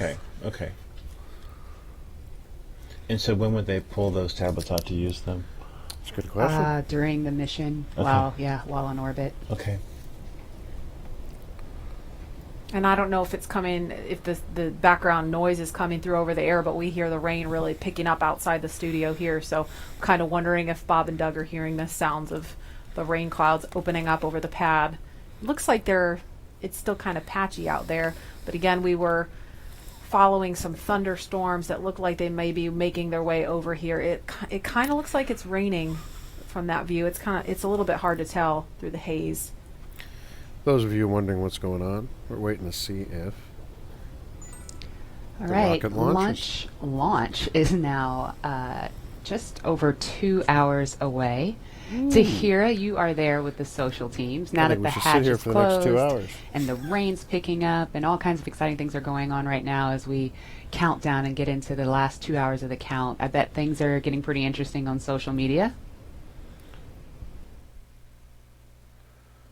Okay. Okay. And so when would they pull those tablets out to use them? That's a good question. During the mission, Okay. while in orbit. Okay. And I don't know if it's coming, if the background noise is coming through over the air, but we hear the rain really picking up outside the studio here. So I'm kind of wondering if Bob and Doug are hearing the sounds of the rain clouds opening up over the pad. Looks like it's still kind of patchy out there. But again, we were following some thunderstorms that look like they may be making their way over here. It kind of looks like it's raining from that view. It's a little bit hard to tell through the haze. Those of you wondering what's going on, we're waiting to see if All the right, rocket launches. launch is now just over 2 hours away. Tahira, you are there with the social teams now I that think the we should hatch sit here is for the next 2 closed hours. and the rain's picking up and all kinds of exciting things are going on right now as we count down and get into the last 2 hours of the count. I bet things are getting pretty interesting on social media.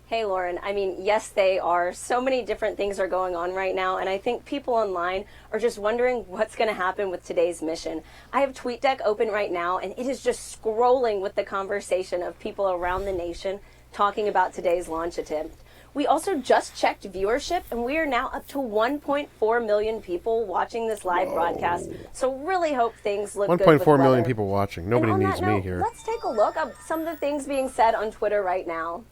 Hey, Lauren. I mean, yes, they are. So many different things are going on right now, and I think people online are just wondering what's going to happen with today's mission. I have TweetDeck open right now, and it is just scrolling with the conversation of people around the nation talking about today's launch attempt. We also just checked viewership, and we are now up to 1.4 million people watching this live broadcast. So really hope things look good with 1.4 million weather. people watching. And Nobody on needs that me note, here. Let's take a look at some of the things being said on Twitter right now.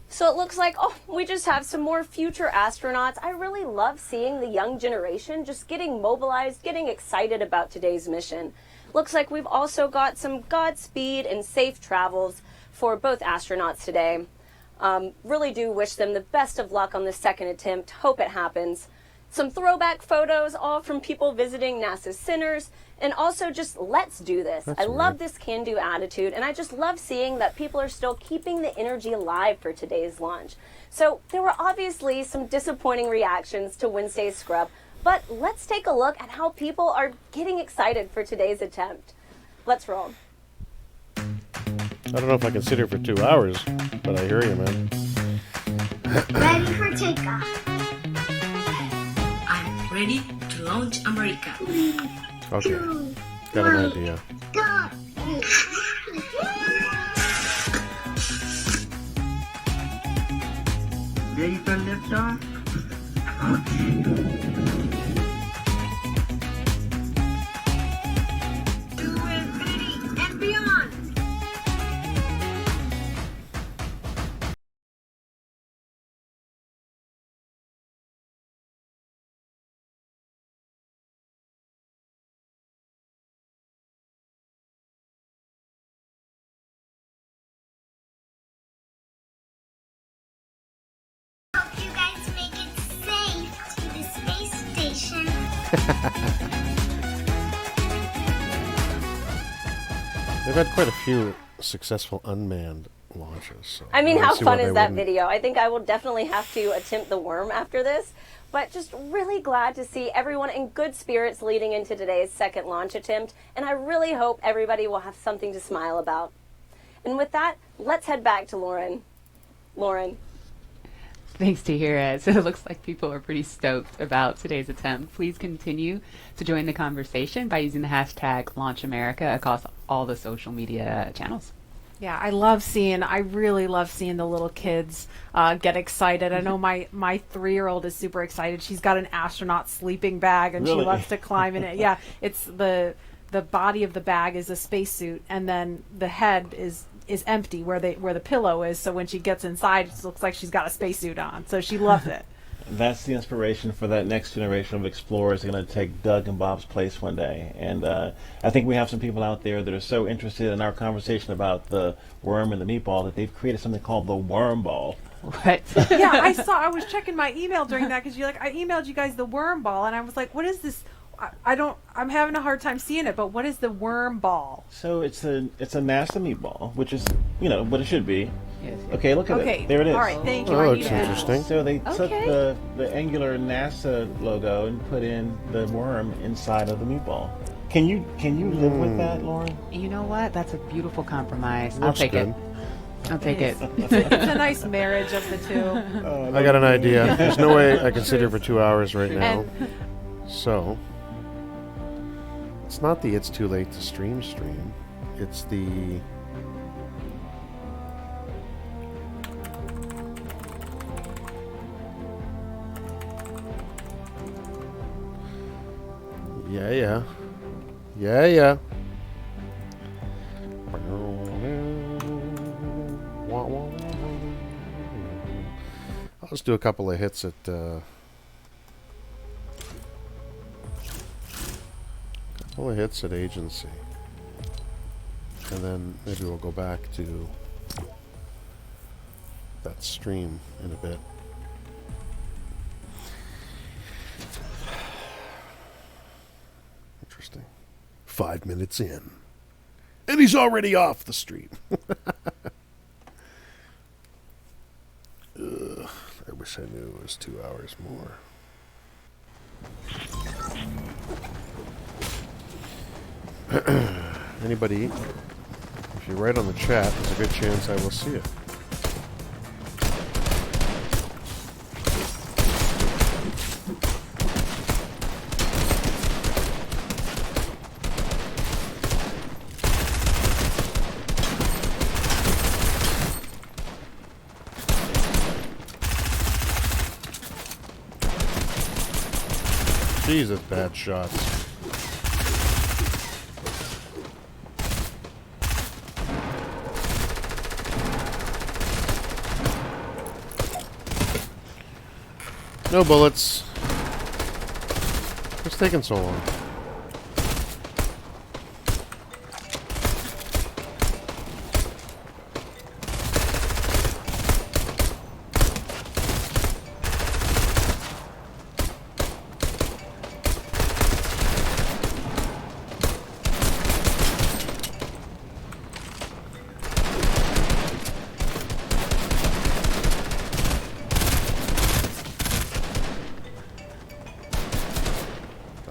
So it looks like, we just have some more future astronauts. I really love seeing the young generation just getting mobilized, getting excited about today's mission. Looks like we've also got some Godspeed and safe travels for both astronauts today. Really do wish them the best of luck on the second attempt. Hope it happens. Some throwback photos, all from people visiting NASA's centers, and also just let's do this. That's I love right. this can-do attitude, and I just love seeing that people are still keeping the energy alive for today's launch. So there were obviously some disappointing reactions to Wednesday's scrub, but let's take a look at how people are getting excited for today's attempt. Let's roll. I don't know if I can sit here for 2 hours, but I hear you, man. Ready for takeoff. I'm ready to launch America. Okay, got an idea. Go. Ready for liftoff? To infinity and beyond. Hope you guys make it safe to the space station. They've had quite a few successful unmanned launches. So I mean, don't how see fun why is they that wouldn't. video? I think I will definitely have to attempt the worm after this, but just really glad to see everyone in good spirits leading into today's second launch attempt, and I really hope everybody will have something to smile about. And with that, let's head back to Lauren. Lauren. Thanks, Tahira. So it looks like people are pretty stoked about today's attempt. Please continue to join the conversation by using the hashtag LaunchAmerica across all the social media channels. Yeah, I really love seeing the little kids get excited. I know my 3-year-old is super excited. She's got an astronaut sleeping bag and Really? she loves to climb in it. Yeah, it's the body of the bag is a spacesuit, and then the head is empty where the pillow is. So when she gets inside, it looks like she's got a spacesuit on. So she loves it. That's the inspiration for that next generation of explorers going to take Doug and Bob's place one day. And I think we have some people out there that are so interested in our conversation about the worm and the meatball that they've created something called the worm ball. What? Yeah, I was checking my email during that because I emailed you guys the worm ball, and I was like, what is this? I'm having a hard time seeing it, but what is the worm ball? So it's a NASA meatball, which is, what it should be. Yes. Okay, look at Okay, it. There it is. all right, thank you. Oh, I looks needed that. interesting. So they took Okay. the angular NASA logo and put in the worm inside of the meatball. Can you live with that, Lauren? You know what? That's a beautiful compromise. Looks I'll take good. it. I'll take it. It's a nice marriage of the two. I got an idea. There's no way I can sit here for 2 hours right now. And So, it's not the it's too late to stream. It's the... Yeah. I'll just do a couple of hits at... couple of hits at agency. And then maybe we'll go back to that stream in a bit. Interesting. 5 minutes in. And he's already off the street. Ugh, I wish I knew it was 2 hours more. Anybody, if you write on the chat, there's a good chance I will see it. Jesus, bad shots. No bullets. What's taking so long?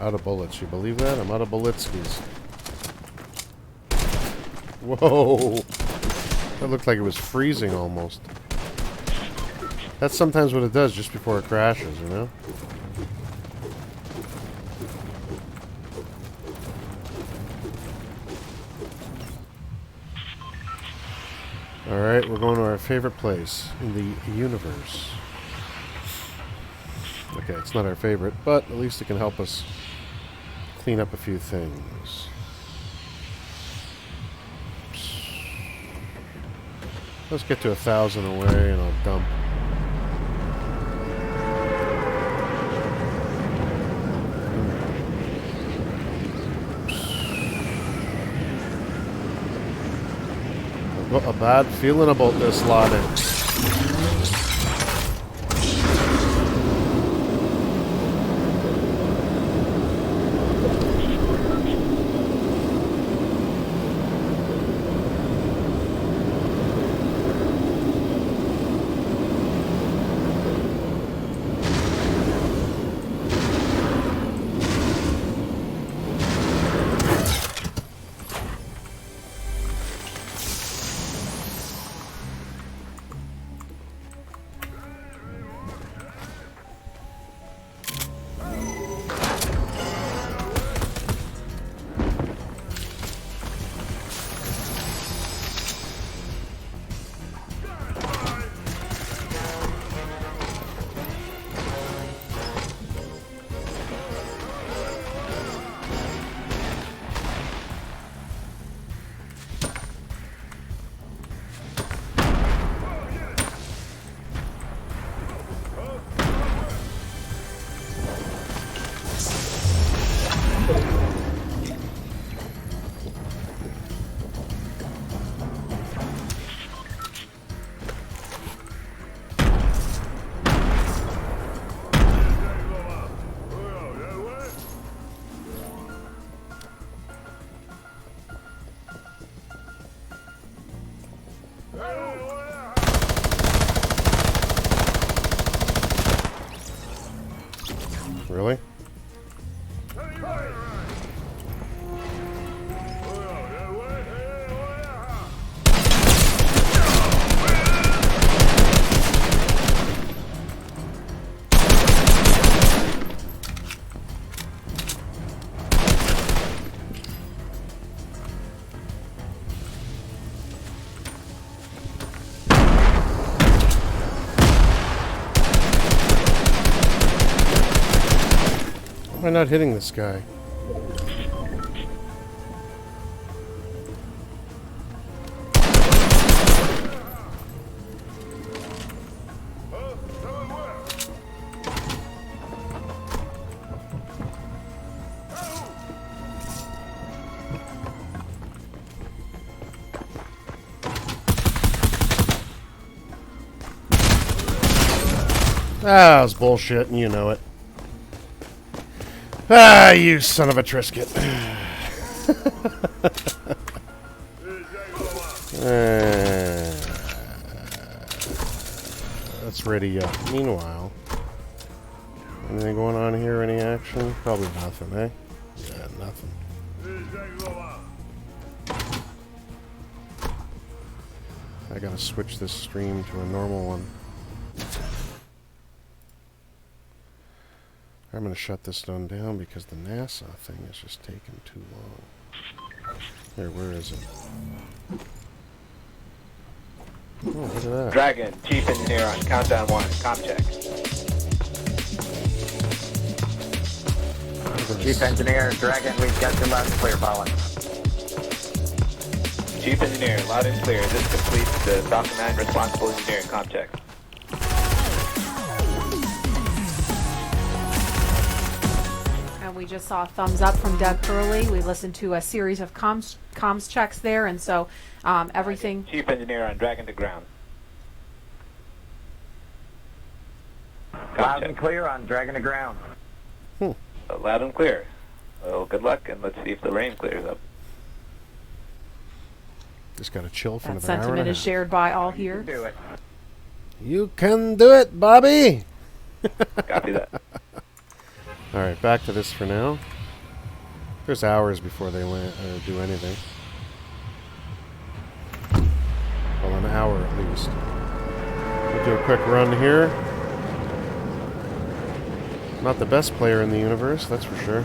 Out of bullets. You believe that? I'm out of Bulletskis. Whoa! That looked like it was freezing almost. That's sometimes what it does just before it crashes, you know? Alright, we're going to our favorite place in the universe. Okay, it's not our favorite, but at least it can help us clean up a few things. Let's get to 1,000 away and I'll dump. I've got a bad feeling about this, laddie. Really? Why not hitting this guy? Ah, that was bullshit, and you know it. Ah, you son of a Trisket. That's ready up. Meanwhile, anything going on here? Any action? Probably nothing, eh? Yeah, nothing. I gotta switch this stream to a normal one. I'm going to shut this one down because the NASA thing is just taking too long. Here, where is it? Oh, look at that. Dragon, Chief Engineer on countdown 1, comp check. Chief Engineer, Dragon, we've got you loud and clear, following. Chief Engineer, loud and clear. This completes the South Command Responsible Engineering comp check. We just saw a thumbs up from Doug Hurley. We listened to a series of comms checks there, and so everything. Chief Engineer on Dragon to ground. Loud and clear on Dragon to ground. Loud and clear. Well, good luck, and let's see if the rain clears up. Just got to chill for That another hour. sentiment is shared by all here. Do it. You can do it, Bobby! Copy that. Alright, back to this for now. There's hours before they do anything. Well, an hour at least. We'll do a quick run here. Not the best player in the universe, that's for sure.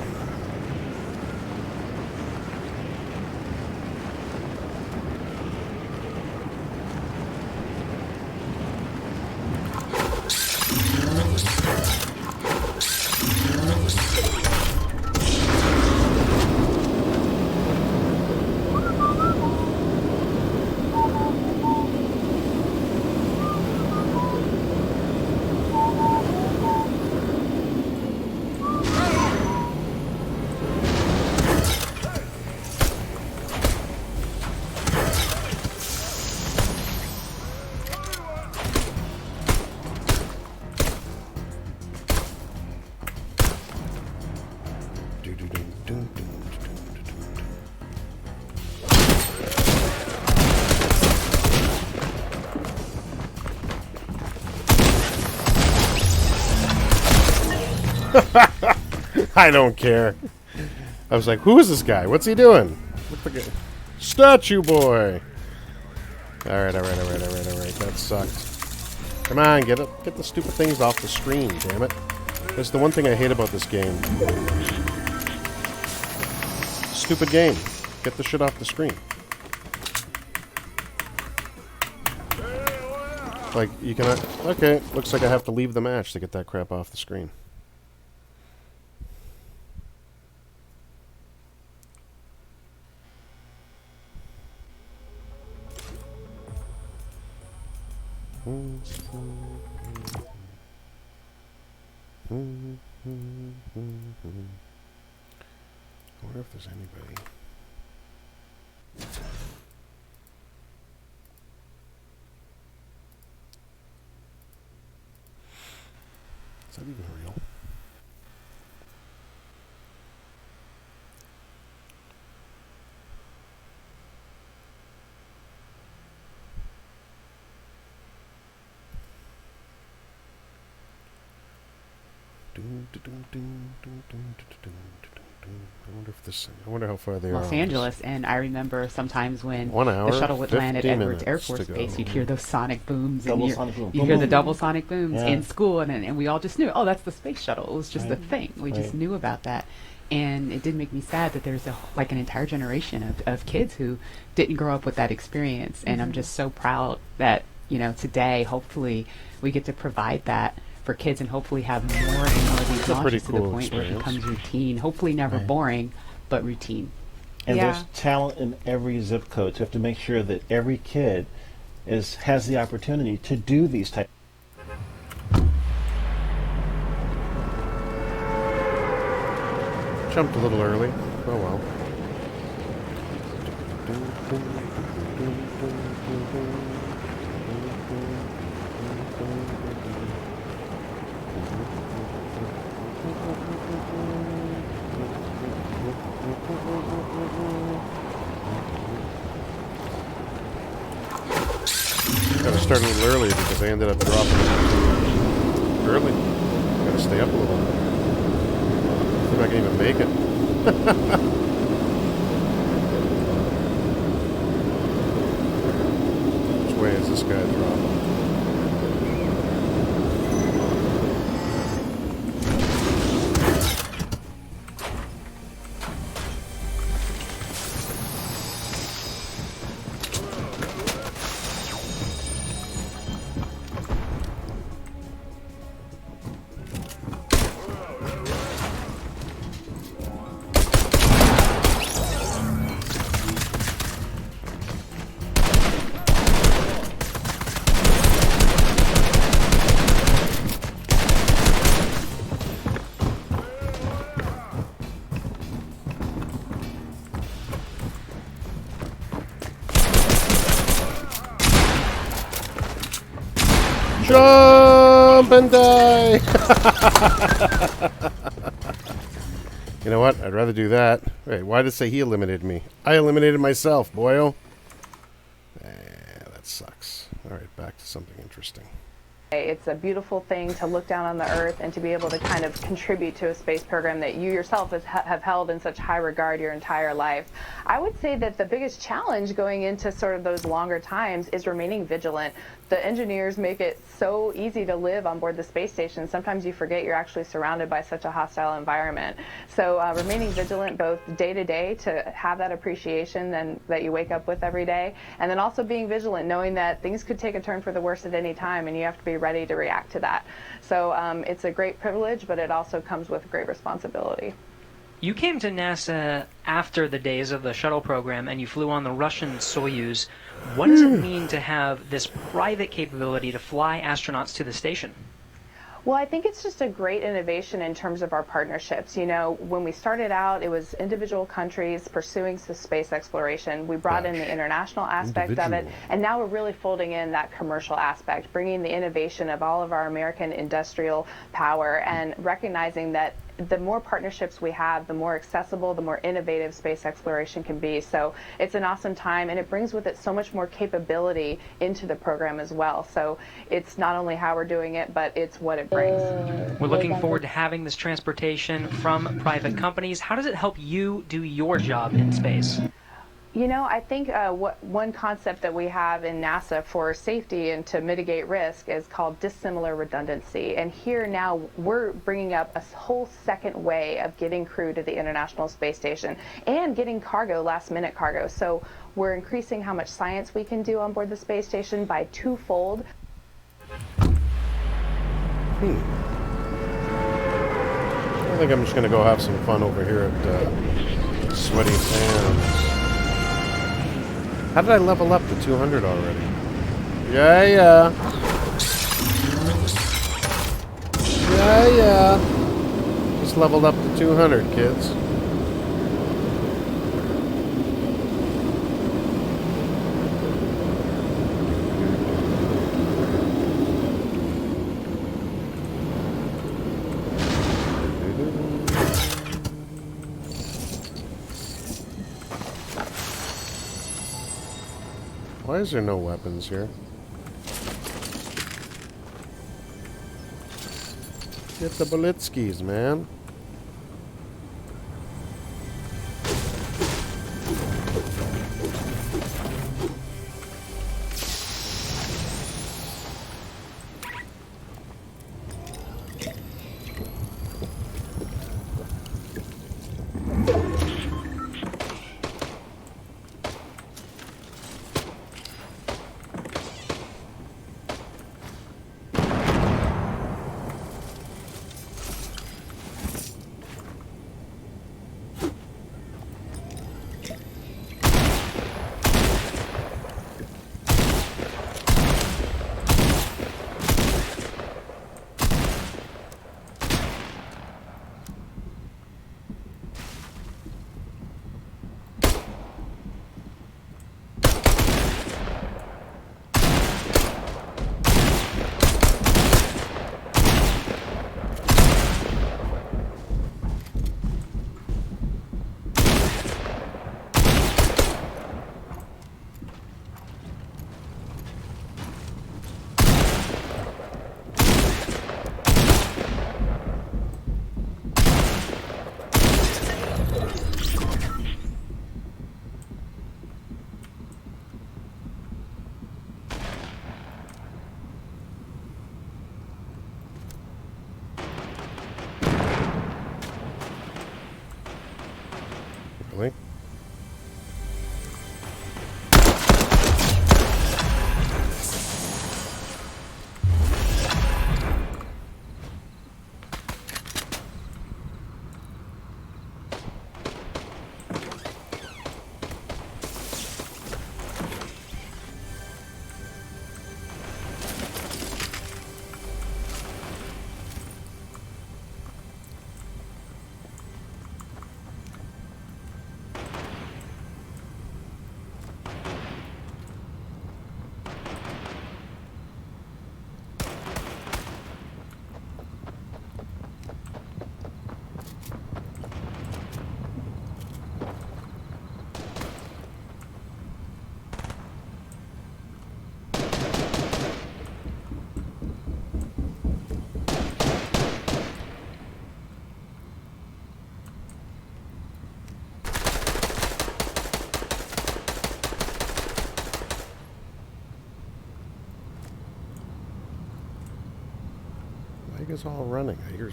I don't care. I was like, who is this guy? What's he doing? Statue boy! Alright. That sucked. Come on, get the stupid things off the screen, damn it. That's the one thing I hate about this game. Stupid game. Get the shit off the screen. Like, you cannot... Okay, looks like I have to leave the match to get that crap off the screen. I wonder if there's anybody. Is that even real? I wonder if this. I wonder how far they are. Los Angeles, and I remember sometimes when 1 hour, the shuttle would land at 50 Edwards Air minutes Force to Base, go. you'd hear those sonic booms, Double and sonic boom. you Boom, hear the boom. double sonic booms Yeah. in school, and we all just knew, oh, that's the space shuttle. It was just a Right. thing. We just Right. knew about that. And it did make me sad that there's an entire generation of kids who didn't grow up with that experience. And I'm just so proud that, today, hopefully, we get to provide that for kids and hopefully have more and more of these a pretty launches to the cool point where it experience. becomes routine. Hopefully never Right. boring, but routine. And Yeah. there's talent in every zip code. So you have to make sure that every kid has the opportunity to do these types. Jumped a little early. Oh well. Gotta start a little early because I ended up dropping early. Gotta stay up a little. I'm not gonna even make it. Which way is this guy dropping? Jump and die! You know what? I'd rather do that. Wait, why did it say he eliminated me? I eliminated myself, boyo. That sucks. Alright, back to something interesting. It's a beautiful thing to look down on the Earth and to be able to kind of contribute to a space program that you yourself have held in such high regard your entire life. I would say that the biggest challenge going into sort of those longer times is remaining vigilant. The engineers make it so easy to live on board the space station. Sometimes you forget you're actually surrounded by such a hostile environment. So remaining vigilant both day to day to have that appreciation that you wake up with every day, and then also being vigilant knowing that things could take a turn for the worse at any time and you have to be ready to react to that. So it's a great privilege, but it also comes with great responsibility. You came to NASA after the days of the shuttle program and you flew on the Russian Soyuz. What does it mean to have this private capability to fly astronauts to the station? Well, I think it's just a great innovation in terms of our partnerships. You know, when we started out, it was individual countries pursuing space exploration. We brought in the international aspect of it, and now we're really folding in that commercial aspect, bringing the innovation of all of our American industrial power and recognizing that the more partnerships we have, the more accessible, the more innovative space exploration can be. So it's an awesome time, and it brings with it so much more capability into the program as well. So it's not only how we're doing it, but it's what it brings. We're looking forward to having this transportation from private companies. How does it help you do your job in space? You know, I think one concept that we have in NASA for safety and to mitigate risk is called dissimilar redundancy. And here now we're bringing up a whole second way of getting crew to the International Space Station and getting cargo, last minute cargo. So we're increasing how much science we can do on board the space station by twofold. I think I'm just going to go have some fun over here at Sweaty Sam's. How did I level up to 200 already? Yeah. Just leveled up to 200, kids. Why is there no weapons here? Get the Bolitskis, man. apparently. Why are you guys all running? I hear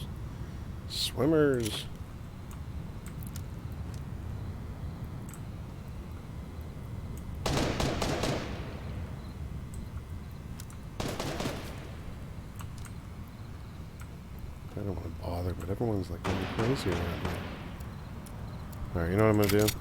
swimmers. I don't want to bother, but everyone's like going crazy around here. Alright, you know what I'm gonna do?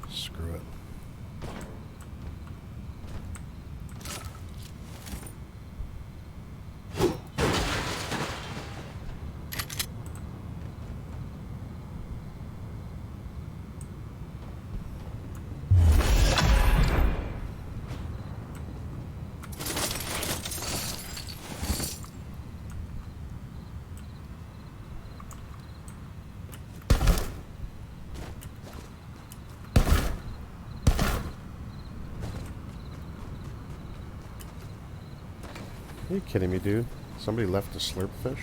Screw it. Are you kidding me, dude? Somebody left a slurp fish?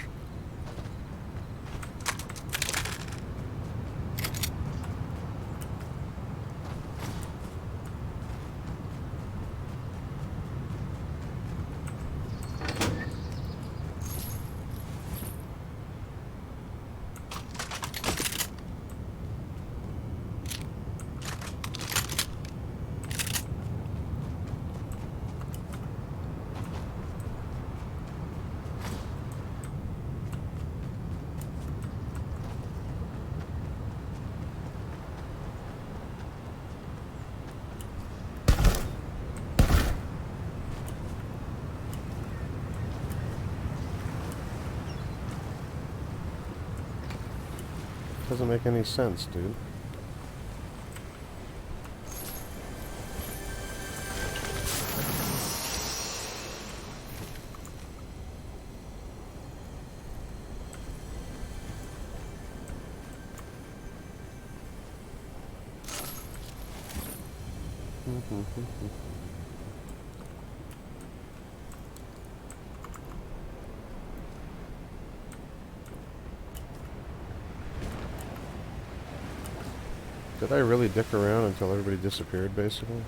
Doesn't make any sense, dude. Did I really dick around until everybody disappeared, basically?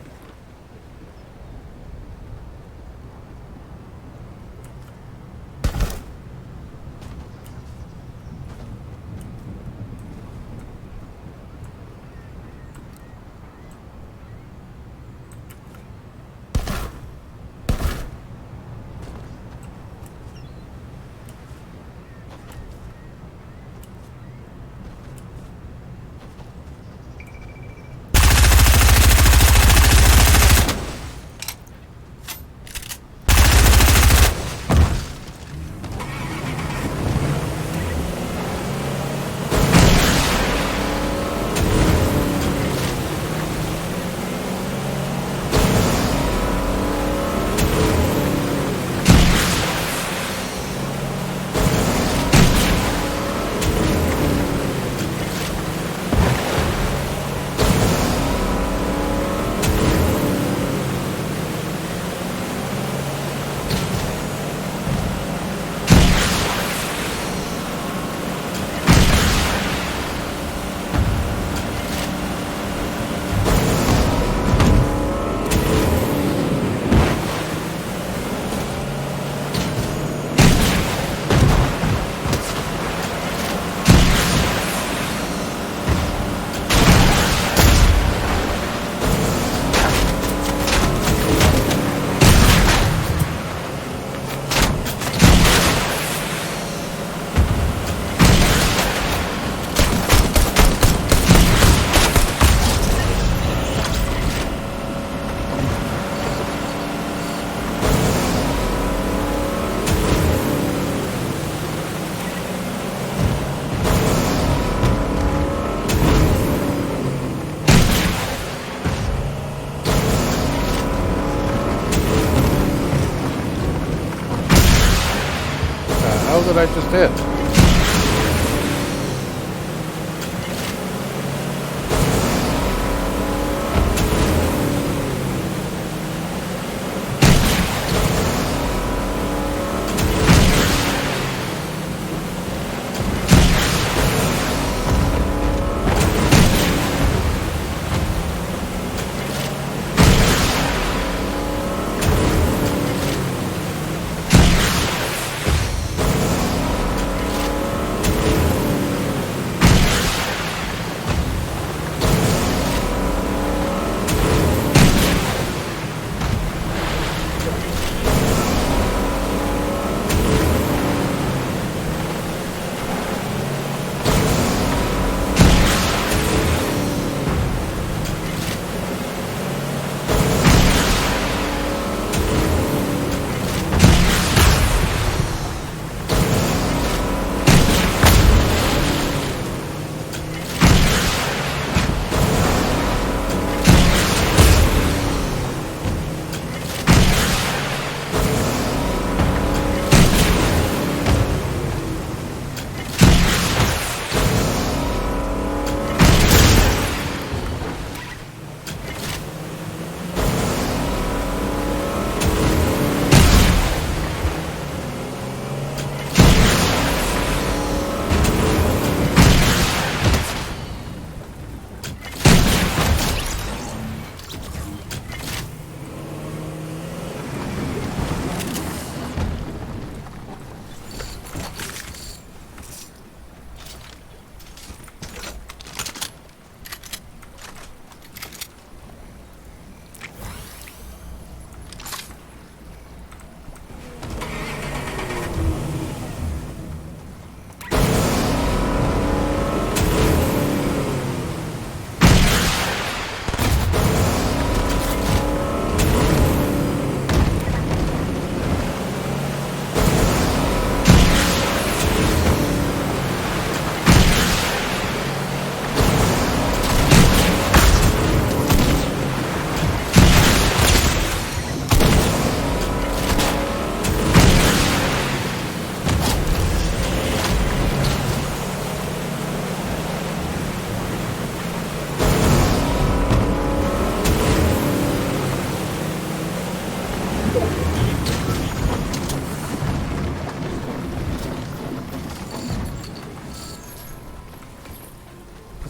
did I just hit?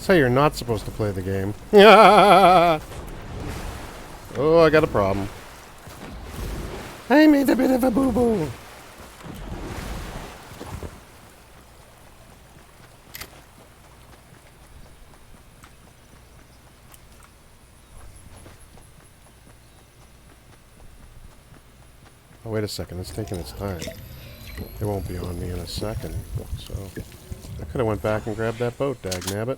That's how you're not supposed to play the game. Oh, I got a problem. I made a bit of a boo-boo. Oh, wait a second. It's taking its time. It won't be on me in a second. So, I could have went back and grabbed that boat, dagnabbit.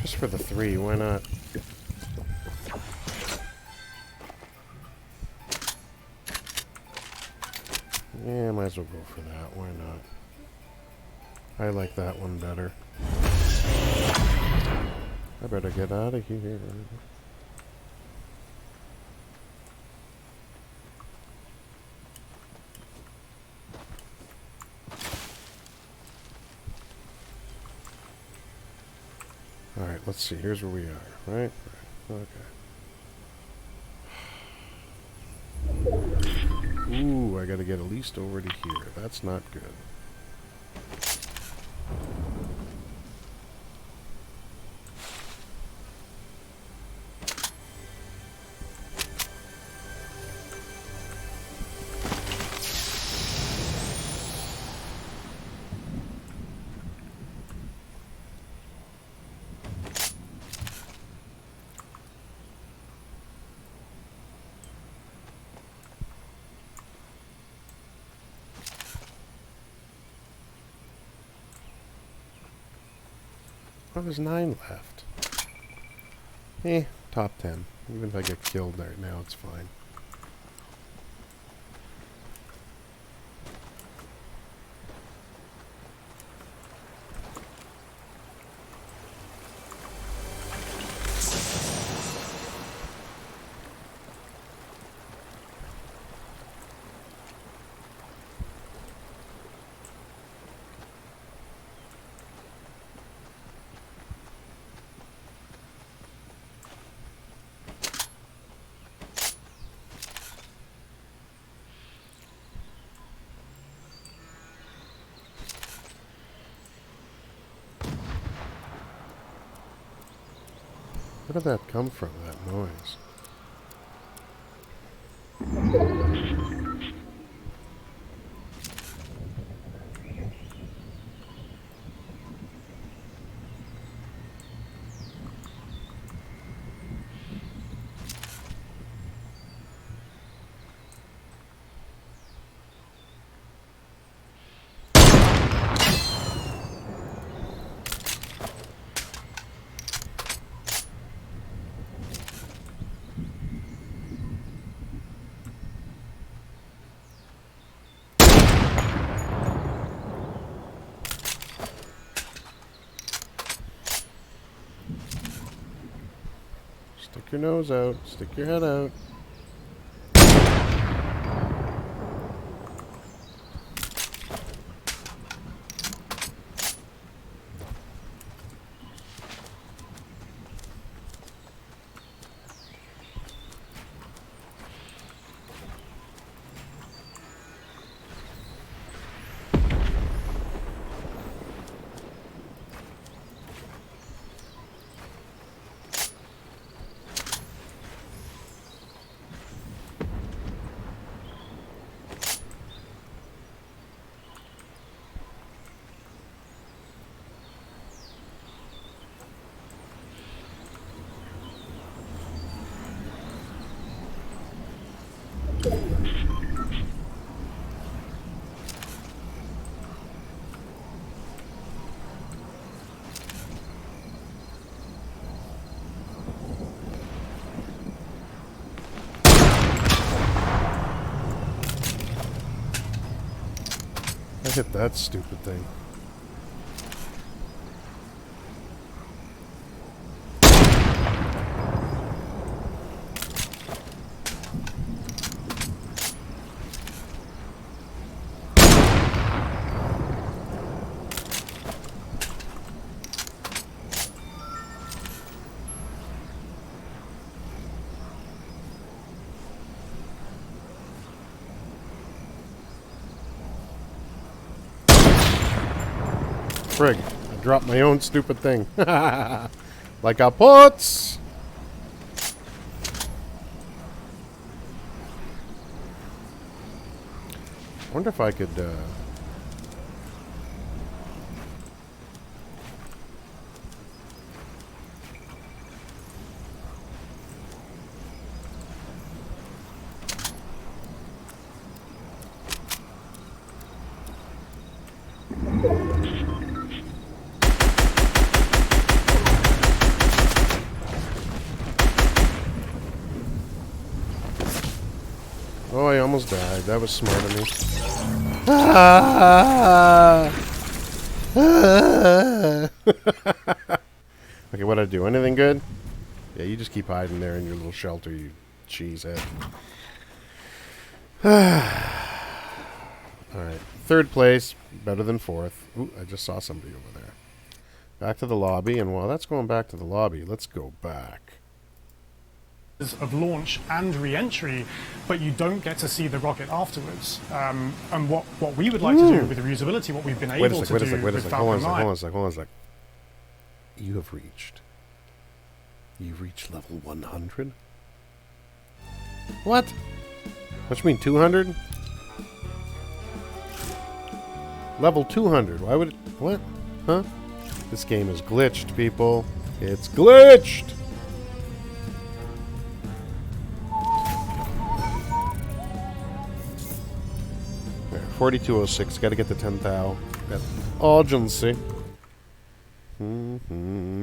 Just for the 3, why not? Yeah, might as well go for that, why not? I like that one better. I better get out of here. Alright, let's see. Here's where we are, right? Okay. Ooh, I gotta get at least over to here. That's not good. Oh, there's 9 left. Top 10. Even if I get killed right now, it's fine. Where did that come from, that noise? Stick your nose out. Stick your head out. I hit that stupid thing. Frig, I dropped my own stupid thing. Like a putz! Wonder if I could, Oh, I almost died. That was smart of me. Okay, what'd I do? Anything good? Yeah, you just keep hiding there in your little shelter, you cheesehead. Alright. 3rd place. Better than 4th. Ooh, I just saw somebody over there. Back to the lobby, and while that's going back to the lobby, let's go back. Of launch and re-entry, but you don't get to see the rocket afterwards. And what we would like to do with the reusability, what we've been able to do with Falcon 9. Hold on a sec. You have reached. You've reached level 100? What? What you mean, 200? Level 200. Why would it... What? Huh? This game is glitched, people. It's glitched! 4206. Got to get the 10,000 urgency.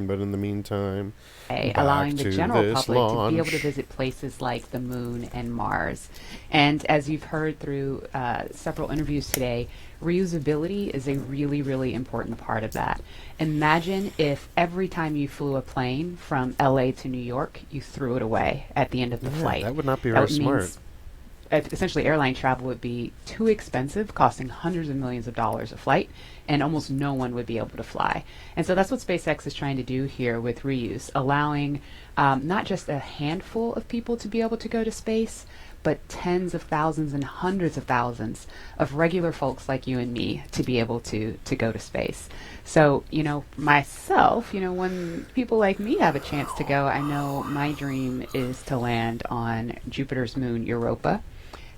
But in the meantime, allowing the general public launch. to be able to visit places like the moon and Mars. And as you've heard through several interviews today, reusability is a really, really important part of that. Imagine if every time you flew a plane from LA to New York, you threw it away at the end of the flight. That would not be very smart. Essentially, airline travel would be too expensive, costing hundreds of millions of dollars a flight, and almost no one would be able to fly. And so that's what SpaceX is trying to do here with reuse, allowing not just a handful of people to be able to go to space, but tens of thousands and hundreds of thousands of regular folks like you and me to be able to go to space. So, myself, when people like me have a chance to go, I know my dream is to land on Jupiter's moon, Europa.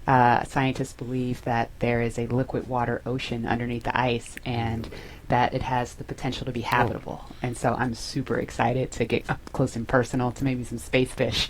Scientists believe that there is a liquid water ocean underneath the ice and that it has the potential to be habitable. And so I'm super excited to get up close and personal to maybe some space fish.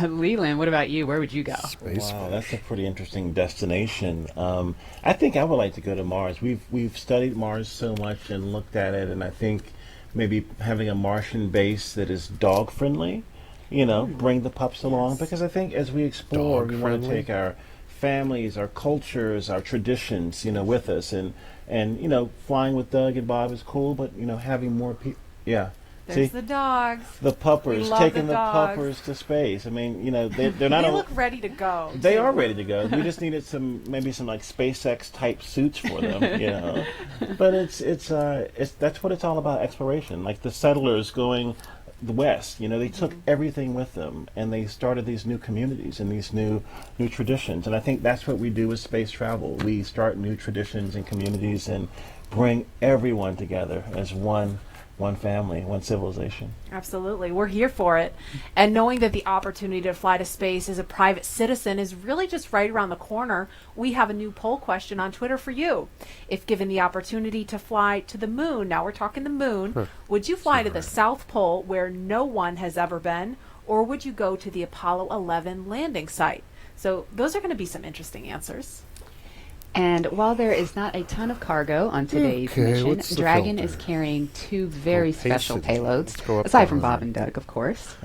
Leland, what about you? Where would you go? Wow, that's a pretty interesting destination. I think I would like to go to Mars. We've studied Mars so much and looked at it, and I think maybe having a Martian base that is dog friendly, bring the pups along, because I think as we explore, we want to take our families, our cultures, our traditions, with us, and flying with Doug and Bob is cool, but having more people, There's the dogs. The puppers, taking the puppers to space. I mean, they're not. They look ready to go. They are ready to go. We just needed maybe some like SpaceX type suits for them, But it's that's what it's all about, exploration. Like the settlers going the west, they took everything with them, and they started these new communities and these new traditions. And I think that's what we do with space travel. We start new traditions and communities and bring everyone together as one family, one civilization. Absolutely. We're here for it. And knowing that the opportunity to fly to space as a private citizen is really just right around the corner, we have a new poll question on Twitter for you. If given the opportunity to fly to the moon, now we're talking the moon, would you fly to the South Pole where no one has ever been, or would you go to the Apollo 11 landing site? So those are going to be some interesting answers. And while there is not a ton of cargo on today's mission, Dragon is carrying two very special payloads, aside from Bob and Doug, of course.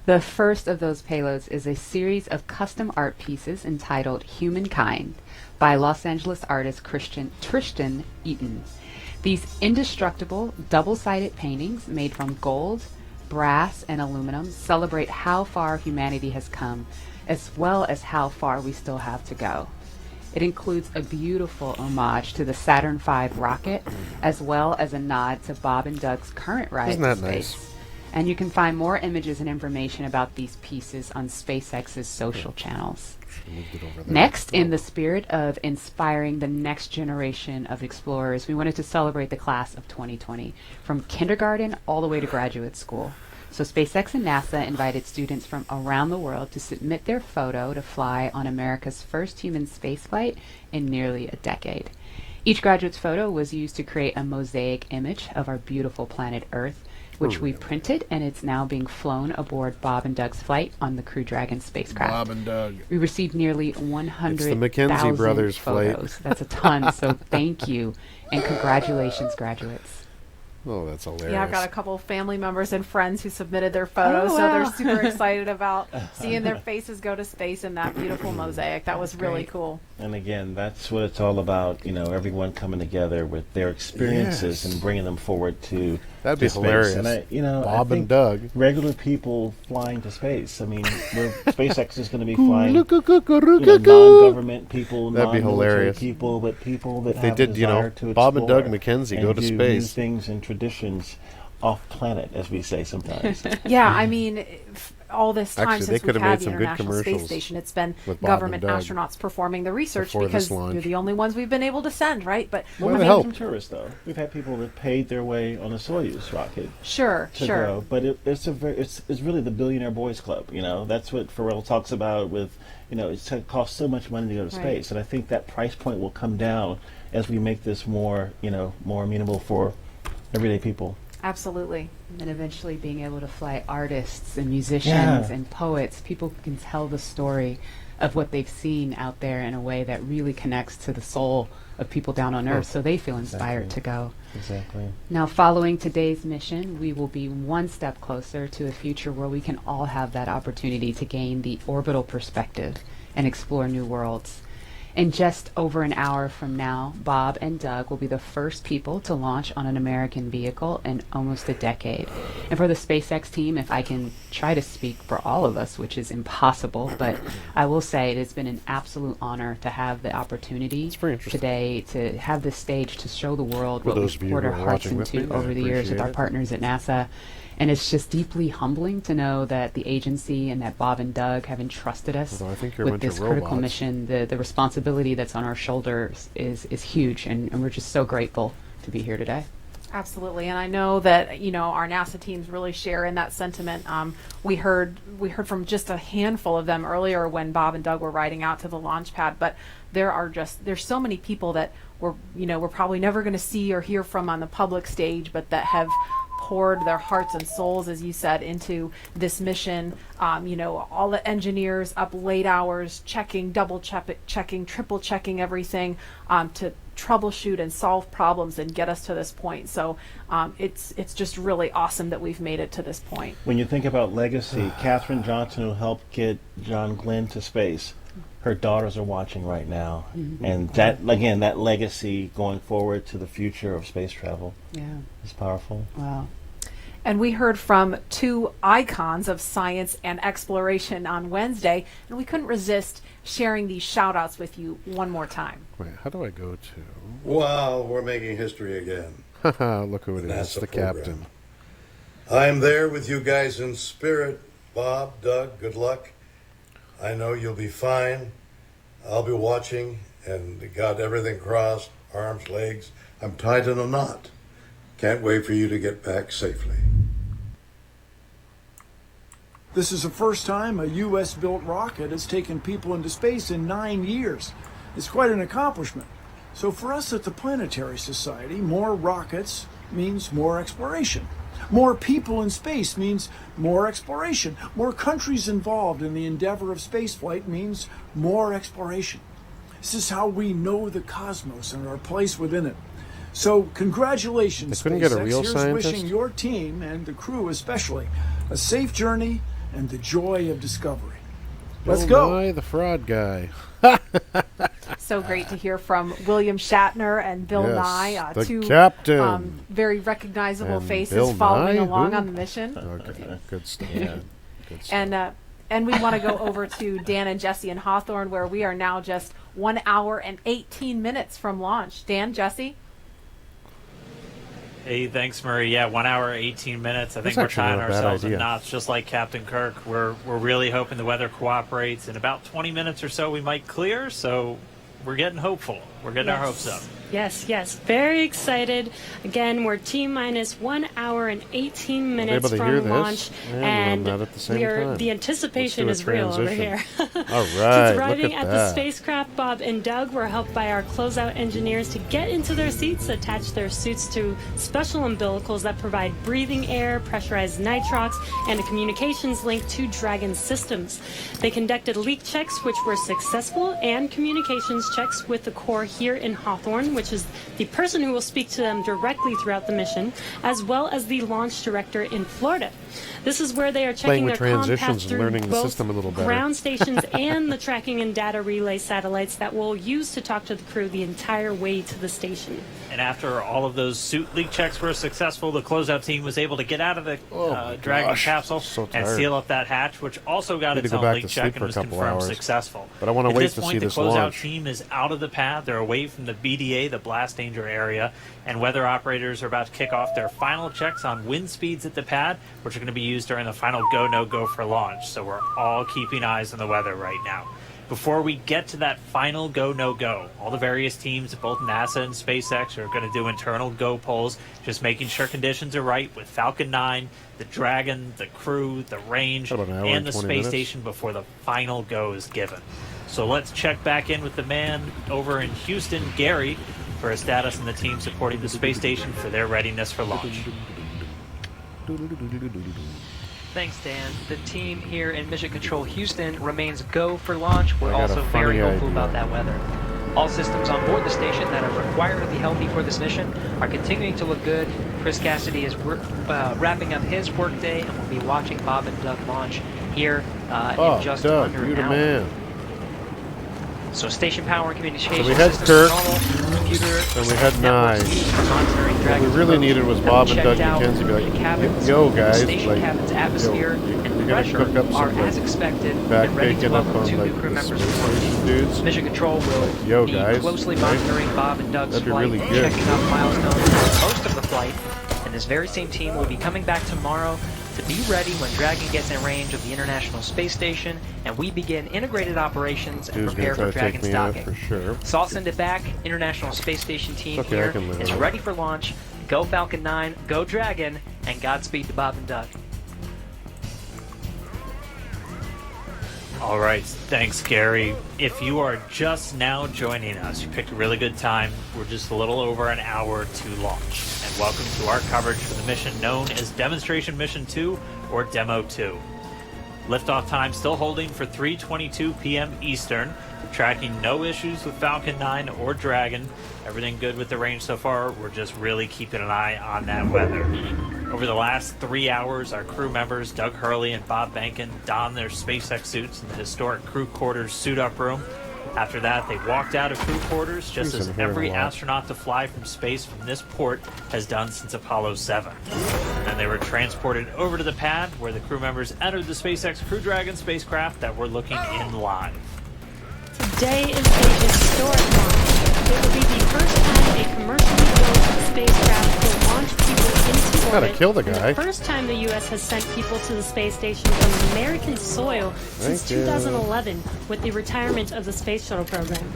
The first of those payloads is a series of custom art pieces entitled Humankind by Los Angeles artist Tristan Eaton. These indestructible, double-sided paintings made from gold, brass, and aluminum celebrate how far humanity has come, as well as how far we still have to go. It includes a beautiful homage to the Saturn V rocket, as well as a nod to Bob and Doug's current ride to space. Nice? And you can find more images and information about these pieces on SpaceX's social channels. Next, in the spirit of inspiring the next generation of explorers, we wanted to celebrate the class of 2020, from kindergarten all the way to graduate school. So SpaceX and NASA invited students from around the world to submit their photo to fly on America's first human spaceflight in nearly a decade. Each graduate's photo was used to create a mosaic image of our beautiful planet Earth, which we printed, and it's now being flown aboard Bob and Doug's flight on the Crew Dragon spacecraft. Bob and Doug. We received nearly 100,000 It's the McKenzie brothers photos. flight. That's a ton, so thank you, and congratulations, graduates. Oh, that's hilarious. Yeah, I've got a couple of family members and friends who submitted their photos, so they're super excited about seeing their faces go to space in that beautiful mosaic. That was really cool. And again, that's what it's all about, everyone coming together with their experiences and bringing them forward to That'd be space. hilarious. And Bob I and Doug. Regular people flying to space. I mean, SpaceX is going to be flying non-government people, non-military people, but people that have a desire to explore. Bob and Doug McKenzie go to space. New things and traditions off planet, as we say sometimes. Yeah, I mean, all this time Actually, since we've had the International Space Station, it's been government astronauts performing the research because they're the only ones we've been able to send, right? But we've had some tourists, though. We've had people that paid their way on a Soyuz rocket. Sure. Go. But it's really the Billionaire Boys Club. That's what Pharrell talks about with, it costs so much money to go to space, and I think that price point will come down as we make this more amenable for everyday people. Absolutely. And then eventually being able to fly artists and musicians and poets, people who can tell the story of what they've seen out there in a way that really connects to the soul of people down on Earth, so they feel inspired to go. Exactly. Now, following today's mission, we will be one step closer to a future where we can all have that opportunity to gain the orbital perspective and explore new worlds. In just over an hour from now, Bob and Doug will be the first people to launch on an American vehicle in almost a decade. And for the SpaceX team, if I can try to speak for all of us, which is impossible, but I will say it has been an absolute honor to have the opportunity today to have this stage to show the world what we've poured our hearts into over the years with our partners at NASA. And it's just deeply humbling to know that the agency and that Bob and Doug have entrusted us with this critical mission. The responsibility that's on our shoulders is huge, and we're just so grateful to be here today. Absolutely, and I know that our NASA teams really share in that sentiment. We heard from just a handful of them earlier when Bob and Doug were riding out to the launch pad, but there's so many people that we're probably never going to see or hear from on the public stage, but that have poured their hearts and souls, as you said, into this mission. All the engineers up late hours checking, double checking, triple checking everything to troubleshoot and solve problems and get us to this point. So it's just really awesome that we've made it to this point. When you think about legacy, Katherine Johnson, who helped get John Glenn to space, her daughters are watching right now. Mm-hmm. And that, again, that legacy going forward to the future of space travel is powerful. Wow. And we heard from two icons of science and exploration on Wednesday, and we couldn't resist sharing these shout-outs with you one more time. Wait, how do I go to... Wow, we're making history again. Look who it is, the captain. I'm there with you guys in spirit. Bob, Doug, good luck. I know you'll be fine. I'll be watching and got everything crossed, arms, legs. I'm tied in a knot. Can't wait for you to get back safely. This is the first time a U.S.-built rocket has taken people into space in 9 years. It's quite an accomplishment. So for us at the Planetary Society, more rockets means more exploration. More people in space means more exploration. More countries involved in the endeavor of spaceflight means more exploration. This is how we know the cosmos and our place within it. So congratulations, couldn't SpaceX. Get a real Here's scientist? Wishing your team and the crew especially a safe journey and the joy of discovery. Let's go. Nye, the fraud guy. So great to hear from William Shatner and Bill Nye, the two captain. Very recognizable And faces Bill following Nye? along Who? on the mission. Okay, good stuff. Good stuff. And we want to go over to Dan and Jesse in Hawthorne, where we are now just 1 hour and 18 minutes from launch. Dan, Jesse? Hey, thanks, Murray. Yeah, 1 hour, 18 minutes. I think we're tying ourselves in knots, just like Captain Kirk. We're really hoping the weather cooperates. In about 20 minutes or so, we might clear, so we're getting hopeful. We're getting our hopes up. Yes. Very excited. Again, we're T-minus 1 hour and 18 minutes from launch. And the anticipation is real over here. All right. Since arriving at the spacecraft, Bob and Doug were helped by our closeout engineers to get into their seats, attach their suits to special umbilicals that provide breathing air, pressurized nitrox, and a communications link to Dragon systems. They conducted leak checks, which were successful, and communications checks with the core here in Hawthorne, which is the person who will speak to them directly throughout the mission, as well as the launch director in Florida. This is where they are checking their compass through both ground stations and the tracking and data relay satellites that we'll use to talk to the crew the entire way to the station. And after all of those suit leak checks were successful, the closeout team was able to get out of the Dragon capsule and seal up that hatch, which also got its own leak check and was confirmed successful. But I want to wait to see this launch. The closeout team is out of the pad. They're away from the BDA, the blast danger area, and weather operators are about to kick off their final checks on wind speeds at the pad, which are going to be used during the final go, no go for launch. So we're all keeping eyes on the weather right now. Before we get to that final go, no go, all the various teams at both NASA and SpaceX are going to do internal go polls, just making sure conditions are right with Falcon 9, the Dragon, the crew, the range, and the space station before the final go is given. So let's check back in with the man over in Houston, Gary, for a status on the team supporting the space station for their readiness for launch. Thanks, Dan. The team here in Mission Control Houston remains go for launch. We're I got a also very funny hopeful idea. about that weather. All systems on board the station that are required to be healthy for this mission are continuing to look good. Chris Cassidy is wrapping up his workday, and we'll be watching Bob and Doug launch here in just Doug, under you an the hour. man. So station power and communication So we had systems Kirk, are normal. Computer and we had Nye. monitoring What we Dragon's really approach needed was have Bob and checked Doug out McKenzie be the like, cabins, yo guys, station like, cabin's yo, atmosphere you and gotta pressure cook up are some as like, expected back and ready to bacon up welcome on 2 like new crew the members space aboard. station dudes. Mission Control will Yo, be guys, closely right? monitoring Bob and Doug's That'd be flight, really good. checking out milestones for most of the flight, and this very same team will be coming back tomorrow to be ready when Dragon gets in range of the International Space Station and we begin integrated operations and Dude's gonna prepare try for to take Dragon's me out docking. for sure. So I'll send it back. International Space Station team Okay, I here can live is with it. ready for launch. Go Falcon 9, go Dragon, and Godspeed to Bob and Doug. All right, thanks, Gary. If you are just now joining us, you picked a really good time. We're just a little over an hour to launch. And welcome to our coverage for the mission known as Demonstration Mission 2 or Demo 2. Liftoff time still holding for 3:22 p.m. Eastern. Tracking no issues with Falcon 9 or Dragon. Everything good with the range so far. We're just really keeping an eye on that weather. Over the last 3 hours, our crew members, Doug Hurley and Bob Bankin, donned their SpaceX suits in the historic crew quarters suit-up room. After that, they walked out of crew quarters, just Jeez, as I'm hearing every a lot. astronaut to fly from space from this port has done since Apollo 7. Then they were transported over to the pad, where the crew members entered the SpaceX Crew Dragon spacecraft that we're looking in live. Today is a historic launch. It will be the first time a commercially built spacecraft will launch people into Gotta orbit. kill the and guy. the first time the U.S. has sent people to the space station from American soil since Thank you. 2011 with the retirement of the Space Shuttle program.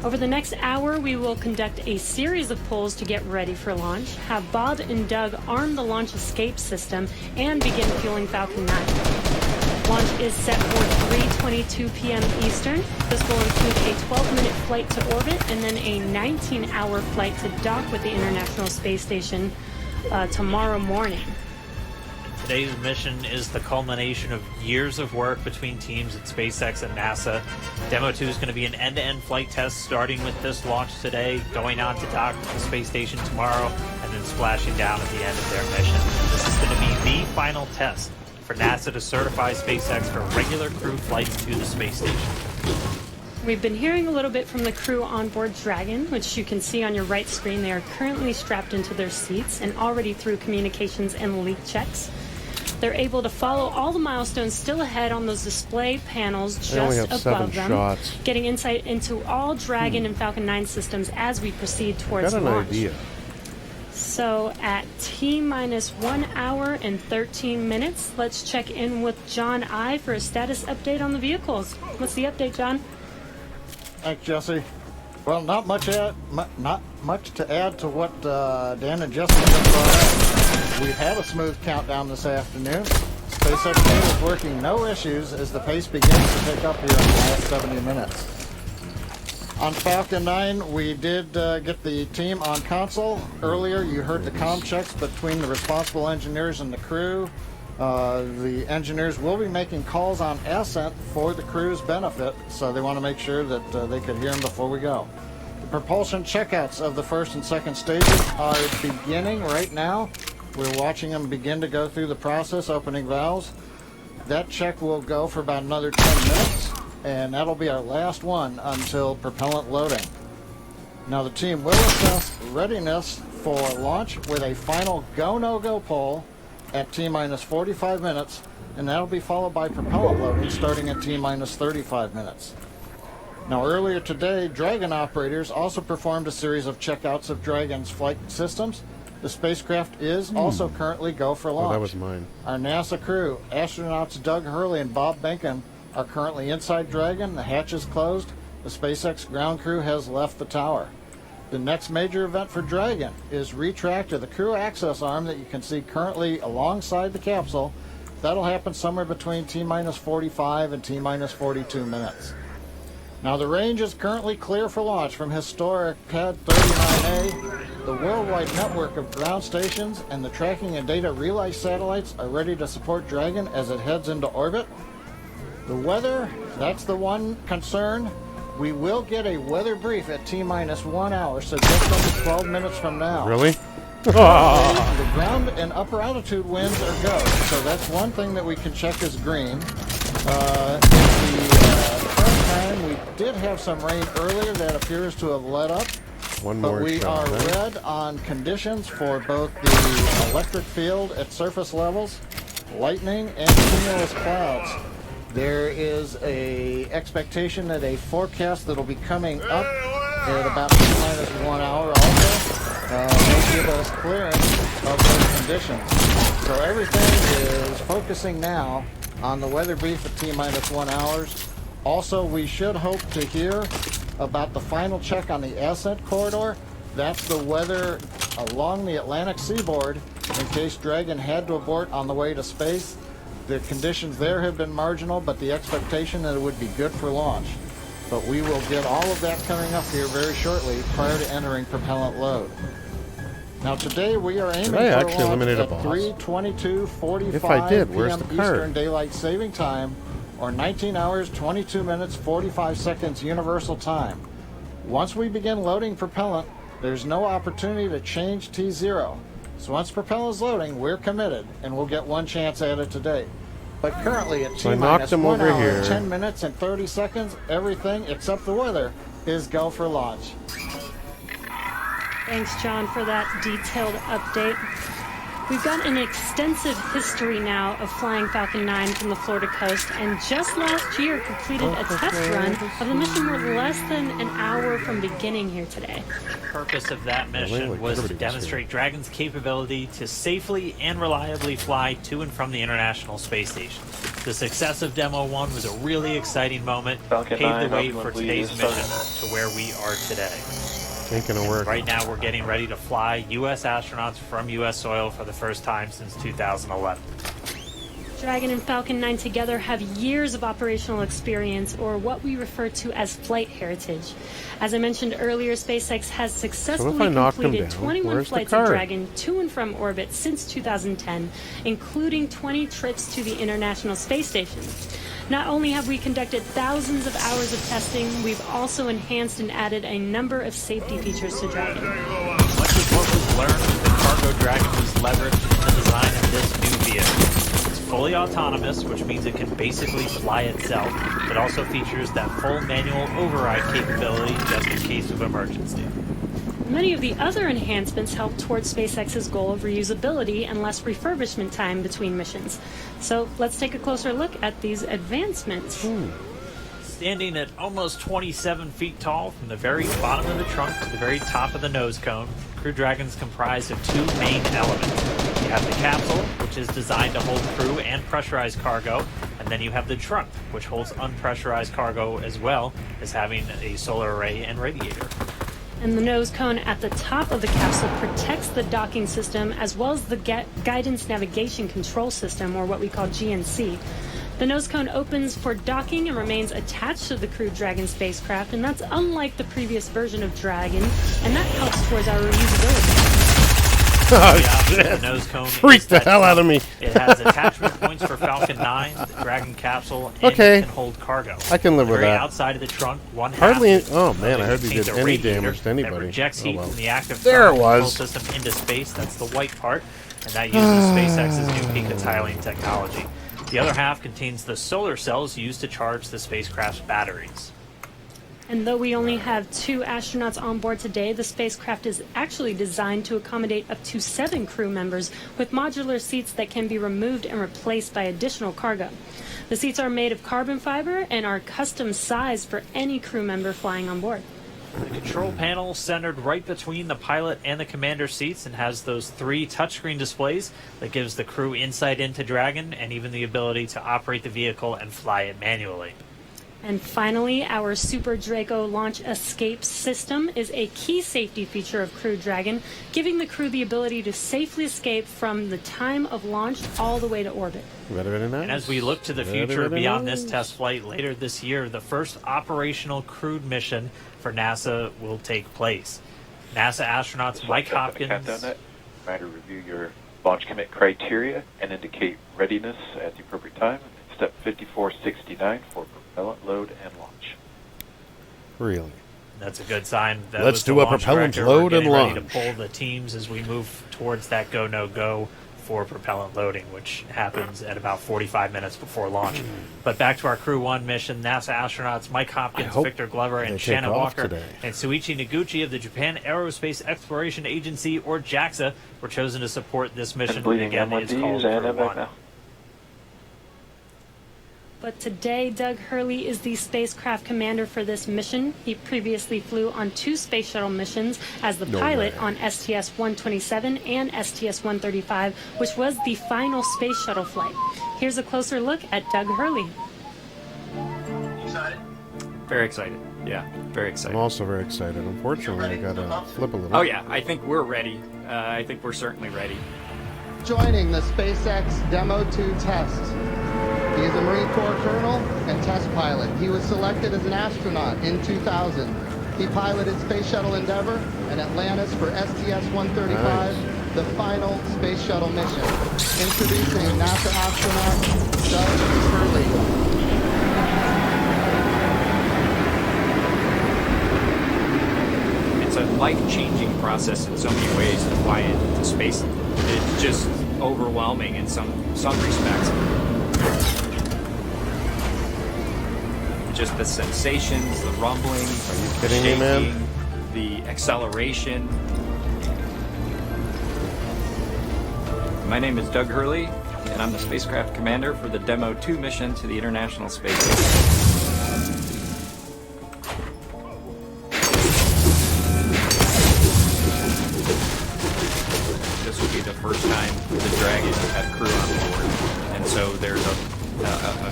Over the next hour, we will conduct a series of polls to get ready for launch, have Bob and Doug arm the launch escape system, and begin fueling Falcon 9. Launch is set for 3:22 p.m. Eastern. This will include a 12-minute flight to orbit and then a 19-hour flight to dock with the International Space Station tomorrow morning. Today's mission is the culmination of years of work between teams at SpaceX and NASA. Demo 2 is going to be an end-to-end flight test starting with this launch today, going on to dock with the space station tomorrow, and then splashing down at the end of their mission. This is going to be the final test for NASA to certify SpaceX for regular crew flights to the space station. We've been hearing a little bit from the crew on board Dragon, which you can see on your right screen. They are currently strapped into their seats and already through communications and leak checks. They're able to follow all the milestones still ahead on those display panels They only just have 7 above them, shots. getting insight into all Dragon and Falcon 9 systems as we proceed towards Got an launch. idea. So at T-minus 1 hour and 13 minutes, let's check in with John I for a status update on the vehicles. What's the update, John? Thanks, Jesse. Well, not much to add to what Dan and Jesse just brought up. We've had a smooth countdown this afternoon. SpaceX team is working no issues as the pace begins to pick up here in the last 70 minutes. On Falcon 9, we did get the team on console. Earlier, you heard the comm checks between the responsible engineers and the crew. The engineers will be making calls on Ascent for the crew's benefit, so they want to make sure that they could hear them before we go. The propulsion checkouts of the first and second stages are beginning right now. We're watching them begin to go through the process, opening valves. That check will go for about another 10 minutes, and that'll be our last one until propellant loading. Now the team will assess readiness for launch with a final go-no-go poll at T-minus 45 minutes, and that'll be followed by propellant loading starting at T-minus 35 minutes. Now earlier today, Dragon operators also performed a series of checkouts of Dragon's flight systems. The spacecraft is also currently go for launch. Oh, that was mine. Our NASA crew, astronauts Doug Hurley and Bob Bankin, are currently inside Dragon. The hatch is closed. The SpaceX ground crew has left the tower. The next major event for Dragon is retract to the crew access arm that you can see currently alongside the capsule. That'll happen somewhere between T-minus 45 and T-minus 42 minutes. Now the range is currently clear for launch from historic Pad 39A. The worldwide network of ground stations and the tracking and data relay satellites are ready to support Dragon as it heads into orbit. The weather, that's the one concern. We will get a weather brief at T-minus 1 hour, so just under 12 minutes from now. Really? The ground and upper altitude winds are go, so that's one thing that we can check as green. In the current time, we did have some rain earlier that appears to have let up. But we are red on conditions for both the electric field at surface levels, lightning, and cumulus clouds. There is a expectation that a forecast that'll be coming up at about T-minus 1 hour also may give us clearance of those conditions. So everything is focusing now on the weather brief at T-minus 1 hours. Also, we should hope to hear about the final check on the ascent corridor. That's the weather along the Atlantic seaboard in case Dragon had to abort on the way to space. The conditions there have been marginal, but the expectation that it would be good for launch. But we will get all of that coming up here very shortly prior to entering propellant load. Now today we are aiming for launch at 3:22:45 If I did, where's p.m. the card? Eastern Daylight Saving Time, or 19 hours, 22 minutes, 45 seconds Universal Time. Once we begin loading propellant, there's no opportunity to change T0. So once propellant is loading, we're committed, and we'll get one chance at it today. But currently at T-minus 1 hour, 10 minutes, and 30 seconds, everything except the weather is go for launch. Thanks, John, for that detailed update. We've got an extensive history now of flying Falcon 9 from the Florida coast, and just last year completed a test run of the mission. We're less than an hour from beginning here today. The purpose of that mission was to demonstrate Dragon's capability to safely and reliably fly to and from the International Space Station. The success of Demo 1 was a really exciting moment, paved the way for today's mission to where we are today. Ain't gonna work. Right now, we're getting ready to fly U.S. astronauts from U.S. soil for the first time since 2011. Dragon and Falcon 9 together have years of operational experience, or what we refer to as flight heritage. As I mentioned earlier, SpaceX has successfully completed 21 flights of Dragon to and from orbit since 2010, including 20 trips to the International Space Station. Not only have we conducted thousands of hours of testing, we've also enhanced and added a number of safety features to Dragon. Much of what was learned with the Cargo Dragon was leveraged in the design of this new vehicle. It's fully autonomous, which means it can basically fly itself. It also features that full manual override capability just in case of emergency. Many of the other enhancements help towards SpaceX's goal of reusability and less refurbishment time between missions. So let's take a closer look at these advancements. Standing at almost 27 feet tall, from the very bottom of the trunk to the very top of the nose cone, Crew Dragon's comprised of two main elements. You have the capsule, which is designed to hold crew and pressurized cargo, and then you have the trunk, which holds unpressurized cargo as well as having a solar array and radiator. And the nose cone at the top of the capsule protects the docking system as well as the guidance navigation control system, or what we call GNC. The nose cone opens for docking and remains attached to the Crew Dragon spacecraft, and that's unlike the previous version of Dragon, and that helps towards our reusability. Oh, shit. The nose cone freaked the hell out of me. It has attachment points for Falcon 9, the Dragon capsule, and it can hold cargo. I can live with that. Outside of the trunk, one hardly. half Oh man, I hardly did any damage to anybody. That rejects heat from the active there it control was. system into space. That's the white part, and that uses SpaceX's new picotiling technology. The other half contains the solar cells used to charge the spacecraft's batteries. And though we only have 2 astronauts on board today, the spacecraft is actually designed to accommodate up to 7 crew members with modular seats that can be removed and replaced by additional cargo. The seats are made of carbon fiber and are custom sized for any crew member flying on board. The control panel centered right between the pilot and the commander seats and has those 3 touchscreen displays that gives the crew insight into Dragon and even the ability to operate the vehicle and fly it manually. And finally, our Super Draco launch escape system is a key safety feature of Crew Dragon, giving the crew the ability to safely escape from the time of launch all the way to orbit. And as we look to the future beyond this test flight later this year, the first operational crewed mission for NASA will take place. NASA astronauts Mike Hopkins. Reminder, review your launch commit criteria and indicate readiness at the appropriate time. Step 5469 for propellant load and launch. Really? That's a good sign. That Let's do a propellant load and launch. Ready to pull the teams as we move towards that go no go for propellant loading, which happens at about 45 minutes before launch. But back to our Crew 1 mission, NASA astronauts Mike Hopkins, Victor Glover, and Shannon Walker, and Suichi Noguchi of the Japan Aerospace Exploration Agency, or JAXA, were chosen to support this mission. And again, it's called Crew 1. But today, Doug Hurley is the spacecraft commander for this mission. He previously flew on 2 space shuttle missions as the pilot on STS-127 and STS-135, which was the final space shuttle flight. Here's a closer look at Doug Hurley. Excited? Very excited. Yeah, very excited. I'm also very excited. Unfortunately, I got to flip a little. Oh, yeah, I think we're ready. I think we're certainly ready. Joining the SpaceX Demo 2 test. He is a Marine Corps colonel and test pilot. He was selected as an astronaut in 2000. He piloted Space Shuttle Endeavour and Atlantis for STS-135, the final space shuttle mission. Introducing NASA astronaut Doug Hurley. It's a life-changing process in so many ways to fly into space. It's just overwhelming in some respects. Just the sensations, the rumbling, are you kidding me, man? The acceleration. My name is Doug Hurley, and I'm the spacecraft commander for the Demo 2 mission to the International Space Station. This will be the first time the Dragon had crew on board, and so there's a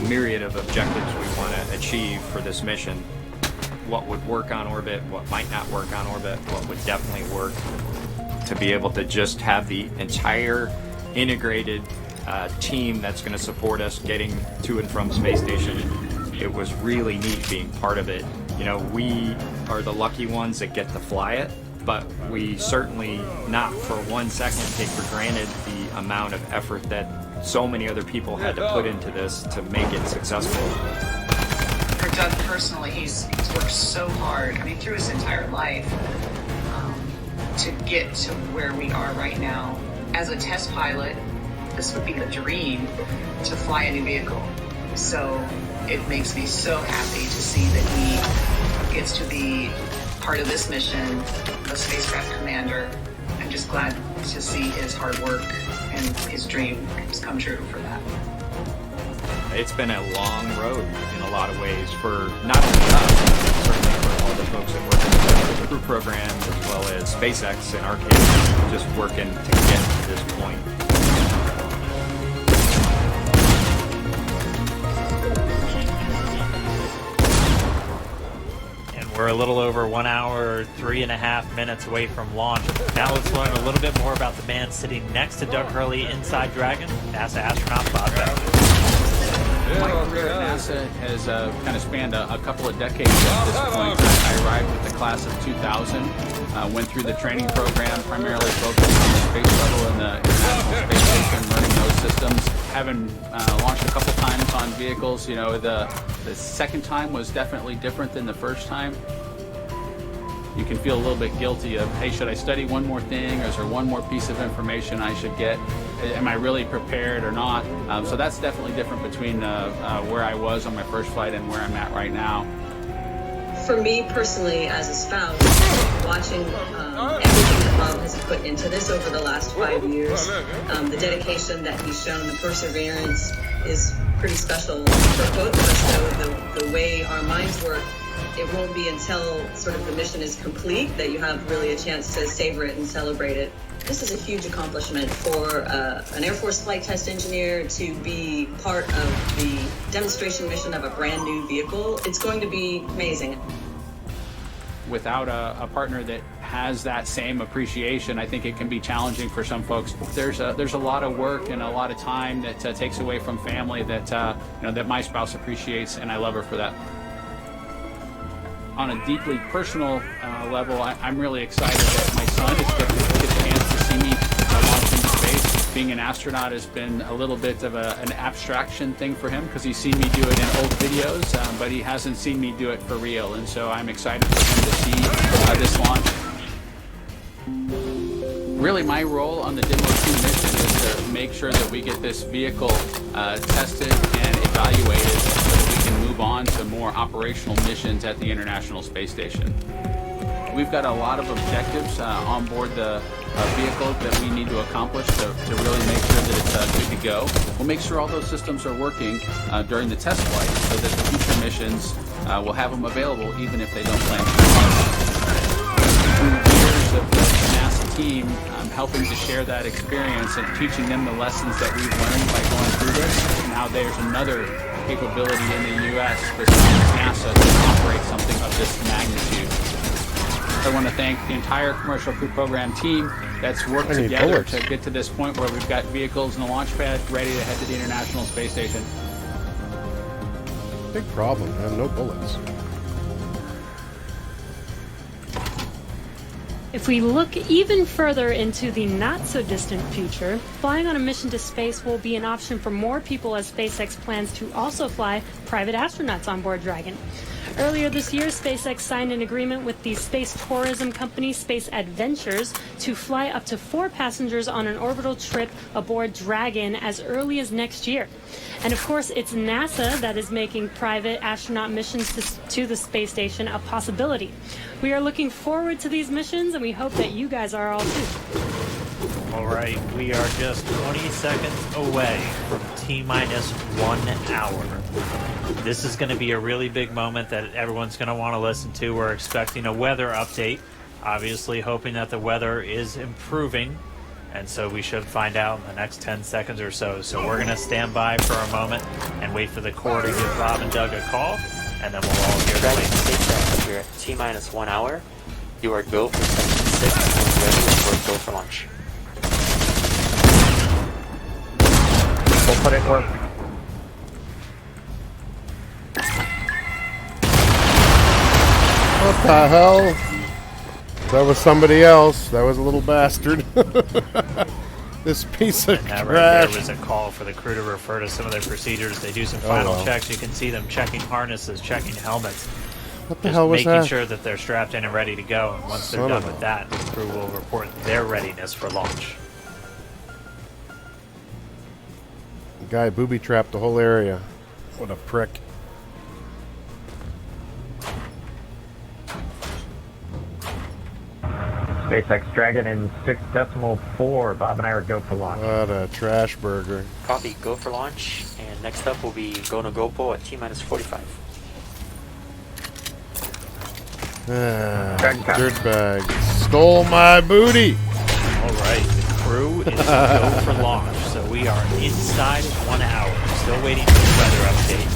myriad of objectives we want to achieve for this mission. What would work on orbit, what might not work on orbit, what would definitely work, to be able to just have the entire integrated team that's going to support us getting to and from space station. It was really neat being part of it. You know, we are the lucky ones that get to fly it, but we certainly not for 1 second take for granted the amount of effort that so many other people had to put into this to make it successful. For Doug personally, he's worked so hard, I mean, through his entire life, to get to where we are right now. As a test pilot, this would be the dream to fly a new vehicle. So it makes me so happy to see that he gets to be part of this mission, a spacecraft commander. I'm just glad to see his hard work and his dream has come true for that. It's been a long road in a lot of ways for not only us, but certainly for all the folks that work in the crew program, as well as SpaceX in our case, just working to get to this point. We're a little over 1 hour, 3.5 minutes away from launch. Now let's learn a little bit more about the man sitting next to Doug Hurley inside Dragon, NASA astronaut Bob Beck. My career at NASA has kind of spanned a couple of decades at this point. I arrived with the class of 2000, went through the training program, primarily focused on the space shuttle and the International Space Station, learning those systems. Having launched a couple times on vehicles, you know, the second time was definitely different than the first time. You can feel a little bit guilty of, hey, should I study one more thing, or is there one more piece of information I should get? Am I really prepared or not? So that's definitely different between where I was on my first flight and where I'm at right now. For me personally, as a spouse, watching everything that Bob has put into this over the last 5 years, the dedication that he's shown, the perseverance is pretty special for both of us, though. The way our minds work it won't be until sort of the mission is complete that you have really a chance to savor it and celebrate it. This is a huge accomplishment for an Air Force flight test engineer to be part of the demonstration mission of a brand new vehicle. It's going to be amazing. Without a partner that has that same appreciation, I think it can be challenging for some folks. There's a lot of work and a lot of time that takes away from family that that my spouse appreciates, and I love her for that. On a deeply personal level, I'm really excited that my son is going to get a chance to see me launch into space. Being an astronaut has been a little bit of an abstraction thing for him because he's seen me do it in old videos, but he hasn't seen me do it for real. And so I'm excited for him to see this launch. Really, my role on the Demo 2 mission is to make sure that we get this vehicle tested and evaluated so that we can move on to more operational missions at the International Space Station. We've got a lot of objectives on board the vehicle that we need to accomplish to really make sure that it's good to go. We'll make sure all those systems are working during the test flight so that the future missions will have them available even if they don't plan to launch. Through years of the NASA team helping to share that experience and teaching them the lessons that we've learned by going through this, now there's another capability in the U.S. besides NASA to operate something of this magnitude. I want to thank the entire Commercial Crew Program team that's worked together to get to this point where we've got vehicles and a launch pad ready to head to the International Space Station. Big problem, man. No bullets. If we look even further into the not-so-distant future, flying on a mission to space will be an option for more people as SpaceX plans to also fly private astronauts on board Dragon. Earlier this year, SpaceX signed an agreement with the space tourism company Space Adventures to fly up to 4 passengers on an orbital trip aboard Dragon as early as next year. And of course, it's NASA that is making private astronaut missions to the space station a possibility. We are looking forward to these missions, and we hope that you guys are all too. All right, we are just 20 seconds away from T-minus 1 hour. This is going to be a really big moment that everyone's going to want to listen to. We're expecting a weather update, obviously hoping that the weather is improving, and so we should find out in the next 10 seconds or so. So we're going to stand by for a moment and wait for the Corps to give Bob and Doug a call, and then we'll all hear the latest. We're at T-minus 1 hour. You are go for 76 and ready for go for launch. We'll put it in work. What the hell? That was somebody else. That was a little bastard. This piece of that trash. Right there was a call for the crew to refer to some of their procedures. They do some final checks. You can see them checking harnesses, checking helmets. What the hell was that? Making sure that they're strapped in and ready to go. And once they're done with that, the crew will report their readiness for launch. The guy booby-trapped the whole area. What a prick. SpaceX Dragon in 6.4. Bob and I are go for launch. What a trash burger. Copy, go for launch. And next up will be go no GoPro at T-minus 45. Dirtbag stole my booty. All right, the crew is go for launch. So we are inside 1 hour. Still waiting for the weather update.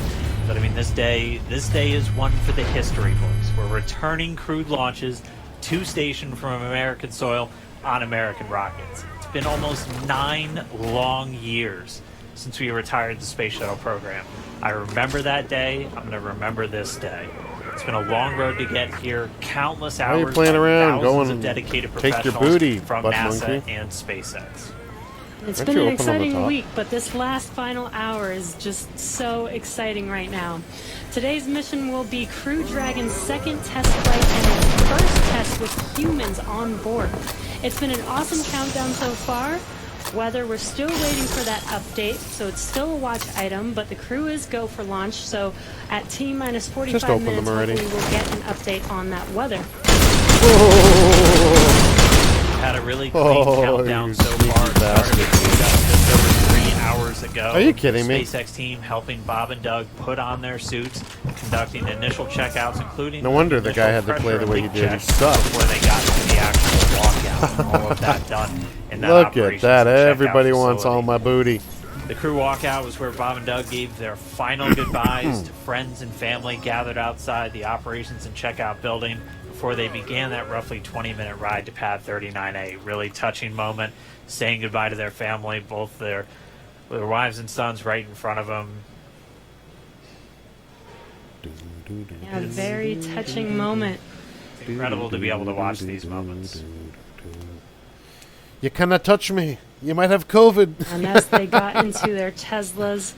But I mean, this day is one for the history books. We're returning crewed launches to station from American soil on American rockets. It's been almost 9 long years since we retired the space shuttle program. I remember that day. I'm going to remember this day. It's been a long road to get here. Countless hours. Why are you playing around? Thousands Go of and dedicated take your professionals booty, from butt NASA monkey. and SpaceX. It's been an exciting week, but this last final hour is just so exciting right now. Today's mission will be Crew Dragon's second test flight and its first test with humans on board. It's been an awesome countdown so far. Weather, we're still waiting for that update, so it's still a watch item, but the crew is go for launch, so at T-minus 45 minutes, hopefully we'll get an update on that weather. Had a really clean countdown so far. Started with just over 3 hours ago. Are you kidding the me? SpaceX team helping Bob and Doug put on their suits, conducting initial checkouts, including No wonder the guy had to initial play the way he pressure did. He leak checks sucked. before they got to the actual walkout. And all of that done in that Look at operations that. and checkout Everybody wants facility. all my booty. The crew walkout was where Bob and Doug gave their final goodbyes to friends and family gathered outside the operations and checkout building before they began that roughly 20-minute ride to Pad 39A. Really touching moment, saying goodbye to their family, both their wives and sons right in front of them. Yeah, very touching moment. It's incredible to be able to watch these moments. You cannot touch me. You might have COVID. And as they got into their Teslas,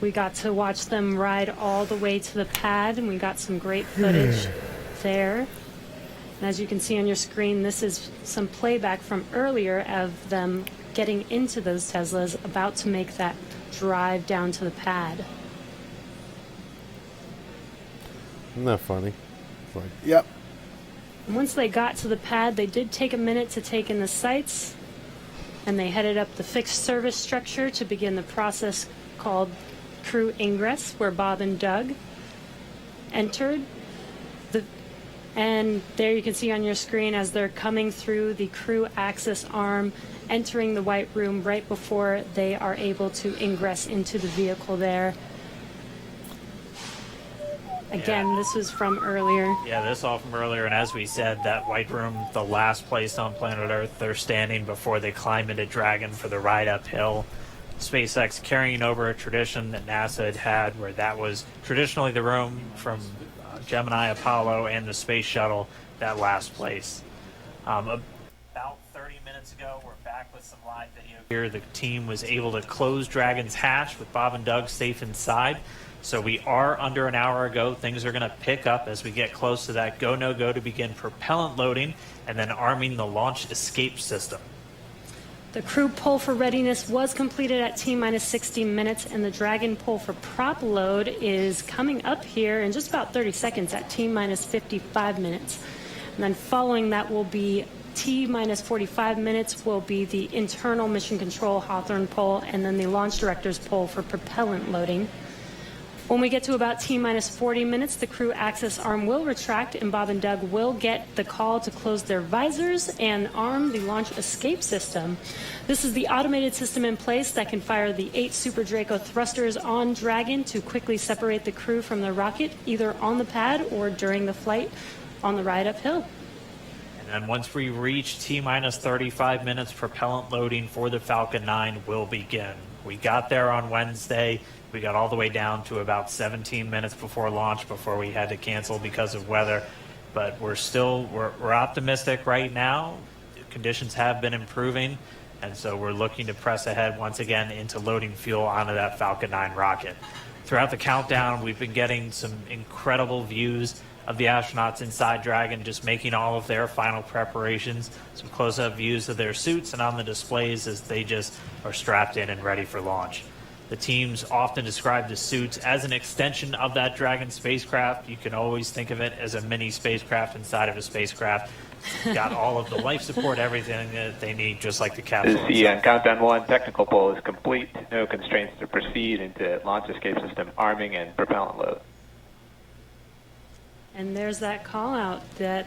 we got to watch them ride all the way to the pad, and we got some great footage there. And as you can see on your screen, this is some playback from earlier of them getting into those Teslas, about to make that drive down to the pad. Isn't that funny? It's like, yep. And once they got to the pad, they did take a minute to take in the sights, and they headed up the fixed service structure to begin the process called crew ingress, where Bob and Doug entered. And there you can see on your screen as they're coming through the crew access arm, entering the white room right before they are able to ingress into the vehicle there. Again, this was from earlier. Yeah, this all from earlier, and as we said, that white room, the last place on planet Earth they're standing before they climb into Dragon for the ride uphill. SpaceX carrying over a tradition that NASA had, where that was traditionally the room from Gemini, Apollo, and the space shuttle, that last place. About 30 minutes ago, we're back with some live video here. The team was able to close Dragon's hatch with Bob and Doug safe inside. So we are under an hour ago. Things are going to pick up as we get close to that go, no go to begin propellant loading and then arming the launch escape system. The crew pull for readiness was completed at T-minus 60 minutes, and the Dragon pull for prop load is coming up here in just about 30 seconds at T-minus 55 minutes. And then following that will be T-minus 45 minutes will be the internal mission control Hawthorne pull, and then the launch director's pull for propellant loading. When we get to about T-minus 40 minutes, the crew access arm will retract, and Bob and Doug will get the call to close their visors and arm the launch escape system. This is the automated system in place that can fire the 8 Super Draco thrusters on Dragon to quickly separate the crew from the rocket, either on the pad or during the flight on the ride uphill. And then once we reach T-minus 35 minutes, propellant loading for the Falcon 9 will begin. We got there on Wednesday. We got all the way down to about 17 minutes before launch before we had to cancel because of weather. But we're optimistic right now. Conditions have been improving, and so we're looking to press ahead once again into loading fuel onto that Falcon 9 rocket. Throughout the countdown, we've been getting some incredible views of the astronauts inside Dragon, just making all of their final preparations, some close-up views of their suits and on the displays as they just are strapped in and ready for launch. The teams often describe the suits as an extension of that Dragon spacecraft. You can always think of it as a mini spacecraft inside of a spacecraft. It's got all of the life support, everything that they need, just like the capsule itself. Countdown 1 technical poll is complete. No constraints to proceed into launch escape system arming and propellant load. And there's that call out that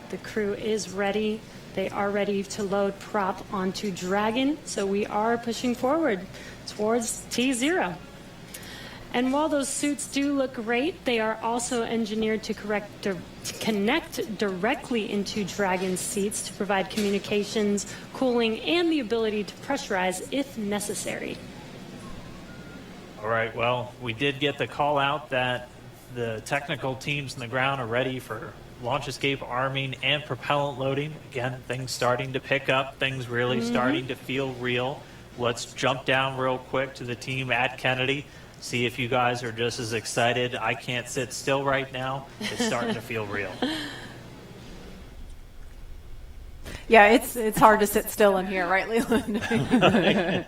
the crew is ready. They are ready to load prop onto Dragon, so we are pushing forward towards T0. And while those suits do look great, they are also engineered to connect directly into Dragon's seats to provide communications, cooling, and the ability to pressurize if necessary. All right, well, we did get the call out that the technical teams on the ground are ready for launch escape arming and propellant loading. Again, things starting to pick up, things really starting to feel real. Let's jump down real quick to the team at Kennedy, see if you guys are just as excited. I can't sit still right now. It's starting to feel real. Yeah, it's hard to sit still in here, right, Leland?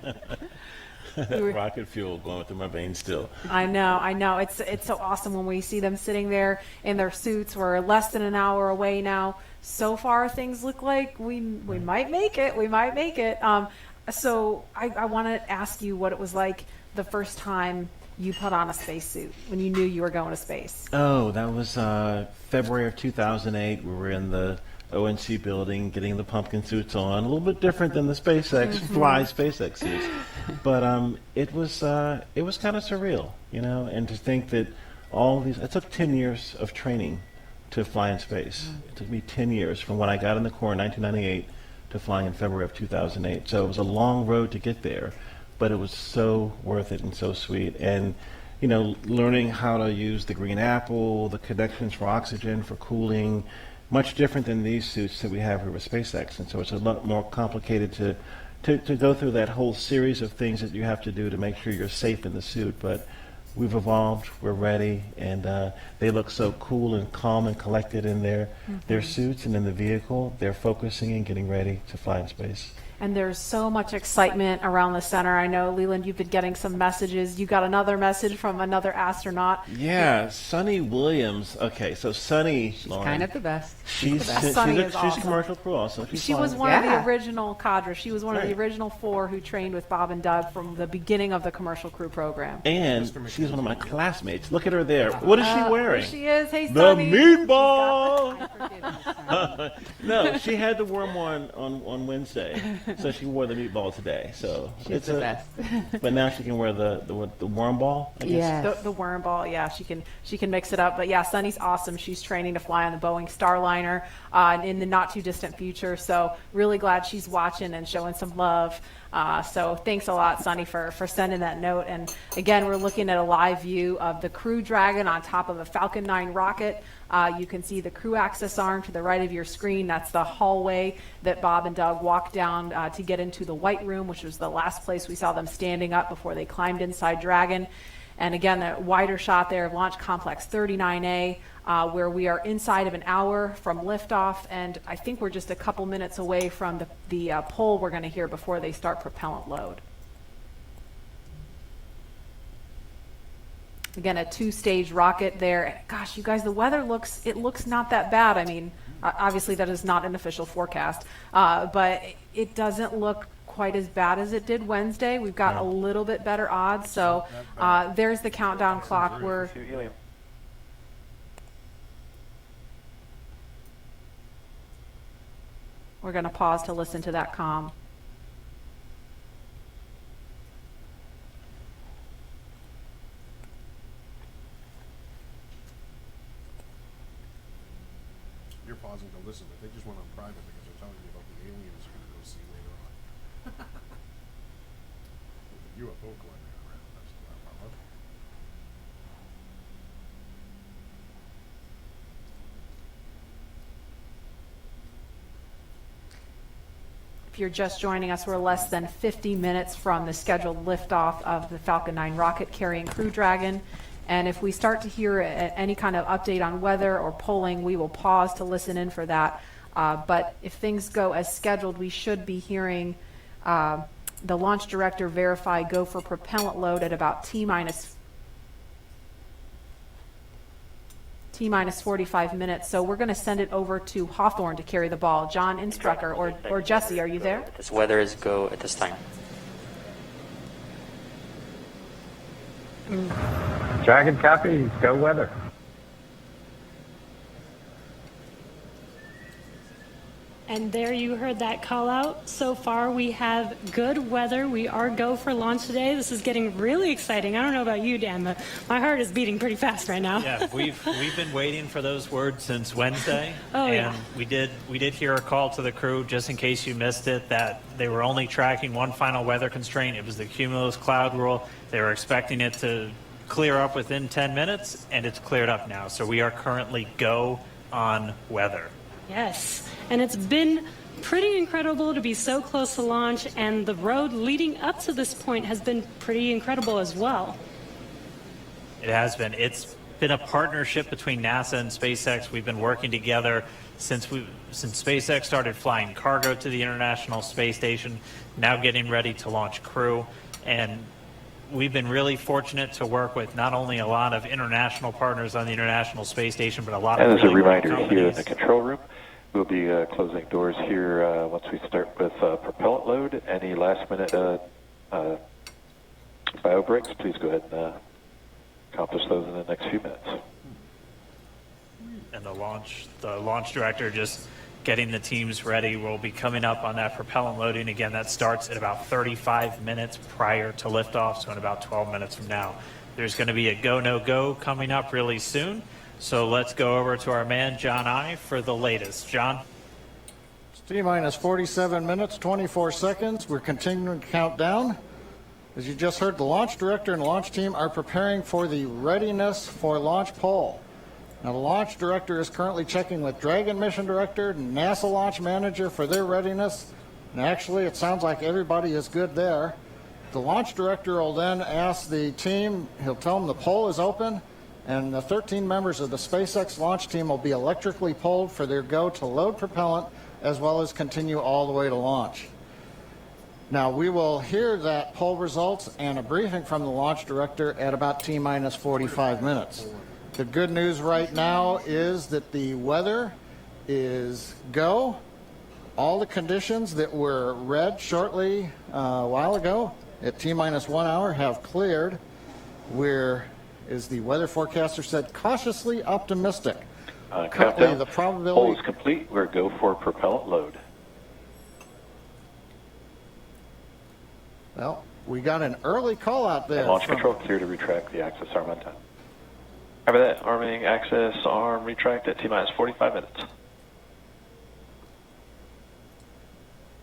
Rocket fuel going through my veins still. I know. It's so awesome when we see them sitting there in their suits. We're less than an hour away now. So far, things look like we might make it. So I want to ask you what it was like the first time you put on a spacesuit when you knew you were going to space. Oh, that was February of 2008. We were in the ONC building getting the pumpkin suits on. A little bit different than the SpaceX fly SpaceX suits, but it was kind of surreal, you know. And to think that all of these, it took 10 years of training to fly in space. It took me 10 years from when I got in the Corps in 1998 to flying in February of 2008. So it was a long road to get there, but it was so worth it and so sweet. And you know, learning how to use the green apple, the connections for oxygen, for cooling, much different than these suits that we have here with SpaceX. And so it's a lot more complicated to go through that whole series of things that you have to do to make sure you're safe in the suit. But we've evolved, we're ready, and they look so cool and calm and collected in their suits and in the vehicle. They're focusing and getting ready to fly in space. And there's so much excitement around the center. I know, Leland, you've been getting some messages. You got another message from another astronaut. Yeah, Sunny Williams. Okay, so Sunny, Lauren, Kind of the best. she's Sunny is a awesome. commercial crew also. She was one of the original cadre. She was one of the original 4 who trained with Bob and Doug from the beginning of the commercial crew program. And she's one of my classmates. Look at her there. What is she wearing? There she is. Hey, The Sunny. meatball! No, she had the worm on Wednesday, so she wore the meatball today. So She's it's the best. But now she can wear the worm ball, I guess. The worm ball, yeah, she can mix it up. But yeah, Sunny's awesome. She's training to fly on the Boeing Starliner in the not too distant future. So really glad she's watching and showing some love. So thanks a lot, Sunny, for sending that note. And again, we're looking at a live view of the Crew Dragon on top of a Falcon 9 rocket. You can see the crew access arm to the right of your screen. That's the hallway that Bob and Doug walked down to get into the White Room, which was the last place we saw them standing up before they climbed inside Dragon. And again, a wider shot there of Launch Complex 39A, where we are inside of an hour from liftoff, and I think we're just a couple minutes away from the pull we're going to hear before they start propellant load. Again, a 2-stage rocket there. Gosh, you guys, the weather looks not that bad. I mean, obviously that is not an official forecast, but it doesn't look quite as bad as it did Wednesday. We've got a little bit better odds. So there's the countdown clock. We're going to pause to listen to that comm. You're pausing to listen, but they just went on private because they're telling you about the aliens you're going to go see later on. UFO climbing around. That's what I love. If you're just joining us, we're less than 50 minutes from the scheduled liftoff of the Falcon 9 rocket carrying Crew Dragon. And if we start to hear any kind of update on weather or polling, we will pause to listen in for that. But if things go as scheduled, we should be hearing the launch director verify go for propellant load at about T-minus 45 minutes. So we're going to send it over to Hawthorne to carry the ball. John Instrucker or Jesse, are you there? This weather is go at this time. Dragon copy, go weather. And there you heard that call out. So far we have good weather. We are go for launch today. This is getting really exciting. I don't know about you, Dan, but my heart is beating pretty fast right now. Yeah, we've been waiting for those words since Wednesday. Oh, and yeah. we did hear a call to the crew, just in case you missed it, that they were only tracking one final weather constraint. It was the cumulus cloud rule. They were expecting it to clear up within 10 minutes, and it's cleared up now. So we are currently go on weather. Yes, and it's been pretty incredible to be so close to launch, and the road leading up to this point has been pretty incredible as well. It has been. It's been a partnership between NASA and SpaceX. We've been working together since SpaceX started flying cargo to the International Space Station, now getting ready to launch Crew. And we've been really fortunate to work with not only a lot of international partners on the International Space Station, but a lot of And as a really great reminder, here in companies. the control room, We'll be closing doors here once we start with propellant load. Any last-minute bio breaks, please go ahead and accomplish those in the next few minutes. And the launch director just getting the teams ready. We'll be coming up on that propellant loading. Again, that starts at about 35 minutes prior to liftoff, so in about 12 minutes from now. There's going to be a go, no go coming up really soon. So let's go over to our man, John I, for the latest. John? It's T-minus 47 minutes, 24 seconds. We're continuing to count down. As you just heard, the launch director and launch team are preparing for the readiness for launch poll. Now, the launch director is currently checking with Dragon mission director and NASA launch manager for their readiness. And actually, it sounds like everybody is good there. The launch director will then ask the team, he'll tell them the poll is open, and the 13 members of the SpaceX launch team will be electrically polled for their go to load propellant, as well as continue all the way to launch. Now, we will hear that poll results and a briefing from the launch director at about T-minus 45 minutes. The good news right now is that the weather is go. All the conditions that were read shortly a while ago at T-minus 1 hour have cleared. We're, as the weather forecaster said, cautiously optimistic. Currently, the probability... Poll is complete. We're go for propellant load. Well, we got an early call out there. And launch control clear to retract the access arm on time. Cover that. Arming access arm retract at T-minus 45 minutes.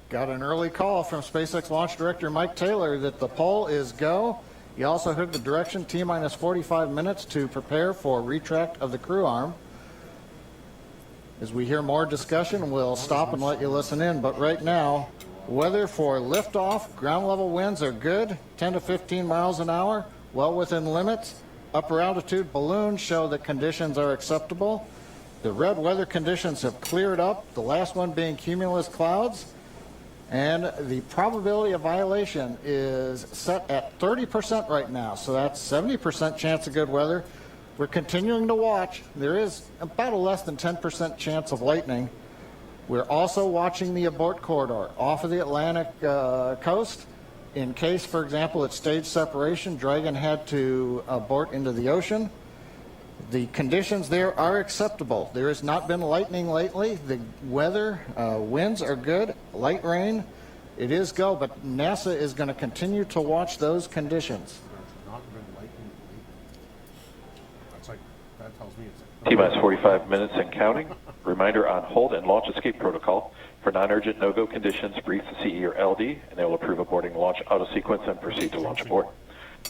Got an early call from SpaceX launch director Mike Taylor that the poll is go. He also heard the direction T-minus 45 minutes to prepare for retract of the crew arm. As we hear more discussion, we'll stop and let you listen in. But right now, weather for liftoff, ground level winds are good, 10 to 15 miles an hour, well within limits. Upper altitude balloons show that conditions are acceptable. The red weather conditions have cleared up, the last one being cumulus clouds. And the probability of violation is set at 30% right now, so that's 70% chance of good weather. We're continuing to watch. There is about a less than 10% chance of lightning. We're also watching the abort corridor off of the Atlantic coast. In case, for example, at stage separation, Dragon had to abort into the ocean. The conditions there are acceptable. There has not been lightning lately. The weather, winds are good, light rain. It is go, but NASA is going to continue to watch those conditions. T-minus 45 minutes and counting. Reminder on hold and launch escape protocol. For non-urgent no-go conditions, brief the CE or LD, and they will approve aborting launch auto-sequence and proceed to launch abort.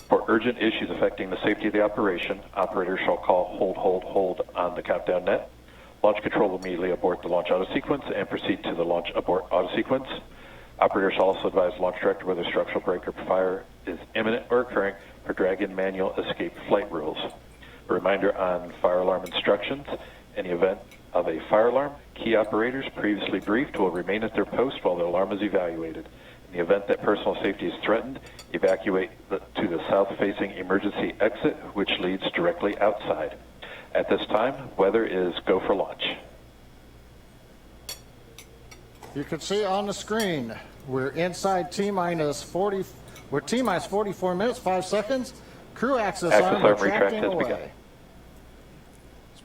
For urgent issues affecting the safety of the operation, operators shall call hold on the countdown net. Launch control will immediately abort the launch auto-sequence and proceed to the launch abort auto-sequence. Operators shall also advise launch director whether structural break or fire is imminent or occurring per Dragon manual escape flight rules. A reminder on fire alarm instructions. In the event of a fire alarm, key operators previously briefed will remain at their post while the alarm is evaluated. In the event that personal safety is threatened, evacuate to the south-facing emergency exit, which leads directly outside. At this time, weather is go for launch. You can see on the screen, we're inside T-minus 40, we're T-minus 44 minutes, 5 seconds. Crew access arm retracting away.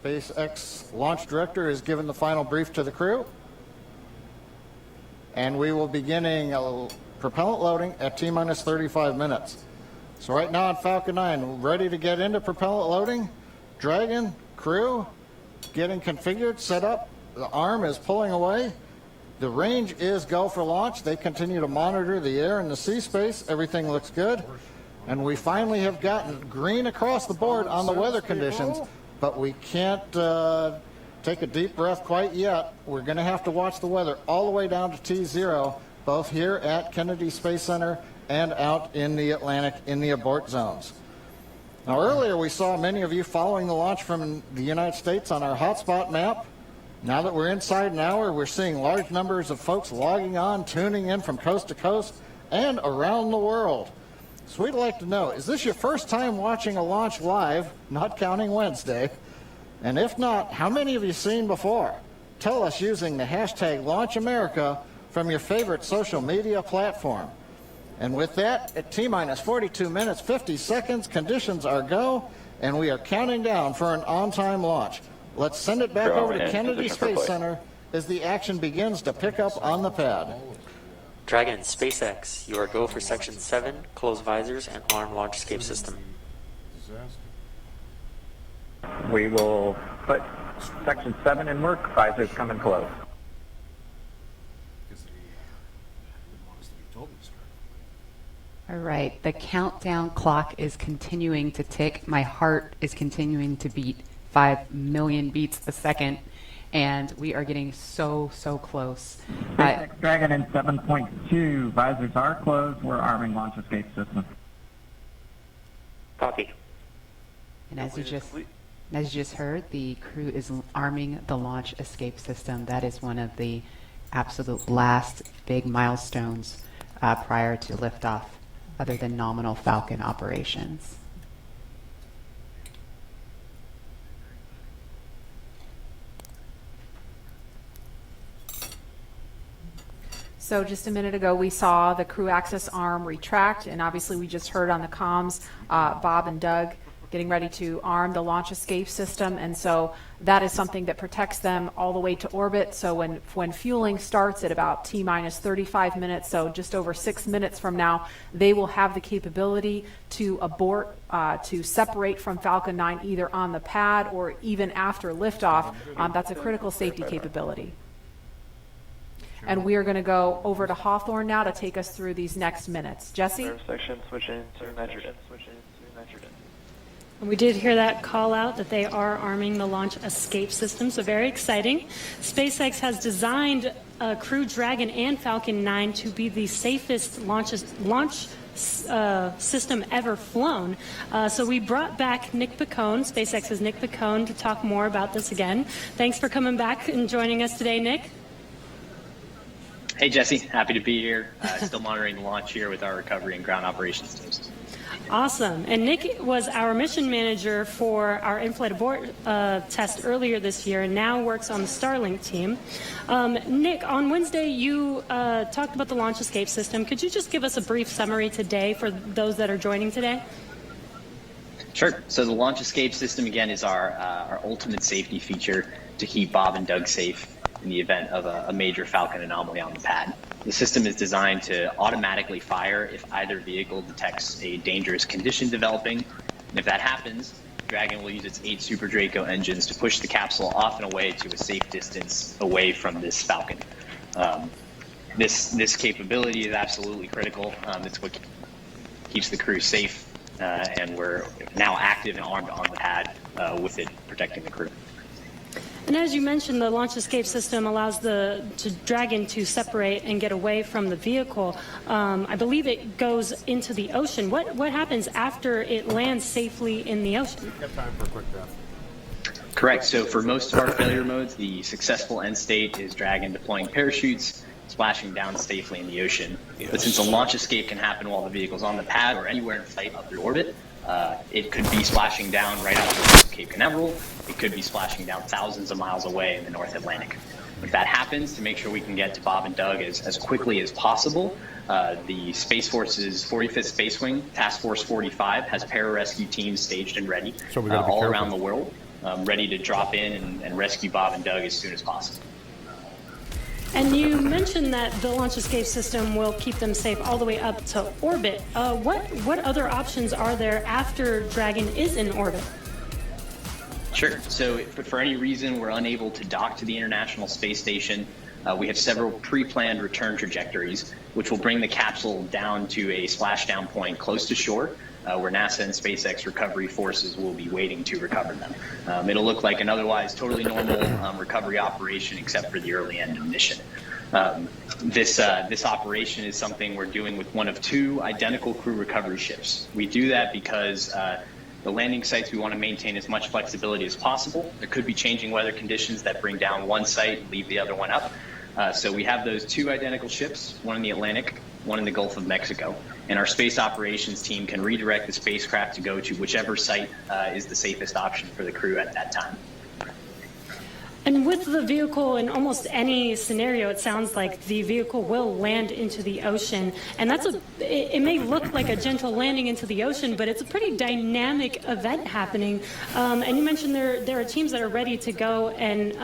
SpaceX launch director is given the final brief to the crew. And we will be beginning propellant loading at T-minus 35 minutes. So right now on Falcon 9, ready to get into propellant loading. Dragon, crew, getting configured, set up. The arm is pulling away. The range is go for launch. They continue to monitor the air and the sea space. Everything looks good. And we finally have gotten green across the board on the weather conditions, but we can't take a deep breath quite yet. We're going to have to watch the weather all the way down to T0, both here at Kennedy Space Center and out in the Atlantic in the abort zones. Now, earlier we saw many of you following the launch from the United States on our hotspot map. Now that we're inside an hour, we're seeing large numbers of folks logging on, tuning in from coast to coast and around the world. So we'd like to know, is this your first time watching a launch live, not counting Wednesday? And if not, how many have you seen before? tell us using the hashtag #LaunchAmerica from your favorite social media platform. And with that, at T-minus 42 minutes, 50 seconds, conditions are go, and we are counting down for an on-time launch. Let's send it back over to Kennedy Space Center as the action begins to pick up on the pad. Dragon, SpaceX, you are go for Section 7, close visors, and arm launch escape system. We will put Section 7 in work, visors come and close. All right, the countdown clock is continuing to tick. My heart is continuing to beat 5 million beats a second, and we are getting so close. SpaceX Dragon in 7.2, visors are closed. We're arming launch escape system. Copy. And as you just heard, the crew is arming the launch escape system. That is one of the absolute last big milestones prior to liftoff, other than nominal Falcon operations. So just a minute ago, we saw the crew access arm retract, and obviously we just heard on the comms, Bob and Doug getting ready to arm the launch escape system, and so that is something that protects them all the way to orbit. So when fueling starts at about T-minus 35 minutes, so just over 6 minutes from now, they will have the capability to abort, to separate from Falcon 9 either on the pad or even after liftoff. That's a critical safety capability. And we are going to go over to Hawthorne now to take us through these next minutes. Jesse? Section, switch in to nitrogen. We did hear that call out that they are arming the launch escape system, so very exciting. SpaceX has designed Crew Dragon and Falcon 9 to be the safest launch system ever flown. So we brought back Nick Picone, SpaceX's Nick Picone, to talk more about this again. Thanks for coming back and joining us today, Nick. Hey, Jesse. Happy to be here. Still monitoring the launch here with our recovery and ground operations teams. Awesome. And Nick was our mission manager for our in-flight abort test earlier this year and now works on the Starlink team. Nick, on Wednesday, you talked about the launch escape system. Could you just give us a brief summary today for those that are joining today? Sure. So the launch escape system, again, is our ultimate safety feature to keep Bob and Doug safe in the event of a major Falcon anomaly on the pad. The system is designed to automatically fire if either vehicle detects a dangerous condition developing. And if that happens, Dragon will use its 8 Super Draco engines to push the capsule off and away to a safe distance away from this Falcon. This capability is absolutely critical. It's what keeps the crew safe, and we're now active and armed on the pad with it protecting the crew. And as you mentioned, the launch escape system allows the Dragon to separate and get away from the vehicle. I believe it goes into the ocean. What happens after it lands safely in the ocean? We have time for a quick death. Correct. So for most of our failure modes, the successful end state is Dragon deploying parachutes, splashing down safely in the ocean. Yes. But since a launch escape can happen while the vehicle's on the pad or anywhere in flight up through orbit, it could be splashing down right out of Cape Canaveral. It could be splashing down thousands of miles away in the North Atlantic. If that happens, to make sure we can get to Bob and Doug as quickly as possible, the Space Force's 45th Space Wing, Task Force 45, has pararescue teams staged and ready all around the world, ready to drop in and rescue Bob and Doug as soon as possible. And you mentioned that the launch escape system will keep them safe all the way up to orbit. What other options are there after Dragon is in orbit? Sure. So if for any reason we're unable to dock to the International Space Station, we have several pre-planned return trajectories, which will bring the capsule down to a splashdown point close to shore, where NASA and SpaceX recovery forces will be waiting to recover them. It'll look like an otherwise totally normal recovery operation, except for the early end of mission. This operation is something we're doing with one of 2 identical crew recovery ships. We do that because the landing sites, we want to maintain as much flexibility as possible. There could be changing weather conditions that bring down one site and leave the other one up. So we have those 2 identical ships, one in the Atlantic, one in the Gulf of Mexico. And our space operations team can redirect the spacecraft to go to whichever site is the safest option for the crew at that time. And with the vehicle, in almost any scenario, it sounds like the vehicle will land into the ocean. And it may look like a gentle landing into the ocean, but it's a pretty dynamic event happening. And you mentioned there are teams that are ready to go and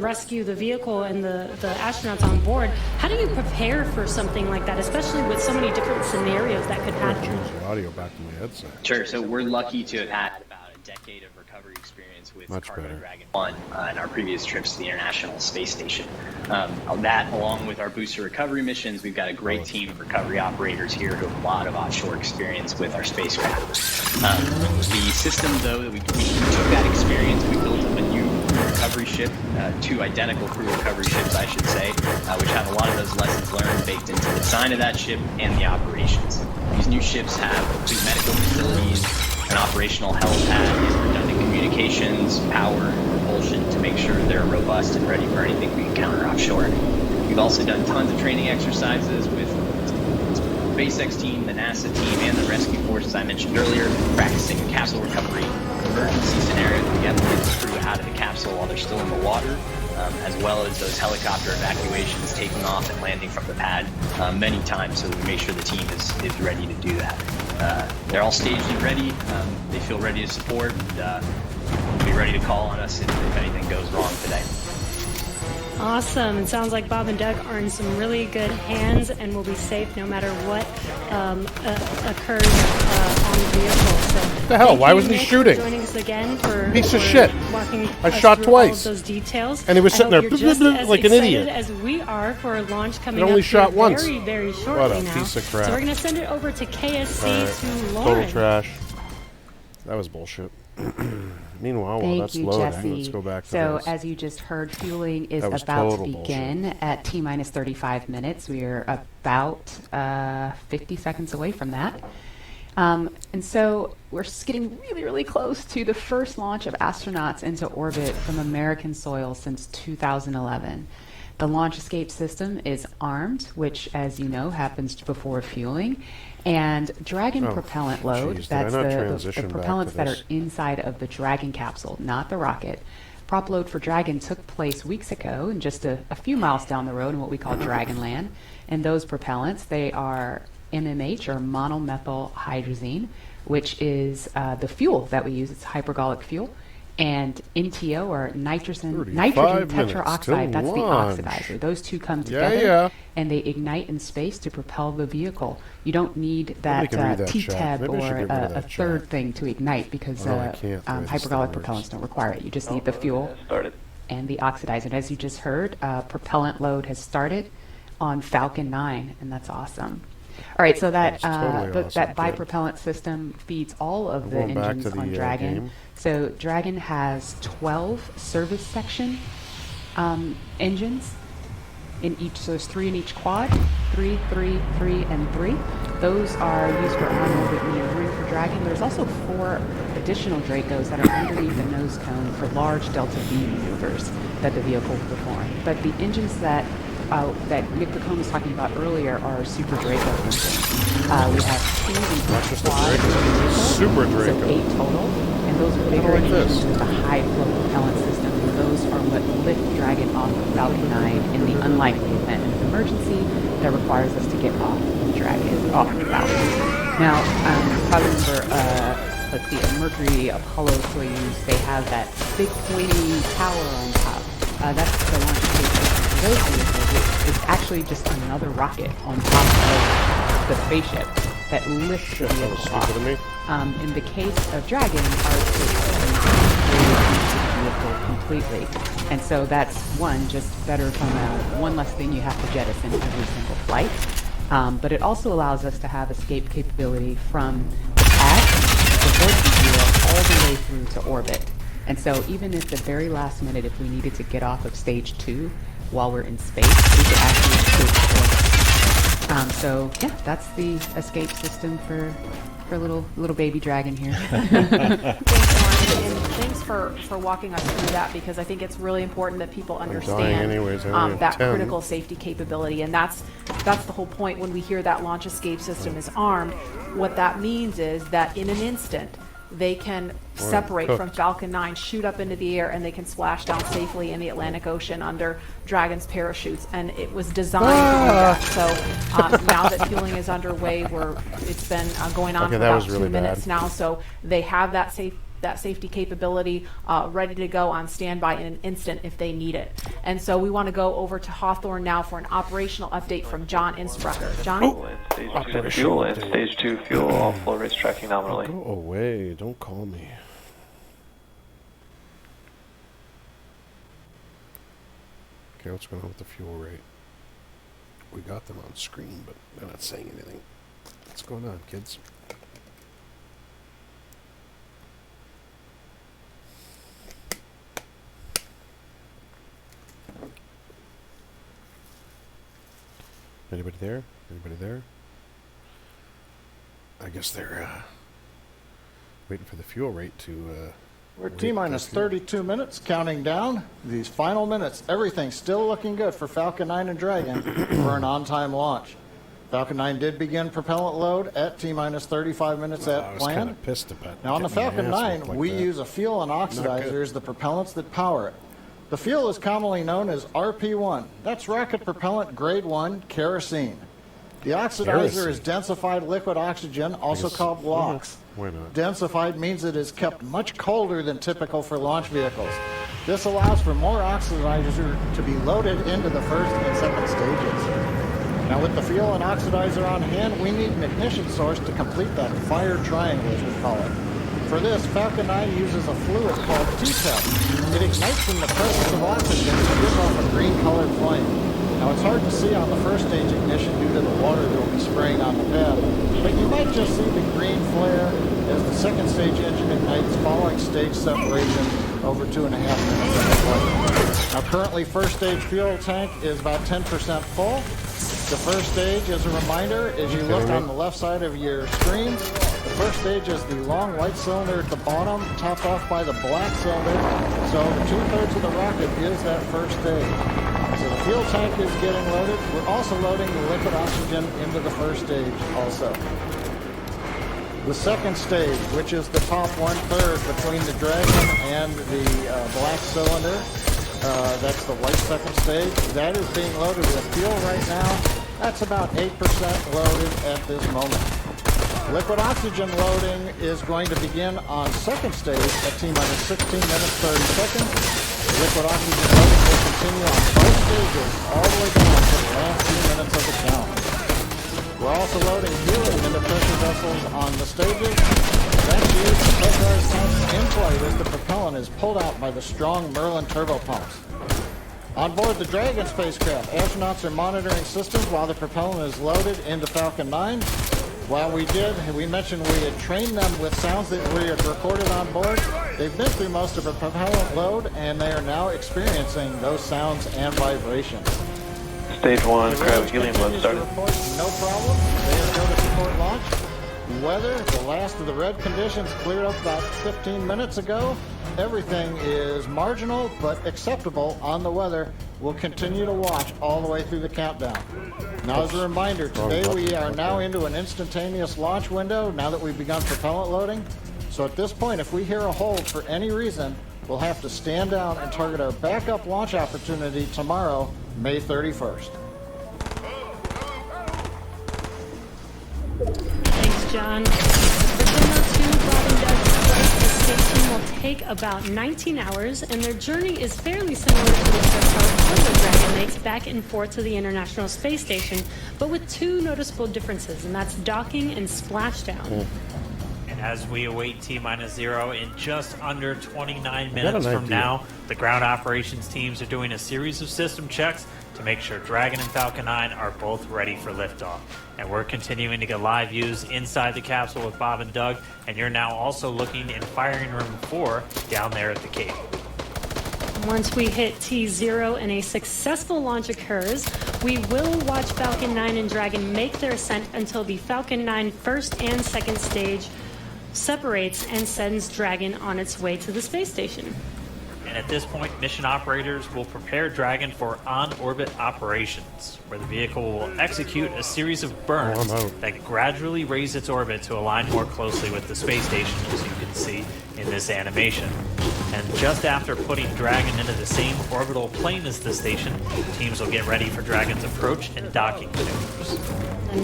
rescue the vehicle and the astronauts on board. How do you prepare for something like that, especially with so many different scenarios that could happen? Change the audio back to my headset. Sure. So we're lucky to have had about a decade of recovery experience with Cargo Dragon 1 in our previous trips to the International Space Station. That, along with our booster recovery missions, we've got a great team of recovery operators here who have a lot of offshore experience with our spacecraft. The system, though, that we took that experience, we built up a new recovery ship, two identical crew recovery ships, I should say, which have a lot of those lessons learned baked into the design of that ship and the operations. These new ships have complete medical facilities, an operational health pad, and redundant communications, power, and propulsion to make sure they're robust and ready for anything we encounter offshore. We've also done tons of training exercises with the SpaceX team, the NASA team, and the rescue force, as I mentioned earlier, practicing capsule recovery, emergency scenarios where we have to get the crew out of the capsule while they're still in the water, as well as those helicopter evacuations, taking off and landing from the pad many times, so that we make sure the team is ready to do that. They're all staged and ready. They feel ready to support. Be ready to call on us if anything goes wrong today. Awesome. It sounds like Bob and Doug are in some really good hands and will be safe no matter what occurs on the vehicle. So what the hell? Why wasn't he shooting? Joining us again for piece of shit. I shot twice. All of those details. And he was sitting there like an idiot. As we are for a launch coming only up shot once. very, very shortly what a now. piece of crap. So we're going to send it over to KSC to Lauren. Total trash. That was bullshit. Meanwhile, while that's loading, Jesse. let's go back to So, this. as you just heard, fueling is That was about to total begin at T-minus 35 minutes. We are about 50 seconds away from that. And so we're getting really, really close to the first launch of astronauts into orbit from American soil since 2011. The launch escape system is armed, which, as you know, happens before fueling. And Dragon propellant load, that's the propellants that are inside of the Dragon capsule, not the rocket. Prop load for Dragon took place weeks ago and just a few miles down the road in what we call Dragonland. And those propellants, they are MMH, or monomethyl hydrazine, which is the fuel that we use. It's hypergolic fuel. And NTO, or nitrogen tetroxide, that's the oxidizer. Those two come together and they ignite in space to propel the vehicle. You don't need that T-tab or a third thing to ignite because hypergolic propellants don't require it. You just need the fuel and the oxidizer. And as you just heard, propellant load has started on Falcon 9, and that's awesome. All right, so that that bipropellant system feeds all of the engines on Dragon. So Dragon has 12 service section engines in each. So there's 3 in each quad, 3, 3, 3, and 3. Those are used for on-orbit maneuvering for Dragon. There's also 4 additional Dracos that are underneath the nose cone for large Delta V maneuvers that the vehicle will perform. But the engines that Nick Picone was talking about earlier are Super Draco engines. We have 2 in each quad. Super Draco. So 8 total. And those are bigger engines with a high flow propellant system. And those are what lift Dragon off of Falcon 9 in the unlikely event of an emergency that requires us to get off of Dragon, off of Falcon. Now, probably remember, let's see, a Mercury, Apollo, Soyuz, they have that big pointy tower on top. That's the launch station. Those vehicles, it's actually just another rocket on top of the spaceship that lifts the vehicle off. In the case of Dragon, our vehicle completely. And so that's just better from one less thing you have to jettison every single flight. But it also allows us to have escape capability from the pad, the all the way through to orbit. And so even at the very last minute, if we needed to get off of stage 2 while we're in space, we could actually escape orbit. So yeah, that's the escape system for little baby Dragon here. Thanks, Lauren, and thanks for walking us through that, because I think it's really important that people understand that critical safety capability, and that's the whole point when we hear that launch escape system is armed. What that means is that in an instant, they can separate from Falcon 9, shoot up into the air, and they can splash down safely in the Atlantic Ocean under Dragon's parachutes. And it was designed to do that. So now that fueling is underway, it's been going on for about 2 minutes now. So they have that safety capability ready to go on standby in an instant if they need it. And so we want to go over to Hawthorne now for an operational update from John Innsbrucker. John? Stage 2 fuel, all flow rates tracking nominally. Go away, don't call me. Okay, what's going on with the fuel rate? We got them on screen, but they're not saying anything. What's going on, kids? Anybody there? Anybody there? I guess they're waiting for the fuel rate to... We're T-minus 32 minutes, counting down. These final minutes, everything's still looking good for Falcon 9 and Dragon for an on-time launch. Falcon 9 did begin propellant load at T-minus 35 minutes at I was plan. kind of pissed about Now on the Falcon 9, like we that. use a fuel and oxidizers, the propellants that power it. The fuel is commonly known as RP1. That's rocket propellant grade 1 kerosene. The oxidizer is densified liquid oxygen, also called LOX. Why not? Densified means it is kept much colder than typical for launch vehicles. This allows for more oxidizer to be loaded into the first and second stages. Now with the fuel and oxidizer on hand, we need an ignition source to complete that fire triangle, as we call it. For this, Falcon 9 uses a fluid called T-TEP. It ignites in the presence of oxygen to give off a green-colored flame. Now, it's hard to see on the first stage ignition due to the water that will be spraying on the pad, but you might just see the green flare as the second stage engine ignites following stage separation over 2.5 minutes of flight. Now, currently, first stage fuel tank is about 10% full. The first stage, as a reminder, as you look on the left side of your screen, the first stage is the long white cylinder at the bottom, topped off by the black cylinder. So 2/3 of the rocket is that first stage. So the fuel tank is getting loaded. We're also loading the liquid oxygen into the first stage also. The second stage, which is the top 1/3 between the Dragon and the black cylinder, that's the white second stage. That is being loaded with fuel right now. That's about 8% loaded at this moment. Liquid oxygen loading is going to begin on second stage at T-minus 16 minutes 30 seconds. Liquid oxygen loading will continue on both stages all the way down to the last few minutes of the count. We're also loading helium into pressure vessels on the stages. That's used to pressurize tanks in flight as the propellant is pulled out by the strong Merlin turbo pumps. On board the Dragon spacecraft, astronauts are monitoring systems while the propellant is loaded into Falcon 9. While we mentioned we had trained them with sounds that we had recorded on board. They've been through most of the propellant load, and they are now experiencing those sounds and vibrations. Stage 1, cryo helium load started. No problem. They are going to support launch. Weather, the last of the red conditions cleared up about 15 minutes ago. Everything is marginal but acceptable on the weather. We'll continue to watch all the way through the countdown. Now, as a reminder, today we are now into an instantaneous launch window now that we've begun propellant loading. So at this point, if we hear a hold for any reason, we'll have to stand down and target our backup launch opportunity tomorrow, May 31st. Thanks, John. For Demo 2, Bob and Doug's flight to the station will take about 19 hours, and their journey is fairly similar to the trip our Orbital Dragon makes back and forth to the International Space Station, but with two noticeable differences, and that's docking and splashdown. And as we await T-minus 0 in just under 29 minutes from now, the ground operations teams are doing a series of system checks to make sure Dragon and Falcon 9 are both ready for liftoff. And we're continuing to get live views inside the capsule with Bob and Doug, and you're now also looking in firing room 4 down there at the Cape. Once we hit T0 and a successful launch occurs, we will watch Falcon 9 and Dragon make their ascent until the Falcon 9 first and second stage separates and sends Dragon on its way to the space station. And at this point, mission operators will prepare Dragon for on-orbit operations, where the vehicle will execute a series of burns that gradually raise its orbit to align more closely with the space station, as you can see in this animation. And just after putting Dragon into the same orbital plane as the station, teams will get ready for Dragon's approach and docking maneuvers.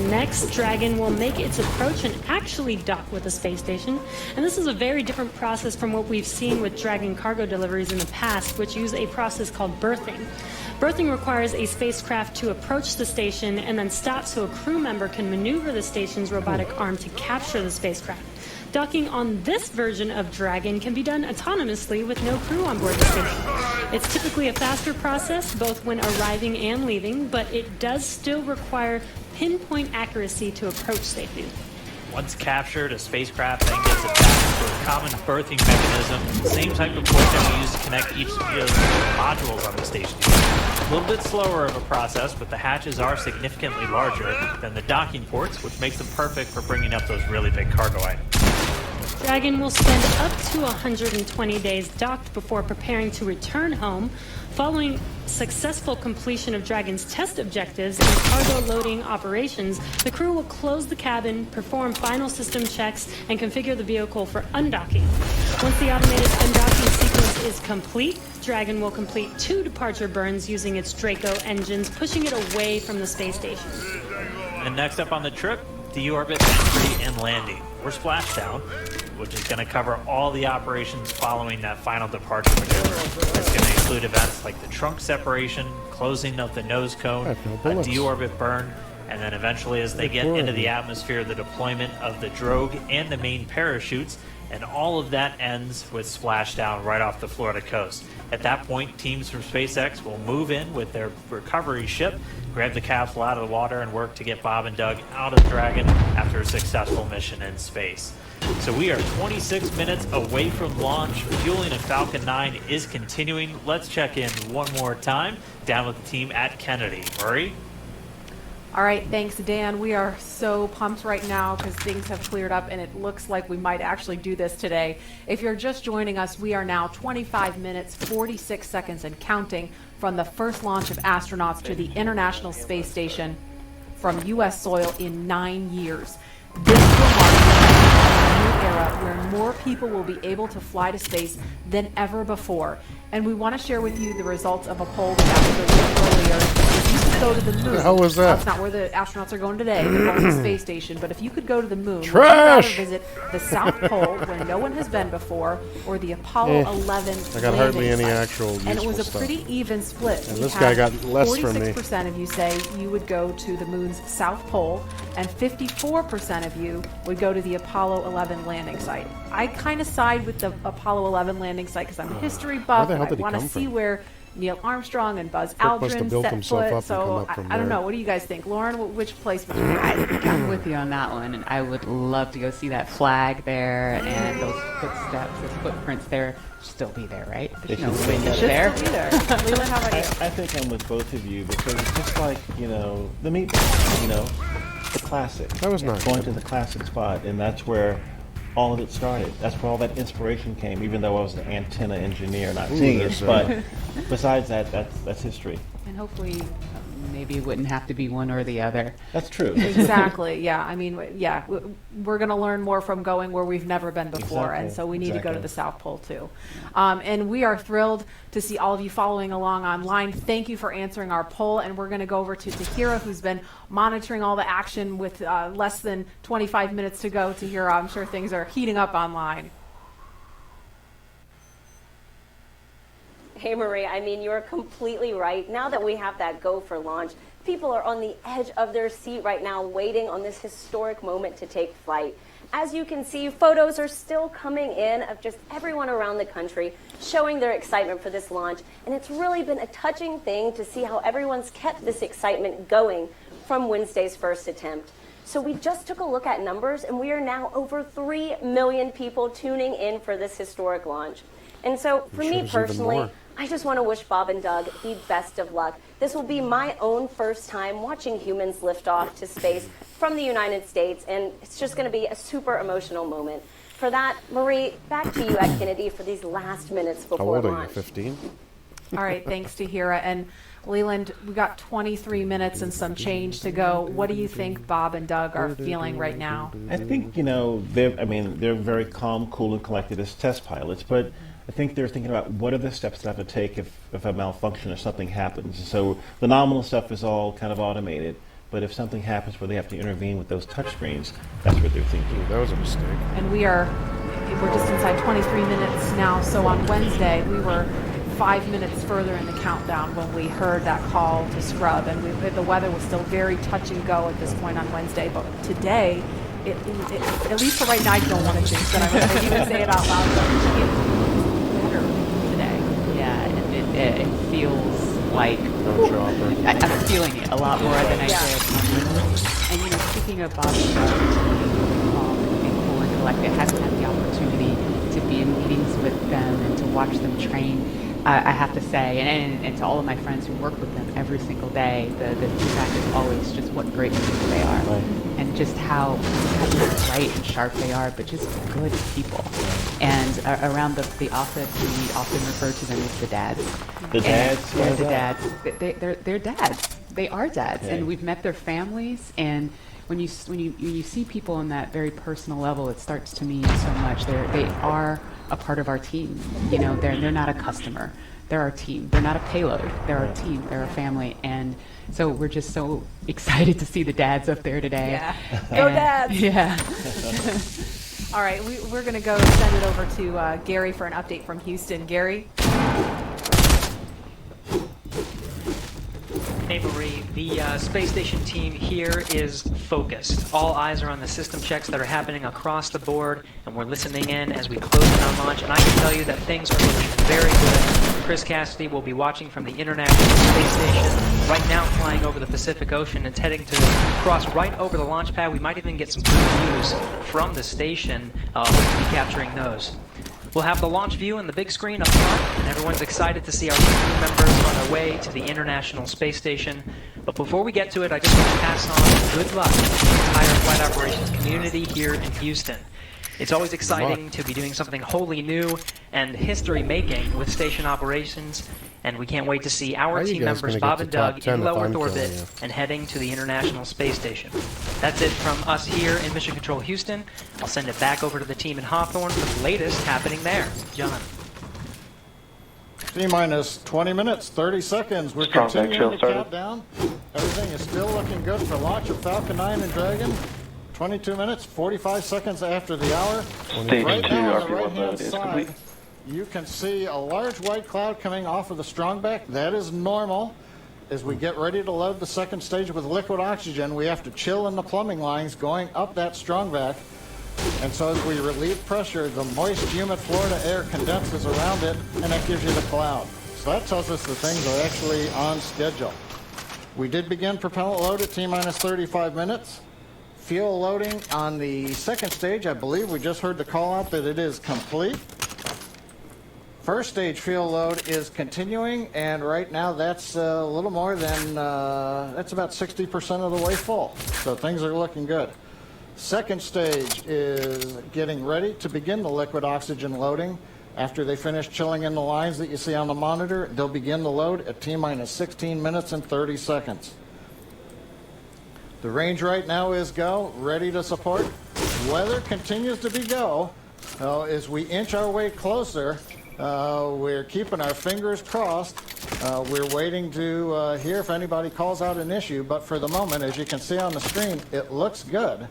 Next, Dragon will make its approach and actually dock with the space station. And this is a very different process from what we've seen with Dragon cargo deliveries in the past, which use a process called berthing. Berthing requires a spacecraft to approach the station and then stop so a crew member can maneuver the station's robotic arm to capture the spacecraft. Docking on this version of Dragon can be done autonomously with no crew on board the station. It's typically a faster process, both when arriving and leaving, but it does still require pinpoint accuracy to approach safely. Once captured, a spacecraft then gets attached to a common berthing mechanism, the same type of port that we use to connect each of the modules on the station. A little bit slower of a process, but the hatches are significantly larger than the docking ports, which makes them perfect for bringing up those really big cargo items. Dragon will spend up to 120 days docked before preparing to return home. Following successful completion of Dragon's test objectives and cargo loading operations, the crew will close the cabin, perform final system checks, and configure the vehicle for undocking. Once the automated undocking sequence is complete, Dragon will complete 2 departure burns using its Draco engines, pushing it away from the space station. And next up on the trip, deorbit entry and landing, or splashdown, which is going to cover all the operations following that final departure maneuver. It's going to include events like the trunk separation, closing of the nose cone, a deorbit burn, and then eventually as they get into the atmosphere, the deployment of the drogue and the main parachutes, and all of that ends with splashdown right off the Florida coast. At that point, teams from SpaceX will move in with their recovery ship, grab the capsule out of the water, and work to get Bob and Doug out of Dragon after a successful mission in space. So we are 26 minutes away from launch. Fueling of Falcon 9 is continuing. Let's check in one more time down with the team at Kennedy. Murray? All right, thanks, Dan. We are so pumped right now because things have cleared up and it looks like we might actually do this today. If you're just joining us, we are now 25 minutes, 46 seconds and counting from the first launch of astronauts to the International Space Station from U.S. soil in 9 years. This will mark a new era where more people will be able to fly to space than ever before. And we want to share with you the results of a poll we had earlier. If you could go to the moon, the hell was that? That's not where the astronauts are going today. They're going to the space station. But if you could go to the moon, Trash! would you rather visit the South Pole, where no one has been before, or the Apollo 11 I got hardly landing any site? actual And it was a useful pretty stuff. even split. And We this had guy got less from me. 46% of you say you would go to the moon's South Pole, and 54% of you would go to the Apollo 11 landing site. I kind of side with the Apollo 11 landing site because I'm a history buff. Where the hell And I did he want to come see from? where Neil Armstrong and Buzz Kirk must have Aldrin built set himself up foot. and come So up from I don't there. know. What do you guys think, Lauren? Which place would you go? I'm with you on that one, and I would love to go see that flag there and those footsteps, those footprints there. Still be there, right? They There's no should wind still up be there. Still be there. Leland, how about you? I think I'm with both of you because it's just like, the meatball, the classic. That was not going good. to the classic spot, and that's where all of it started. That's where all that inspiration came, even though I was an antenna engineer, not genius. But besides that, that's history. And hopefully, maybe it wouldn't have to be one or the other. That's true. Exactly. Yeah. I mean, yeah, we're going to learn more from going where we've never been before, and so we need to go to the South Pole too. And we are thrilled to see all of you following along online. Thank you for answering our poll, and we're going to go over to Tahira, who's been monitoring all the action with less than 25 minutes to go. Tahira, I'm sure things are heating up online. Hey, Marie, I mean, you're completely right. Now that we have that go for launch, people are on the edge of their seat right now waiting on this historic moment to take flight. As you can see, photos are still coming in of just everyone around the country showing their excitement for this launch. And it's really been a touching thing to see how everyone's kept this excitement going from Wednesday's first attempt. So we just took a look at numbers, and we are now over 3 million people tuning in for this historic launch. And so for me personally, I just want to wish Bob and Doug the best of luck. This will be my own first time watching humans lift off to space from the United States, and it's just going to be a super emotional moment. For that, Marie, back to you at Kennedy for these last minutes How before old are you? launch. 15? All right, thanks, Tahira. And Leland, we got 23 minutes and some change to go. What do you think Bob and Doug are feeling right now? I think, they're very calm, cool, and collected as test pilots, but I think they're thinking about what are the steps they have to take if a malfunction or something happens. So the nominal stuff is all kind of automated, but if something happens where they have to intervene with those touchscreens, that's what they're thinking. That was a mistake. And we're just inside 23 minutes now. So on Wednesday, we were 5 minutes further in the countdown when we heard that call to scrub, and the weather was still very touch and go at this point on Wednesday. But today, at least for right now, I don't want to jinx that. I'm going to even say it out loud, but it's better today. Yeah, it feels like I'm feeling it a lot more than I did. And speaking of Bob and cool and collected, having had the opportunity to be in meetings with them and to watch them train, I have to say, and to all of my friends who work with them every single day, the feedback is always just what great people they are, and just how bright and sharp they are, but just good people. And around the office, we often refer to them as the dads. The dads? Yeah, the dads. They're dads. They are dads, and we've met their families. And when you see people on that very personal level, it starts to mean so much. They are a part of our team. They're not a customer. They're our team. They're not a payload. They're our team. They're our family. And so we're just so excited to see the dads up there today. Yeah. Go dads! Yeah. All right, we're going to go send it over to Gary for an update from Houston. Gary? Hey Marie, the space station team here is focused. All eyes are on the system checks that are happening across the board, and we're listening in as we close in on launch, and I can tell you that things are looking very good. Chris Cassidy will be watching from the International Space Station right now, flying over the Pacific Ocean and heading to cross right over the launch pad. We might even get some good views from the station. We'll be capturing those. We'll have the launch view and the big screen up front, and everyone's excited to see our crew members on their way to the International Space Station. But before we get to it, I just want to pass on good luck to the entire flight operations community here in Houston. It's always exciting to be doing something wholly new and history-making with station operations, and we can't wait to see our team members, Bob and Doug, in low Earth orbit and heading to the International Space Station. That's it from us here in Mission Control Houston. I'll send it back over to the team in Hawthorne for the latest happening there. John. T-minus 20 minutes, 30 seconds. We're continuing the countdown. Everything is still looking good for launch of Falcon 9 and Dragon. 22 minutes, 45 seconds after the hour. Stage right 2 now on the RP1 right-hand mode is complete. side, you can see a large white cloud coming off of the strongback. That is normal. As we get ready to load the second stage with liquid oxygen, we have to chill in the plumbing lines going up that strongback. And so as we relieve pressure, the moist, humid Florida air condenses around it, and that gives you the cloud. So that tells us that things are actually on schedule. We did begin propellant load at T-minus 35 minutes. Fuel loading on the second stage, I believe we just heard the call out that it is complete. First stage fuel load is continuing, and right now that's a little more than, that's about 60% of the way full. So things are looking good. Second stage is getting ready to begin the liquid oxygen loading. After they finish chilling in the lines that you see on the monitor, they'll begin the load at T-minus 16 minutes and 30 seconds. The range right now is go, ready to support. Weather continues to be go. As we inch our way closer, we're keeping our fingers crossed. We're waiting to hear if anybody calls out an issue, but for the moment, as you can see on the screen, it looks good.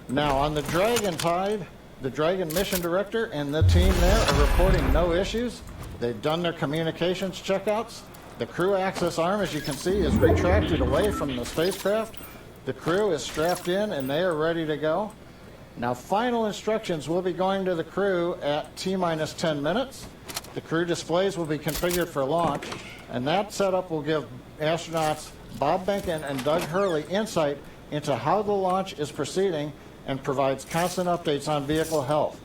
Now, on the Dragon side, the Dragon mission director and the team there are reporting no issues. They've done their communications checkouts. The crew access arm, as you can see, is retracted away from the spacecraft. The crew is strapped in and they are ready to go. Now, final instructions will be going to the crew at T-minus 10 minutes. The crew displays will be configured for launch, and that setup will give astronauts Bob Behnken and Doug Hurley insight into how the launch is proceeding and provides constant updates on vehicle health.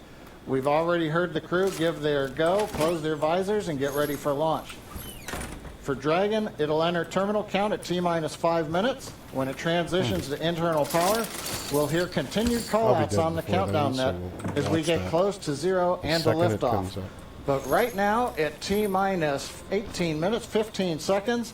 We've already heard the crew give their go, close their visors, and get ready for launch. For Dragon, it'll enter terminal count at T-minus 5 minutes. When it transitions to internal power, we'll hear continued call-outs on the countdown net as we get close to 0 and to liftoff. But right now, at T-minus 18 minutes, 15 seconds,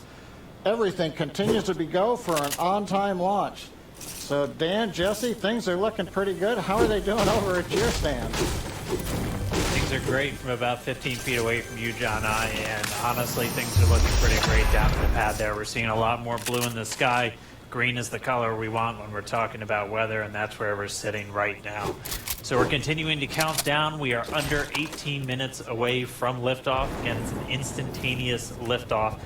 everything continues to be go for an on-time launch. So Dan, Jesse, things are looking pretty good. How are they doing over at your stand? Things are great from about 15 feet away from you, John I, and honestly, things are looking pretty great down at the pad there. We're seeing a lot more blue in the sky. Green is the color we want when we're talking about weather, and that's where we're sitting right now. So we're continuing to count down. We are under 18 minutes away from liftoff. Again, it's an instantaneous liftoff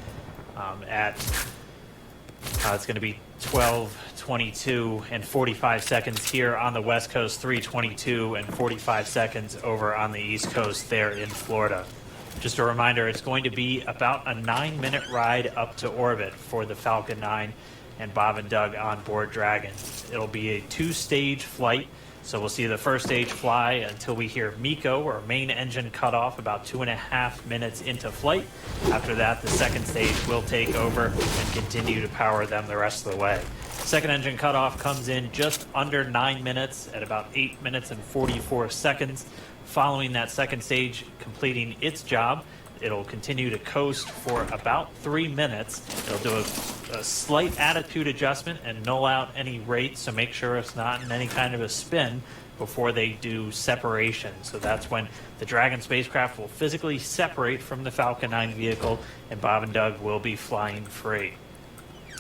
it's going to be 12:22 and 45 seconds here on the West Coast, 3:22 and 45 seconds over on the East Coast there in Florida. Just a reminder, it's going to be about a 9-minute ride up to orbit for the Falcon 9 and Bob and Doug on board Dragon. It'll be a 2-stage flight, so we'll see the first stage fly until we hear MECO, or main engine cutoff, about 2.5 minutes into flight. After that, the second stage will take over and continue to power them the rest of the way. Second engine cutoff comes in just under 9 minutes at about 8 minutes and 44 seconds. Following that second stage completing its job, it'll continue to coast for about 3 minutes. It'll do a slight attitude adjustment and null out any rate, so make sure it's not in any kind of a spin before they do separation. So that's when the Dragon spacecraft will physically separate from the Falcon 9 vehicle, and Bob and Doug will be flying free.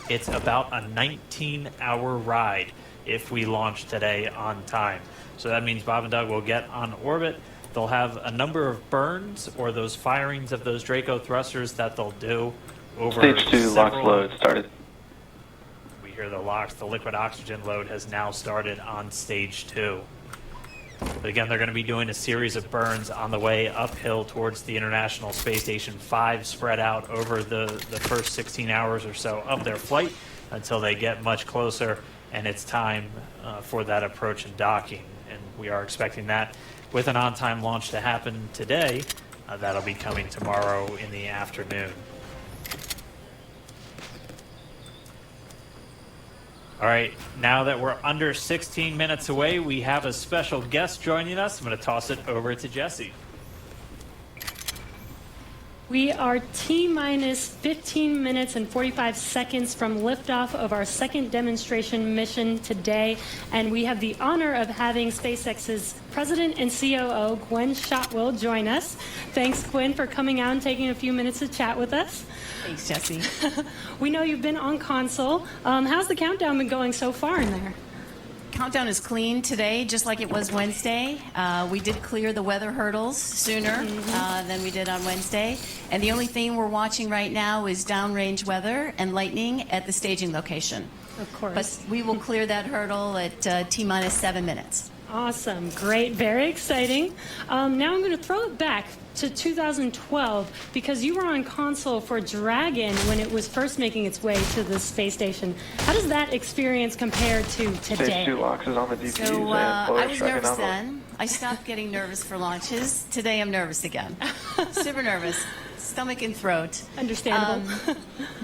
It's about a 19-hour ride if we launch today on time. So that means Bob and Doug will get on orbit. They'll have a number of burns, or those firings of those Draco thrusters that they'll do over Stage 2 LOX load started. We hear the LOX, the liquid oxygen load, has now started on Stage 2. But again, they're going to be doing a series of burns on the way uphill towards the International Space Station 5, spread out over the first 16 hours or so of their flight until they get much closer, and it's time for that approach and docking. And we are expecting that with an on-time launch to happen today. That'll be coming tomorrow in the afternoon. All right, now that we're under 16 minutes away, we have a special guest joining us. I'm going to toss it over to Jesse. We are T-minus 15 minutes and 45 seconds from liftoff of our second demonstration mission today, and we have the honor of having SpaceX's President and COO, Gwen Shotwell, join us. Thanks, Gwen, for coming out and taking a few minutes to chat with us. Thanks, Jesse. We know you've been on console. How's the countdown been going so far in there? Countdown is clean today, just like it was Wednesday. We did clear the weather hurdles sooner than we did on Wednesday. And the only thing we're watching right now is downrange weather and lightning at the staging location. Of course. But we will clear that hurdle at T-minus 7 minutes. Awesome. Great. Very exciting. Now I'm going to throw it back to 2012 because you were on console for Dragon when it was first making its way to the space station. How does that experience compare to today? Stage 2 LOX is on the DPs So I was nervous on then. I stopped getting nervous for launches. Today I'm nervous again. Super nervous. Stomach and throat. Understandable.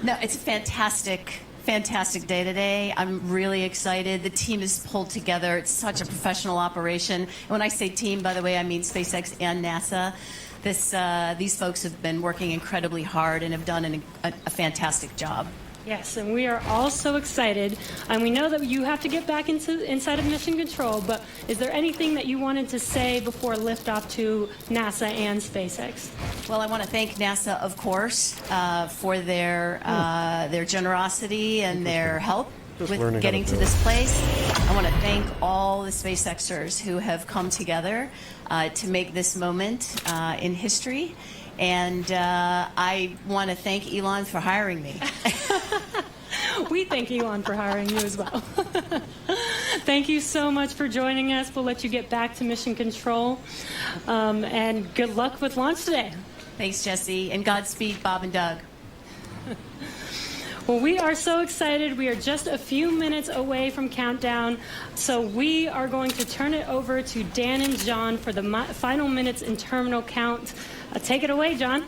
No, it's a fantastic day today. I'm really excited. The team is pulled together. It's such a professional operation. And when I say team, by the way, I mean SpaceX and NASA. These folks have been working incredibly hard and have done a fantastic job. Yes, and we are all so excited. And we know that you have to get back inside of Mission Control, but is there anything that you wanted to say before liftoff to NASA and SpaceX? Well, I want to thank NASA, of course, for their generosity and their help with getting to this place. I want to thank all the SpaceXers who have come together to make this moment in history. And I want to thank Elon for hiring me. We thank Elon for hiring you as well. Thank you so much for joining us. We'll let you get back to Mission Control. And good luck with launch today. Thanks, Jesse. And Godspeed, Bob and Doug. Well, we are so excited. We are just a few minutes away from countdown. So we are going to turn it over to Dan and John for the final minutes in terminal count. Take it away, John.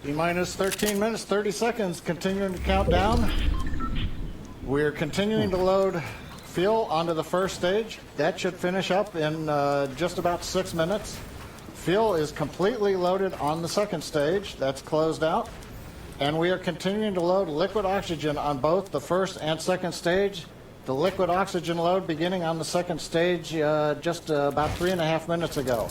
T-minus 13 minutes, 30 seconds, continuing to count down. We're continuing to load fuel onto the first stage. That should finish up in just about 6 minutes. Fuel is completely loaded on the second stage. That's closed out. And we are continuing to load liquid oxygen on both the first and second stage. The liquid oxygen load beginning on the second stage just about 3.5 minutes ago.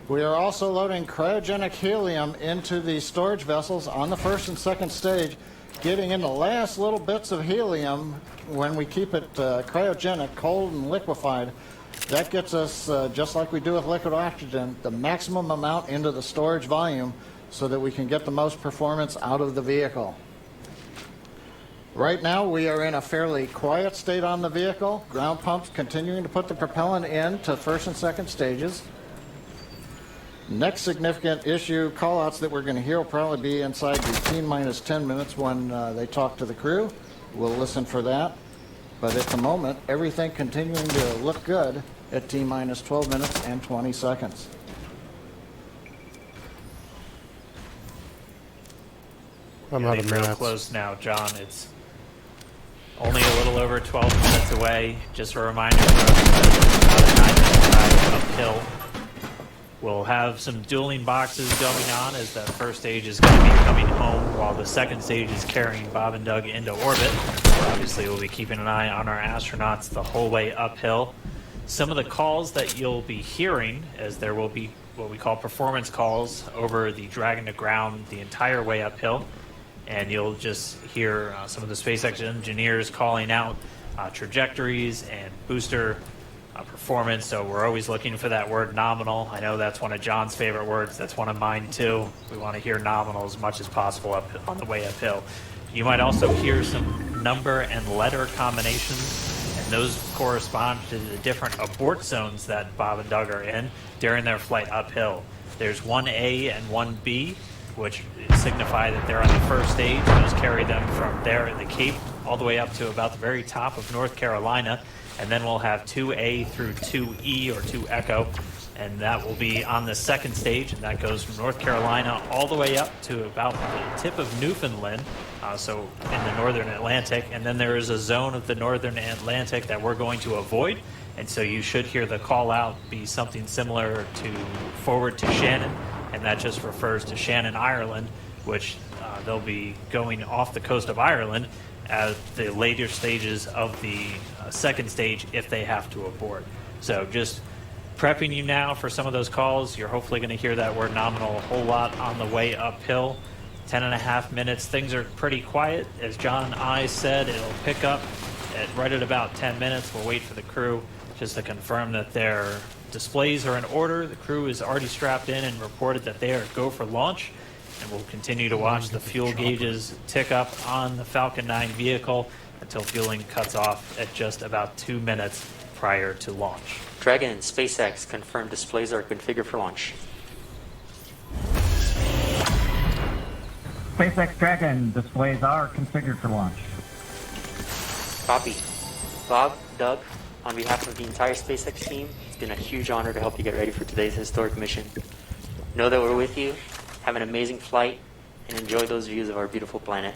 We are also loading cryogenic helium into the storage vessels on the first and second stage, getting in the last little bits of helium when we keep it cryogenic, cold and liquefied. That gets us, just like we do with liquid oxygen, the maximum amount into the storage volume so that we can get the most performance out of the vehicle. Right now we are in a fairly quiet state on the vehicle. Ground pumps continuing to put the propellant in to first and second stages. Next significant issue callouts that we're going to hear will probably be inside the T-minus 10 minutes when they talk to the crew. We'll listen for that. But at the moment, everything continuing to look good at T-minus 12 minutes and 20 seconds. I'm out of real minutes. Close now, John. It's only a little over 12 minutes away. Just a reminder, about a 9-minute ride uphill. We'll have some dueling boxes going on as that first stage is going to be coming home while the second stage is carrying Bob and Doug into orbit. Obviously, we'll be keeping an eye on our astronauts the whole way uphill. Some of the calls that you'll be hearing, as there will be what we call performance calls over the Dragon to ground the entire way uphill. And you'll just hear some of the SpaceX engineers calling out trajectories and booster performance. So we're always looking for that word nominal. I know that's one of John's favorite words. That's one of mine too. We want to hear nominal as much as possible up on the way uphill. You might also hear some number and letter combinations, and those correspond to the different abort zones that Bob and Doug are in during their flight uphill. There's 1A and 1B, which signify that they're on the first stage. Those carry them from there in the Cape all the way up to about the very top of North Carolina. And then we'll have 2A through 2E or 2 Echo, and that will be on the second stage, and that goes from North Carolina all the way up to about the tip of Newfoundland, so in the northern Atlantic. And then there is a zone of the northern Atlantic that we're going to avoid, and so you should hear the call out be something similar to forward to Shannon, and that just refers to Shannon, Ireland, which they'll be going off the coast of Ireland at the later stages of the second stage if they have to abort. So just prepping you now for some of those calls. You're hopefully going to hear that word nominal a whole lot on the way uphill. 10.5 minutes. Things are pretty quiet. As John and I said, it'll pick up right at about 10 minutes. We'll wait for the crew just to confirm that their displays are in order. The crew is already strapped in and reported that they are go for launch. And we'll continue to watch the fuel gauges tick up on the Falcon 9 vehicle until fueling cuts off at just about 2 minutes prior to launch. Dragon and SpaceX confirmed displays are configured for launch. SpaceX Dragon displays are configured for launch. Copy. Bob, Doug, on behalf of the entire SpaceX team, it's been a huge honor to help you get ready for today's historic mission. Know that we're with you. Have an amazing flight and enjoy those views of our beautiful planet.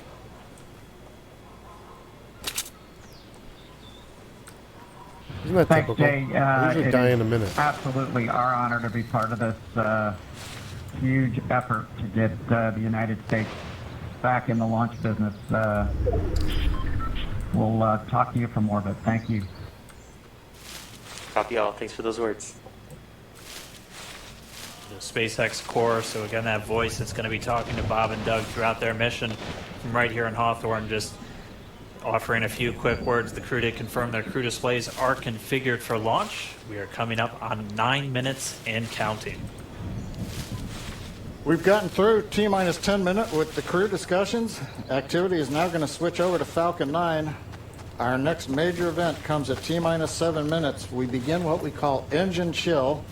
Isn't that Thanks, typical? Jay. I usually It die is in a minute. Absolutely our honor to be part of this huge effort to get the United States back in the launch business. We'll talk to you from orbit. Thank you. Copy all. Thanks for those words. The SpaceX Corps, so again, that voice that's going to be talking to Bob and Doug throughout their mission from right here in Hawthorne, just offering a few quick words. The crew did confirm their crew displays are configured for launch. We are coming up on 9 minutes and counting. We've gotten through T-minus 10 minute with the crew discussions. Activity is now going to switch over to Falcon 9. Our next major event comes at T-minus 7 minutes. We begin what we call engine chill.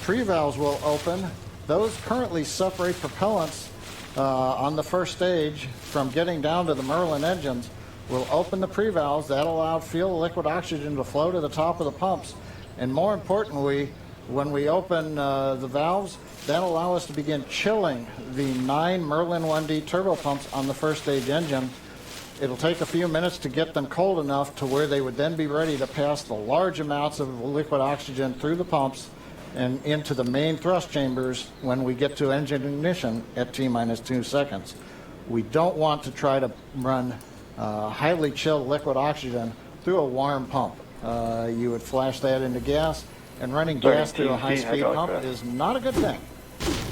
Pre-valves will open. Those currently separate propellants on the first stage from getting down to the Merlin engines. We'll open the pre-valves. That allowed fuel liquid oxygen to flow to the top of the pumps. And more importantly, When we open the valves, that'll allow us to begin chilling the 9 Merlin 1D turbopumps on the first stage engine. It'll take a few minutes to get them cold enough to where they would then be ready to pass the large amounts of liquid oxygen through the pumps and into the main thrust chambers when we get to engine ignition at T-minus 2 seconds. We don't want to try to run highly chilled liquid oxygen through a warm pump. You would flash that into gas, and running gas through a high-speed pump is not a good thing.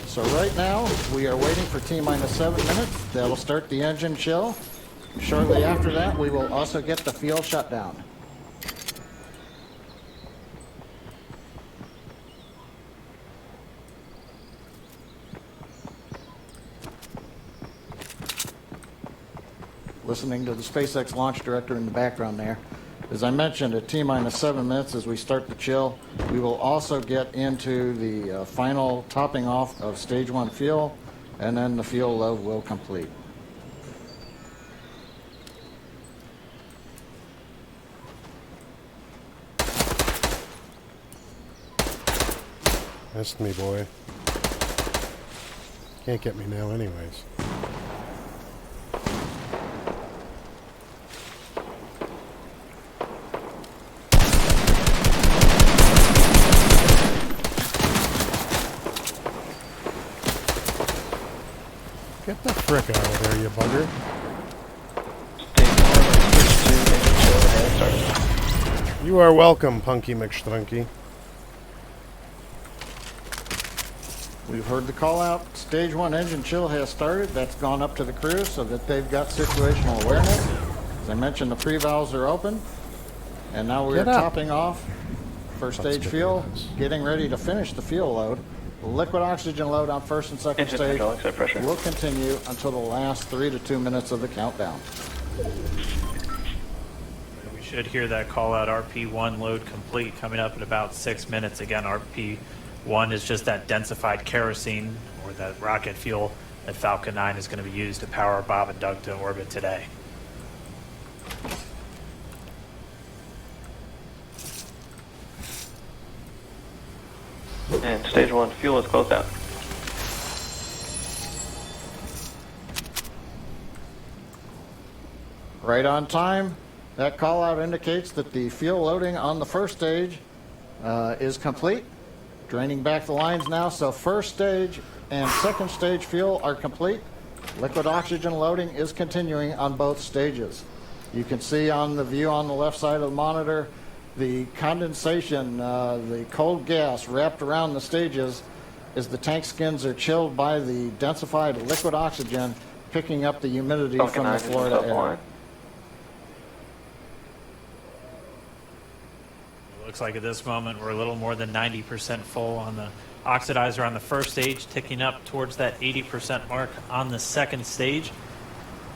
So right now, we are waiting for T-minus 7 minutes. That'll start the engine chill. Shortly after that, we will also get the fuel shutdown. Listening to the SpaceX launch director in the background there. As I mentioned, at T-minus 7 minutes as we start the chill, we will also get into the final topping off of stage 1 fuel, and then the fuel load will complete. Missed me, boy. Can't get me now anyways. Get the frick out of there, you bugger. You are welcome, Punky McStrunky. We've heard the call out. Stage 1 engine chill has started. That's gone up to the crew so that they've got situational awareness. As I mentioned, the pre-valves are open. And now we're topping off first stage fuel, getting ready to finish the fuel load. The liquid oxygen load on first and second stage will continue until the last 3 to 2 minutes of the countdown. We should hear that call out RP1 load complete coming up in about 6 minutes. Again, RP1 is just that densified kerosene or that rocket fuel that Falcon 9 is going to be used to power Bob and Doug to orbit today. And stage 1 fuel is closed out. Right on time. That call out indicates that the fuel loading on the first stage is complete. Draining back the lines now, so first stage and second stage fuel are complete. Liquid oxygen loading is continuing on both stages. You can see on the view on the left side of the monitor the condensation, the cold gas wrapped around the stages as the tank skins are chilled by the densified liquid oxygen picking up the humidity from the Florida air. Looks like at this moment we're a little more than 90% full on the oxidizer on the first stage, ticking up towards that 80% mark on the second stage.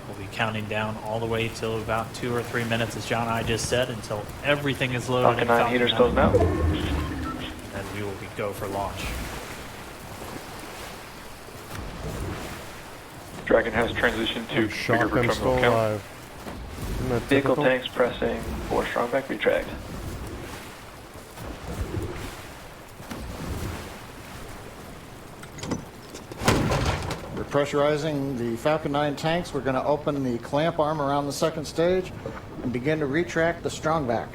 We'll be counting down all the way till about 2 or 3 minutes, as John and I just said, until everything is loaded. Falcon 9 heaters closed out. And we will go for launch. Dragon has transitioned to bigger terminal count. Vehicle tanks pressing for strongback retract. We're pressurizing the Falcon 9 tanks. We're going to open the clamp arm around the second stage and begin to retract the strongback.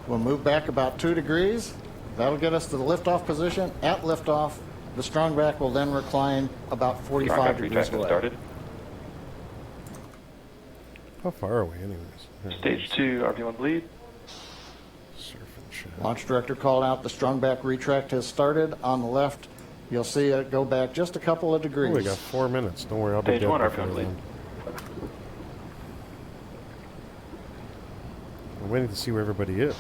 We'll move back about 2 degrees. That'll get us to the liftoff position. At liftoff, the strongback will then recline about 45 degrees away. Started. How far are we anyways? Stage 2, RP1 bleed. Launch director called out the strongback retract has started. On the left, you'll see it go back just a couple of degrees. Oh, we got 4 minutes. Don't worry, I'll be Stage dead 1, before RP1 bleed. then. I'm waiting to see where everybody is.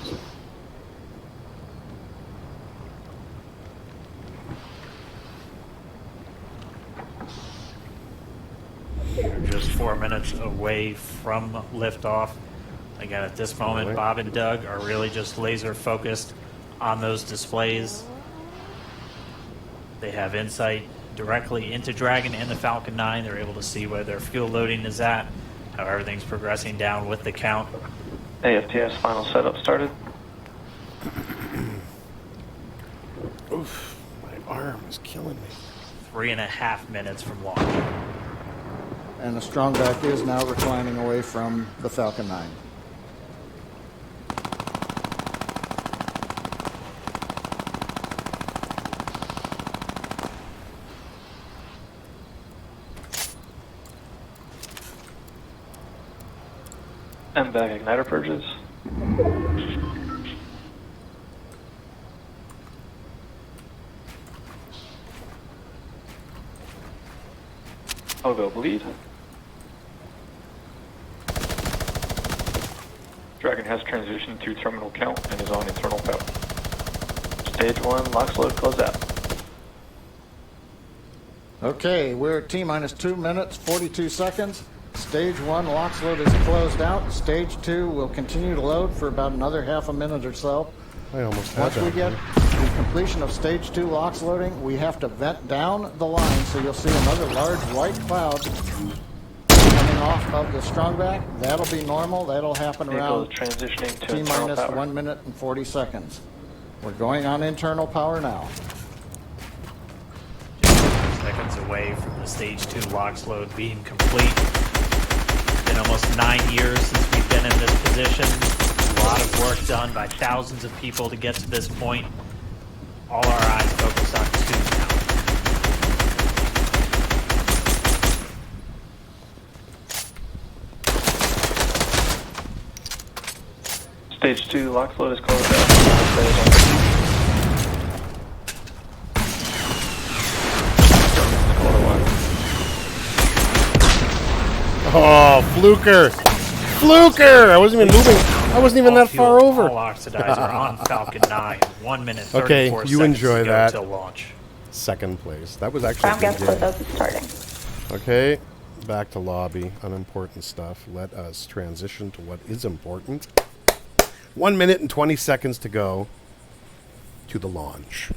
We're just 4 minutes away from liftoff. Again, at this moment, Bob and Doug are really just laser focused on those displays. They have insight directly into Dragon and the Falcon 9. They're able to see where their fuel loading is at, how everything's progressing down with the count. AFTS final setup started. Oof, my arm is killing me. 3.5 minutes from launch. And the strongback is now reclining away from the Falcon 9. And back igniter purges. I'll go bleed. Dragon has transitioned to terminal count and is on internal power. Stage 1, LOX load, close out. Okay, we're at T-minus 2 minutes, 42 seconds. Stage 1 LOX load is closed out. Stage 2 will continue to load for about another half a minute or so. I almost had Once that. we get the completion of Stage 2 LOX loading, we have to vent down the line, so you'll see another large white cloud coming off of the strongback. That'll be normal. That'll happen Vehicle around is transitioning to internal T-minus power. 1 minute and 40 seconds. We're going on internal power now. Seconds away from the Stage 2 LOX load being complete. It's been almost 9 years since we've been in this position. A lot of work done by thousands of people to get to this point. All our eyes focused on 2 now. Stage 2 LOX load is closed out. Oh, Fluker! Fluker! I wasn't even moving. I wasn't even that far over. All oxidizer on Falcon 9. 1 minute 34 Okay, seconds you enjoy to go that. till launch. Second place. That was actually a Ground gas good game. closeout is starting. Okay, back to lobby. Unimportant stuff. Let us transition to what is important. 1 minute and 20 seconds to go to the launch.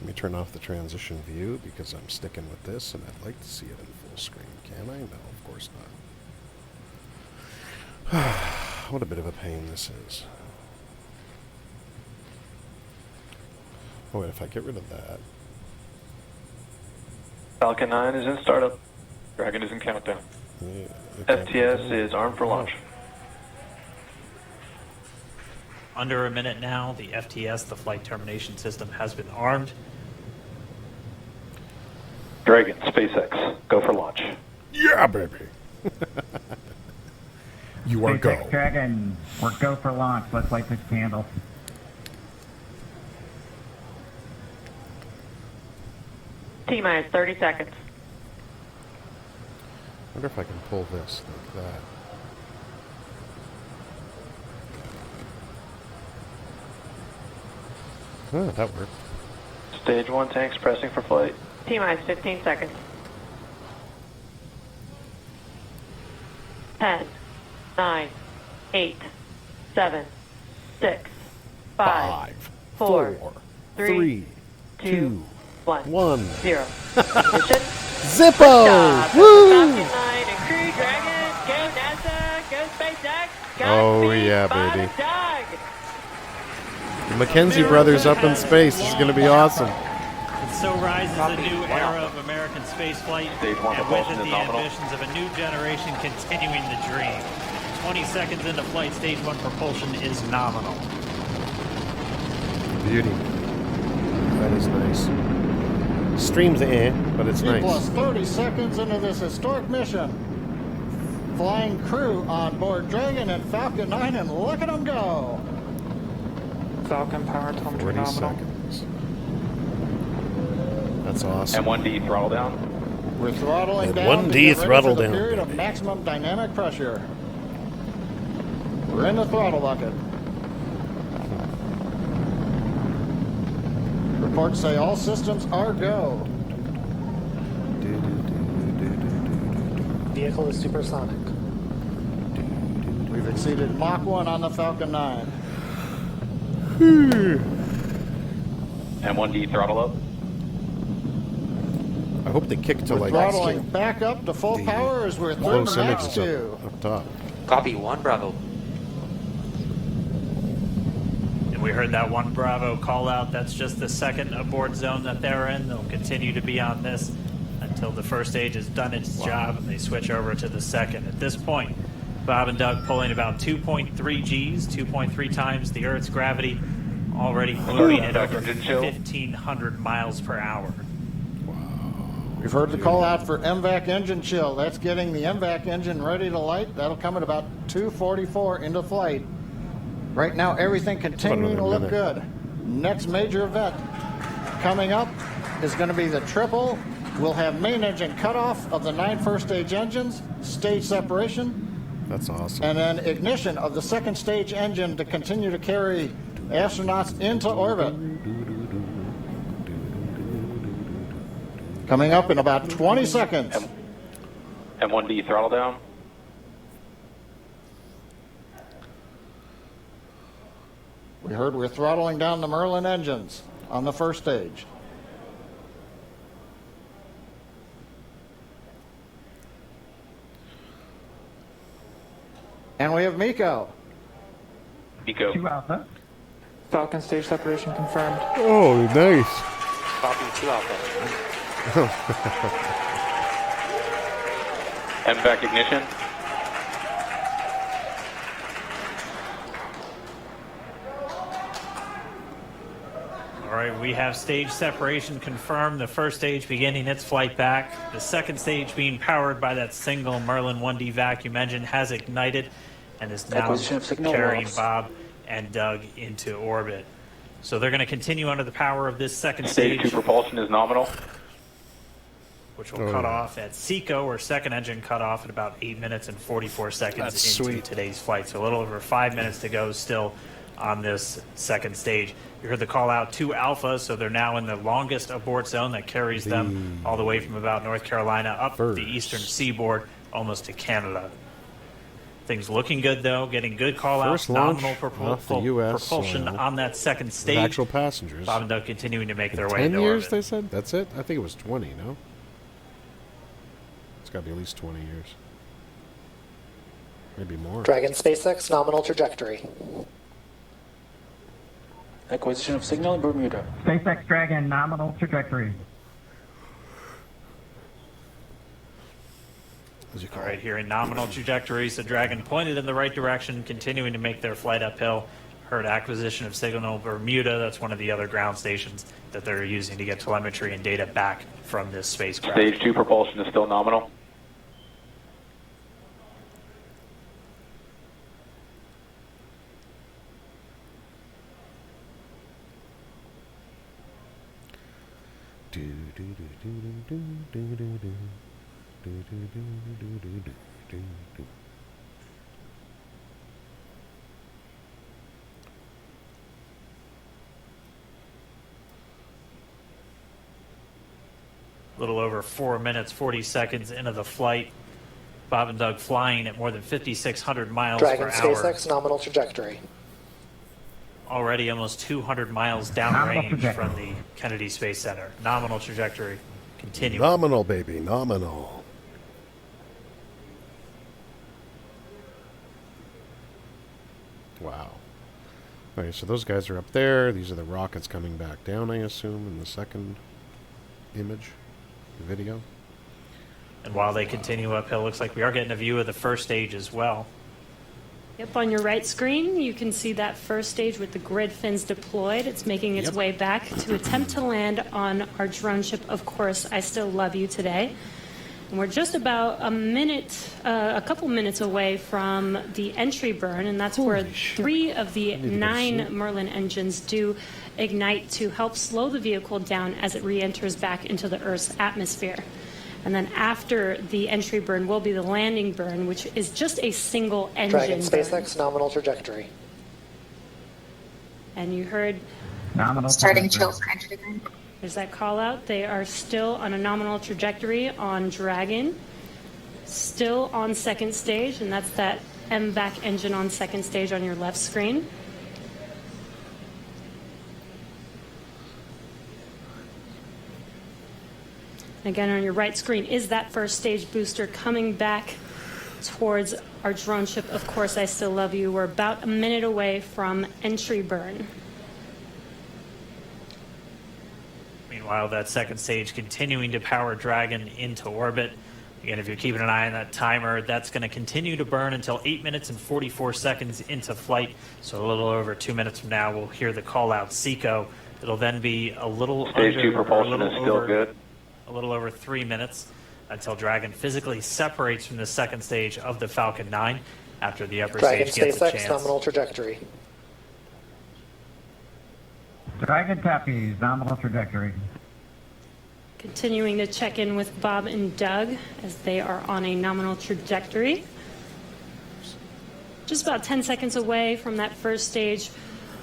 Let me turn off the transition view because I'm sticking with this and I'd like to see it in full screen. Can I? No, of course not. What a bit of a pain this is. Oh wait, if I get rid of that. Falcon 9 is in startup. Dragon is in countdown. Yeah, FTS is armed for launch. Under a minute now, the FTS, the flight termination system, has been armed. Dragon, SpaceX, go for launch. Yeah, baby. You are go. SpaceX Dragon, we're go for launch. Let's light this candle. T-minus 30 seconds. I wonder if I can pull this like that. Oh, that worked. Stage 1 tanks pressing for flight. T-minus 15 seconds. 10, 9, 8, 7, 6, 5, 4, 3, 2, 1, 0. Ignition. Zippo! Woo! Falcon 9 and Crew Dragon. Go NASA. Go SpaceX. Oh, yeah, baby. The Mackenzie brothers up in space. This is going to be awesome. And so rises a new era of American spaceflight, Stage 1 and with propulsion it is the nominal. ambitions of a new generation continuing the dream. 20 seconds into flight, Stage 1 propulsion is nominal. Beauty. That is nice. Stream's but it's nice. Plus 30 seconds into this historic mission. Flying crew on board Dragon and Falcon 9, and look at them go. Falcon power telemetry 40 nominal. seconds. That's awesome. M1D throttle down. We're throttling And down. 1D to get ready throttle for the down, period of baby. maximum dynamic pressure. We're in the throttle bucket. Reports say all systems are go. Vehicle is supersonic. We've exceeded Mach 1 on the Falcon 9. M1D throttle up. I hope they kick to We're like throttling back up to full power as we're through close to Max images 2. up top. Copy 1 Bravo. And We heard that one Bravo call out. That's just the second abort zone that they're in. They'll continue to be on this until the first stage has done its job and they switch over to the second. At this point, Bob and Doug pulling about 2.3 Gs, 2.3 times the Earth's gravity, already moving at over 1,500 miles per hour. We've heard the call out for MVAC engine chill. That's getting the MVAC engine ready to light. That'll come at about 2:44 into flight. Right now, everything continuing to look good. Next major event coming up is going to be the triple. We'll have main engine cutoff of the 9 first stage engines, stage separation. That's awesome. And then ignition of the second stage engine to continue to carry astronauts into orbit. Coming up in about 20 seconds. M1D throttle down. We heard we're throttling down the Merlin engines on the first stage. And we have Miko. Miko. 2 Alpha. Falcon stage separation confirmed. Oh, nice. Copy 2 Alpha. MVAC ignition. All right, we have stage separation confirmed. The first stage beginning its flight back. The second stage being powered by that single Merlin 1D vacuum engine has ignited and is now carrying Bob and Doug into orbit. So they're going to continue under the power of this second Stage 2 propulsion is nominal. Which will cut off at SECO, or second engine cut off at about 8 minutes and 44 seconds into today's flight. So a little over 5 minutes to go still on this second stage. You heard the call out 2 Alpha, so they're now in the longest abort zone that carries them all the way from about North Carolina up the eastern seaboard, almost to Canada. Things looking good, though. Getting good call outs, nominal propulsion on that second stage. Actual passengers. Bob and Doug continuing to make their way 10 into years, orbit. they said? That's it? I think it was 20, no? It's got to be at least 20 years. Maybe more. Dragon SpaceX nominal trajectory. Acquisition of signal in Bermuda. SpaceX Dragon nominal trajectory. All right, here in nominal trajectories, the Dragon pointed in the right direction, continuing to make their flight uphill. Heard acquisition of signal Bermuda. That's one of the other ground stations that they're using to get telemetry and data back from this spacecraft. Stage 2 propulsion is still nominal. A little over 4 minutes, 40 seconds into the flight. Bob and Doug flying at more than 5,600 miles Dragon per hour. SpaceX nominal trajectory. Already almost 200 miles downrange from the Kennedy Space Center. Nominal trajectory continuing. Nominal, baby, nominal. Wow. Okay, so those guys are up there. These are the rockets coming back down, I assume, in the second image, video. And while they continue uphill, looks like we are getting a view of the first stage as well. Yep, on your right screen, you can see that first stage with the grid fins deployed. It's making its way back to attempt to land on our drone ship, Of Course, I Still Love You today. And we're just about a couple minutes away from the entry burn, and that's where 3 of the 9 Merlin engines do ignite to help slow the vehicle down as it re-enters back into the Earth's atmosphere. And then after the entry burn will be the landing burn, which is just a single engine Dragon burn. SpaceX nominal trajectory. And you heard Nominal starting chill for entry burn. There's that call out. They are still on a nominal trajectory on Dragon, still on second stage, and that's that MVAC engine on second stage on your left screen. Again, on your right screen is that first stage booster coming back towards our drone ship. Of Course, I Still Love You. We're about a minute away from entry burn. Meanwhile, that second stage continuing to power Dragon into orbit. Again, if you're keeping an eye on that timer, that's going to continue to burn until 8 minutes and 44 seconds into flight. So a little over 2 minutes from now, we'll hear the call out SECO. It'll then be a little Stage 2 propulsion is still good. A little over 3 minutes until Dragon physically separates from the second stage of the Falcon 9 after the upper Dragon stage gets a SpaceX chance. nominal trajectory. Dragon copies, nominal trajectory. Continuing to check in with Bob and Doug as they are on a nominal trajectory. Just about 10 seconds away from that first stage,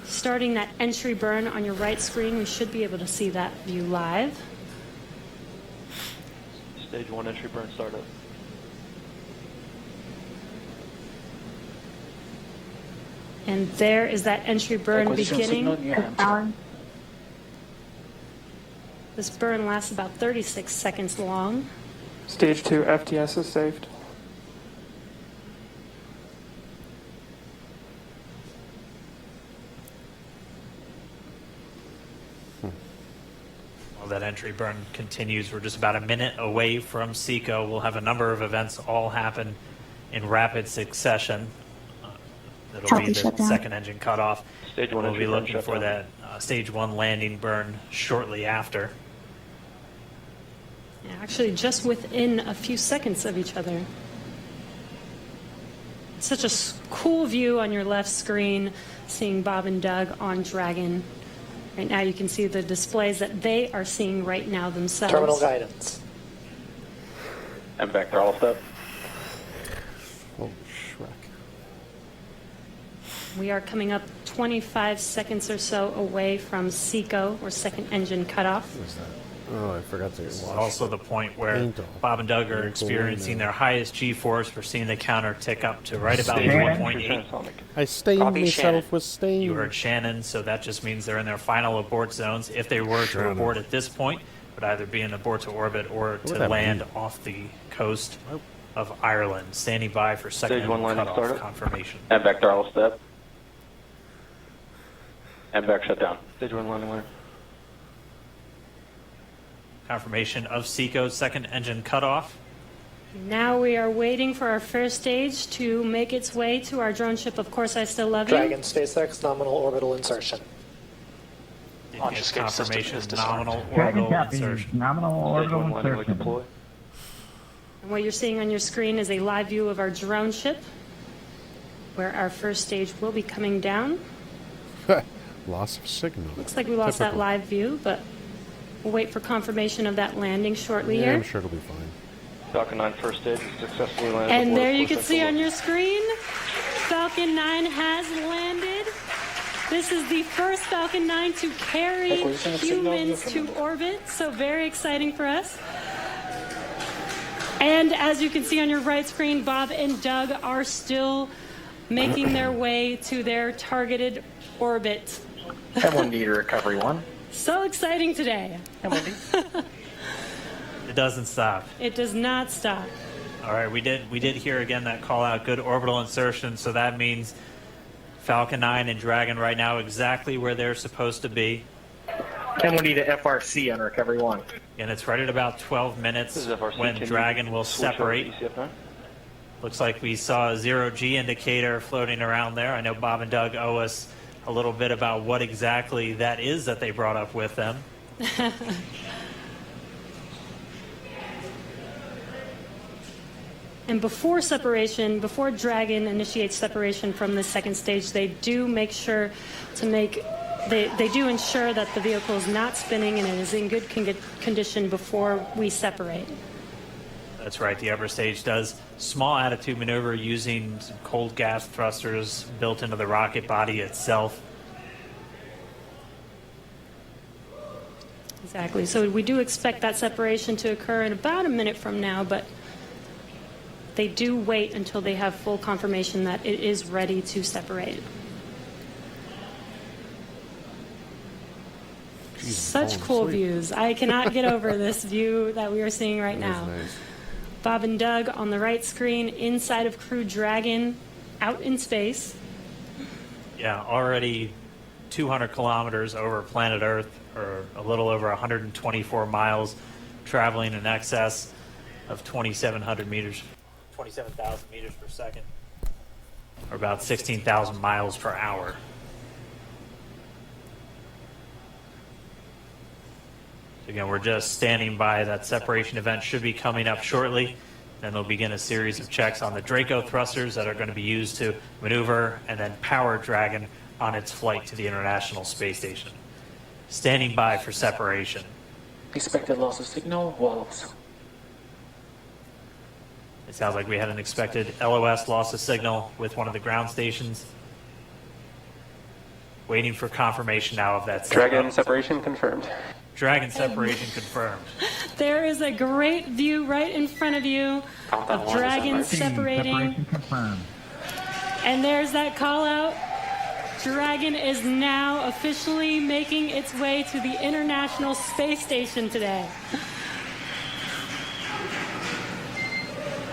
starting that entry burn on your right screen. We should be able to see that view live. Stage 1 entry burn startup. And there is that entry burn Acquisition beginning. signal in your hands. This burn lasts about 36 seconds long. Stage 2 FTS is saved. While that entry burn continues, we're just about a minute away from SECO. We'll have a number of events all happen in rapid succession. That'll be the second engine cutoff. Stage 1 We'll entry be burn looking for shutdown. that stage 1 landing burn shortly after. Yeah, actually, just within a few seconds of each other. Such a cool view on your left screen, seeing Bob and Doug on Dragon. Right now, you can see the displays that they are seeing right now themselves. Terminal guidance. And back throttle step. Oh, Shrek. We are coming up 25 seconds or so away from SECO, or second engine cutoff. What is that? Oh, I forgot to This is watch. also the point where Angel. Bob and Doug are Angel, experiencing no. their highest G-force. We're seeing the counter tick up to right about Stage 1.8. I stained Copy, myself Shannon. with stain. You heard Shannon, so that just means they're in their final abort zones. If they were to Shannon. abort at this point, it would either be an abort to orbit or would to that land mean? off the coast of Ireland. Standing by for second Stage 1 landing cutoff startup. confirmation. And back throttle step. And back shutdown. Stage 1 landing line. Confirmation of SECO's second engine cutoff. Now we are waiting for our first stage to make its way to our drone ship. Of course, I still love you. Dragon SpaceX nominal orbital insertion. Launch Get escape system confirmation is disarmed. nominal Dragon orbital copies, insertion. nominal Stage 1 orbital landing leg insertion. deploy. And what you're seeing on your screen is a live view of our drone ship, where our first stage will be coming down. Loss of signal. Looks like we lost that Typical. live view, but we'll wait for confirmation of that landing shortly Yeah, here. I'm sure it'll be fine. Falcon 9 first stage is successfully landed. And aboard there you full can see central on your screen, Falcon 9 has landed. This is the first Falcon 9 to carry Acquisition of signal humans view to from- orbit, so very exciting for us. And as you can see on your right screen, Bob and Doug are still making their way to their targeted orbit. M1D to recovery 1. So exciting today. It doesn't stop. It does not stop. All right, we did hear again that call out, good orbital insertion, so that means Falcon 9 and Dragon right now exactly where they're supposed to be. M1D to FRC on recovery 1. And it's right at about 12 This minutes is FRC. when Can you Dragon will switch over to separate. ECF9? Looks like we saw a 0G indicator floating around there. I know Bob and Doug owe us a little bit about what exactly that is that they brought up with them. And before separation, before Dragon initiates separation from the second stage, they do make sure to they do ensure that the vehicle is not spinning and it is in good condition before we separate. That's right, the upper stage does small attitude maneuver using some cold gas thrusters built into the rocket body itself. Exactly. So we do expect that separation to occur in about a minute from now, but they do wait until they have full confirmation that it is ready to separate. Such cool views. I cannot get over this view that we are seeing right now. Nice. Bob and Doug on the right screen, inside of Crew Dragon, out in space. Yeah, already 200 kilometers over planet Earth, or a little over 124 miles, traveling in excess of 2,700 meters, 27,000 meters per second, or about 16,000 miles per hour. Again, we're just standing by. That separation event should be coming up shortly. Then they'll begin a series of checks on the Draco thrusters that are going to be used to maneuver and then power Dragon on its flight to the International Space Station. Standing by for separation. Expected loss of signal, walls. It sounds like we had an expected LOS loss of signal with one of the ground stations. Waiting for confirmation now of that. Dragon separation confirmed. Dragon separation confirmed. There is a great view right in front of you of Dragon separating. Separation confirmed. And there's that call out. Dragon is now officially making its way to the International Space Station today.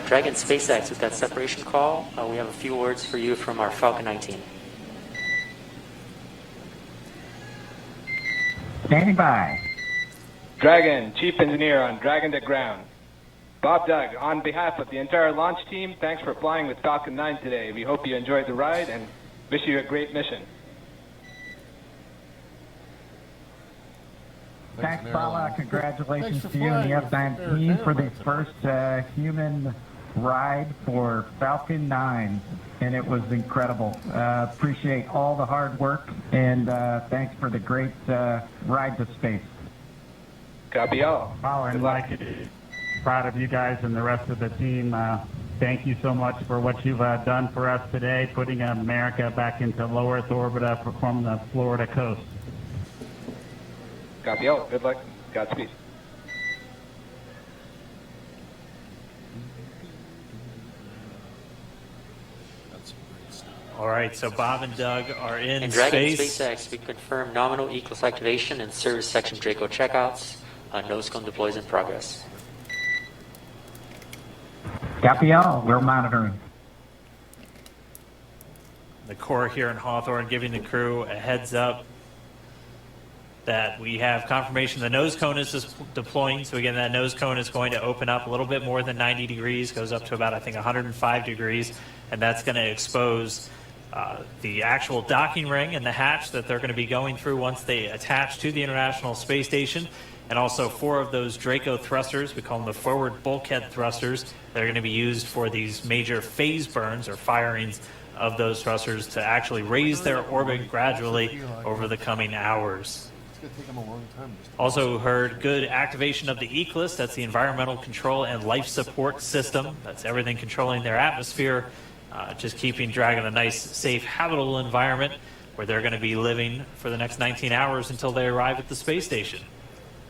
Dragon SpaceX, with that separation call, we have a few words for you from our Falcon 9 team. Standing by. Dragon, Chief Engineer on Dragon to Ground. Bob Doug, on behalf of the entire launch team, thanks for flying with Falcon 9 today. We hope you enjoyed the ride and wish you a great mission. Thanks, Paula. Congratulations to you and the F9 team for the first human ride for Falcon 9. And it was incredible. Appreciate all the hard work, and thanks for the great ride to space. Copy all. Paula and Mike, proud of you guys and the rest of the team. Thank you so much for what you've done for us today, putting America back into low Earth orbit from the Florida coast. Copy all. Good luck. Godspeed. All right, so Bob and Doug are in Dragon space. SpaceX, we confirm nominal ECLS activation and service section Draco checkouts. Nose cone deploys in progress. Copy all. We're monitoring. The Corps here in Hawthorne giving the crew a heads up that we have confirmation the nose cone is deploying. So again, that nose cone is going to open up a little bit more than 90 degrees, goes up to about, I think, 105 degrees, and that's going to expose the actual docking ring and the hatch that they're going to be going through once they attach to the International Space Station. And also 4 of those Draco thrusters, we call them the forward bulkhead thrusters, that are going to be used for these major phase burns or firings of those thrusters to actually raise their orbit gradually over the coming hours. Also heard good activation of the ECLS, that's the Environmental Control and Life Support System. That's everything controlling their atmosphere, just keeping Dragon a nice, safe, habitable environment where they're going to be living for the next 19 hours until they arrive at the space station.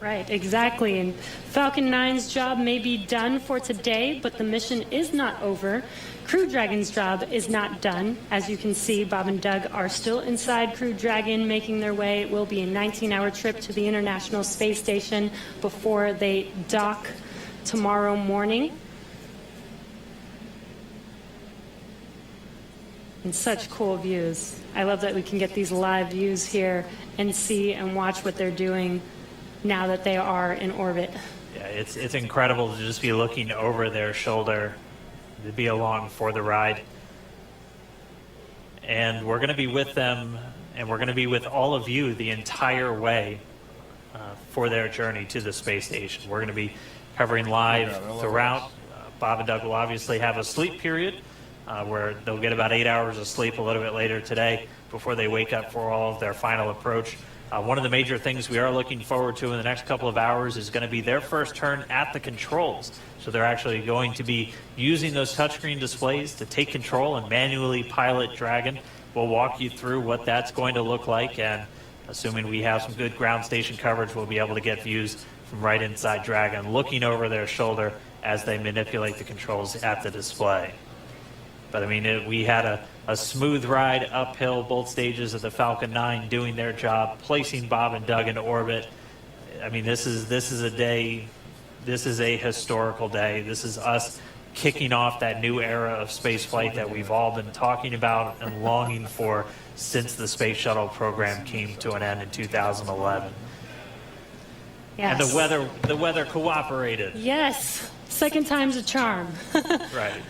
Right, exactly. And Falcon 9's job may be done for today, but the mission is not over. Crew Dragon's job is not done. As you can see, Bob and Doug are still inside Crew Dragon, making their way. It will be a 19-hour trip to the International Space Station before they dock tomorrow morning. And such cool views. I love that we can get these live views here and see and watch what they're doing now that they are in orbit. Yeah, it's incredible to just be looking over their shoulder, to be along for the ride. And we're going to be with them, and we're going to be with all of you the entire way for their journey to the space station. We're going to be covering live throughout. Bob and Doug will obviously have a sleep period where they'll get about 8 hours of sleep a little bit later today before they wake up for all of their final approach. One of the major things we are looking forward to in the next couple of hours is going to be their first turn at the controls. So they're actually going to be using those touchscreen displays to take control and manually pilot Dragon. We'll walk you through what that's going to look like, and assuming we have some good ground station coverage, we'll be able to get views from right inside Dragon, looking over their shoulder as they manipulate the controls at the display. But I mean, we had a smooth ride uphill, both stages of the Falcon 9 doing their job, placing Bob and Doug in orbit. I mean, this is a day, this is a historical day. This is us kicking off that new era of spaceflight that we've all been talking about and longing for since the space shuttle program came to an end in 2011. Yes. And the weather cooperated. Yes. Second time's a charm. Right.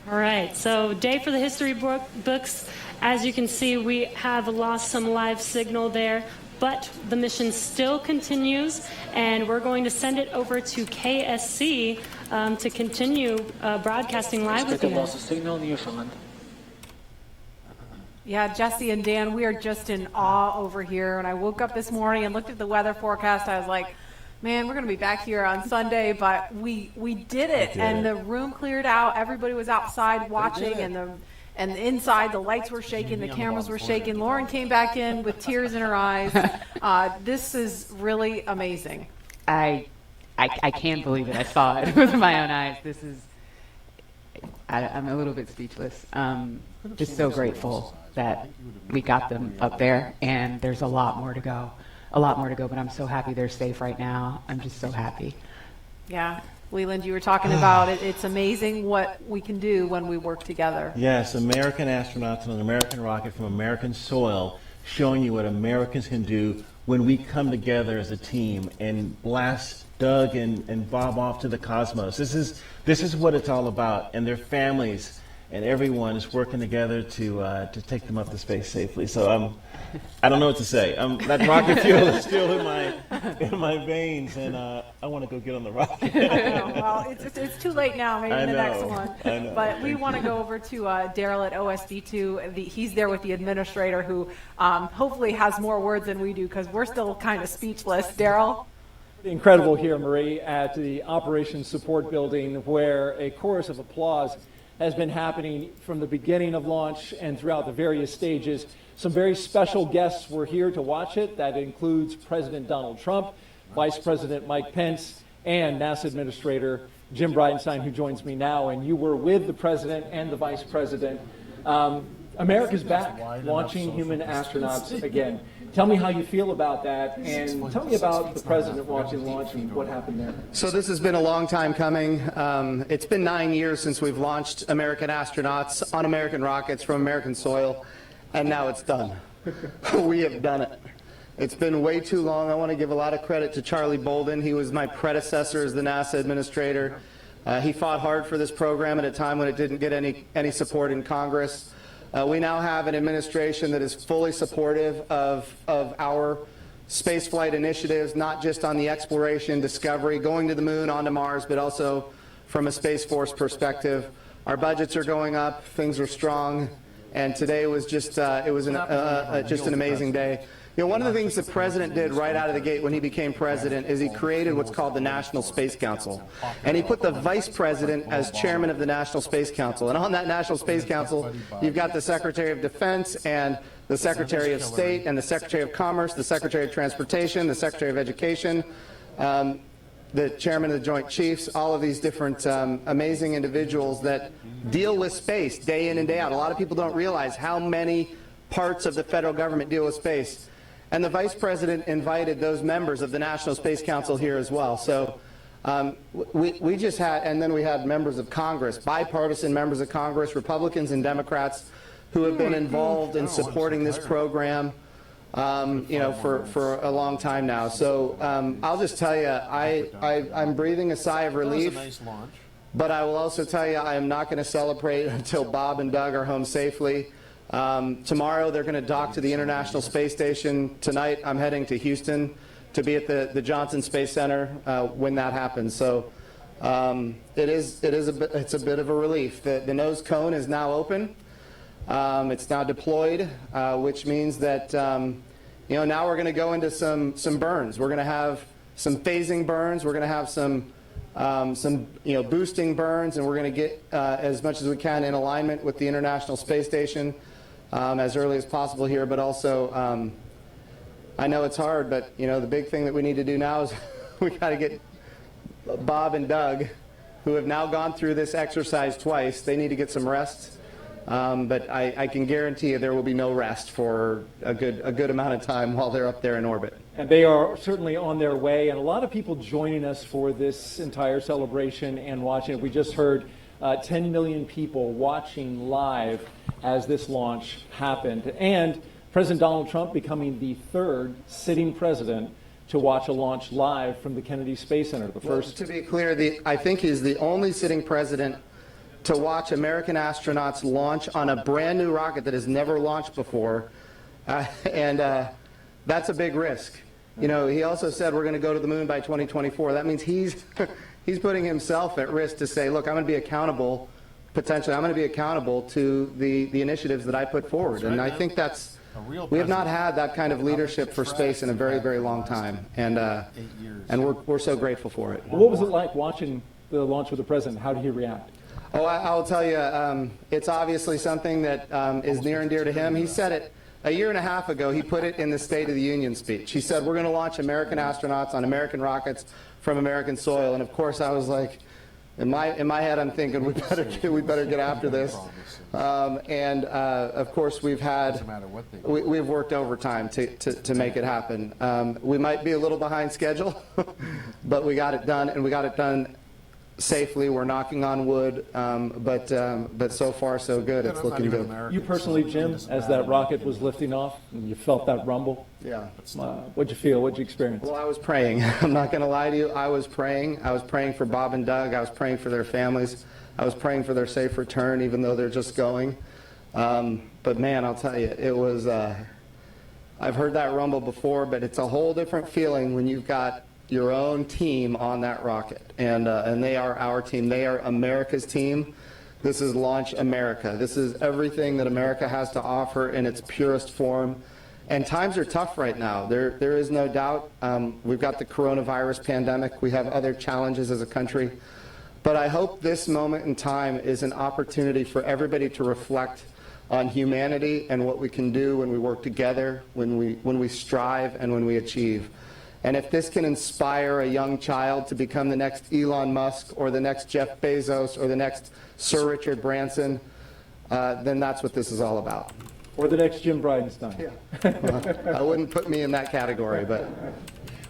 All right. So day for the history books. As you can see, we have lost some live signal there, but the mission still continues, and we're going to send it over to KSC to continue broadcasting live with you. Loss of signal, Newfoundland. Yeah, Jesse and Dan, we are just in awe over here. When I woke up this morning and looked at the weather forecast, I was like, man, we're going to be back here on Sunday, but we did it. And the room cleared out. Everybody was outside watching, and inside the lights were shaking, the cameras were shaking. Lauren came back in with tears in her eyes. This is really amazing. I can't believe it. I saw it with my own eyes. This is, I'm a little bit speechless. Just so grateful that we got them up there, and there's a lot more to go. But I'm so happy they're safe right now. I'm just so happy. Yeah. Leland, you were talking about it. It's amazing what we can do when we work together. Yes, American astronauts on an American rocket from American soil, showing you what Americans can do when we come together as a team and blast Doug and Bob off to the cosmos. This is what it's all about, and their families and everyone is working together to take them up to space safely. So I don't know what to say. That rocket fuel is still in my veins, and I want to go get on the rocket. I know. Well, it's too late now. Maybe the next one. I know. But we want to go over to Daryl at OSD2. He's there with the administrator, who hopefully has more words than we do, because we're still kind of speechless. Daryl. Incredible here, Marie, at the Operations Support Building, where a chorus of applause has been happening from the beginning of launch and throughout the various stages. Some very special guests were here to watch it. That includes President Donald Trump, Vice President Mike Pence, and NASA Administrator Jim Bridenstine, who joins me now. And you were with the President and the Vice President. America's back, launching human astronauts again. Tell me how you feel about that, and tell me about the President watching launch and what happened there. So this has been a long time coming. It's been 9 years since we've launched American astronauts on American rockets from American soil, and now it's done. We have done it. It's been way too long. I want to give a lot of credit to Charlie Bolden. He was my predecessor as the NASA administrator. He fought hard for this program at a time when it didn't get any support in Congress. We now have an administration that is fully supportive of our spaceflight initiatives, not just on the exploration, discovery, going to the moon, onto Mars, but also from a Space Force perspective. Our budgets are going up, things are strong, and today was just an amazing day. You know, one of the things the President did right out of the gate when he became President is he created what's called the National Space Council. And he put the Vice President as chairman of the National Space Council. And on that National Space Council, you've got the Secretary of Defense and the Secretary of State and the Secretary of Commerce, the Secretary of Transportation, the Secretary of Education, the Chairman of the Joint Chiefs, all of these different amazing individuals that deal with space day in and day out. A lot of people don't realize how many parts of the federal government deal with space. And the Vice President invited those members of the National Space Council here as well. So we just had, and then we had members of Congress, bipartisan members of Congress, Republicans and Democrats, who have been involved in supporting this program, you know, for a long time now. So I'll just tell you, I'm breathing a sigh of relief. But I will also tell you, I am not going to celebrate until Bob and Doug are home safely. Tomorrow they're going to dock to the International Space Station. Tonight I'm heading to Houston to be at the Johnson Space Center when that happens. So it's a bit of a relief. The nose cone is now open. It's now deployed, which means that you know, now we're going to go into some burns. We're going to have some phasing burns. We're going to have some you know, boosting burns, and we're going to get as much as we can in alignment with the International Space Station as early as possible here. But also, I know it's hard, but you know, the big thing that we need to do now is we got to get Bob and Doug, who have now gone through this exercise twice. They need to get some rest. But I can guarantee you there will be no rest for a good amount of time while they're up there in orbit. And they are certainly on their way, and a lot of people joining us for this entire celebration and watching it. We just heard 10 million people watching live as this launch happened, and President Donald Trump becoming the third sitting president to watch a launch live from the Kennedy Space Center. The first. To be clear, I think he's the only sitting president to watch American astronauts launch on a brand new rocket that has never launched before, and that's a big risk. You know, he also said we're going to go to the moon by 2024. That means he's putting himself at risk to say, look, I'm going to be accountable, potentially, I'm going to be accountable to the initiatives that I put forward. And I think we have not had that kind of leadership for space in a very, very long time. And we're so grateful for it. What was it like watching the launch with the president? How did he react? Oh, I'll tell you, it's obviously something that is near and dear to him. He said it a year and a half ago. He put it in the State of the Union speech. He said, we're going to launch American astronauts on American rockets from American soil. And of course, I was like, in my head, I'm thinking we better get after this. Of course, we've worked overtime to make it happen. We might be a little behind schedule, but we got it done, and we got it done safely. We're knocking on wood, but so far so good. It's looking good. You personally, Jim, as that rocket was lifting off, and you felt that rumble. Yeah. What'd you feel? What'd you experience? Well, I was praying. I'm not going to lie to you. I was praying. I was praying for Bob and Doug. I was praying for their families. I was praying for their safe return, even though they're just going. But man, I'll tell you, it was. I've heard that rumble before, but it's a whole different feeling when you've got your own team on that rocket, and they are our team. They are America's team. This is Launch America. This is everything that America has to offer in its purest form. And times are tough right now. There is no doubt. We've got the coronavirus pandemic. We have other challenges as a country. But I hope this moment in time is an opportunity for everybody to reflect on humanity and what we can do when we work together, when we strive, and when we achieve. And if this can inspire a young child to become the next Elon Musk or the next Jeff Bezos or the next Sir Richard Branson, then that's what this is all about. Or the next Jim Bridenstine. Yeah. I wouldn't put me in that category, but.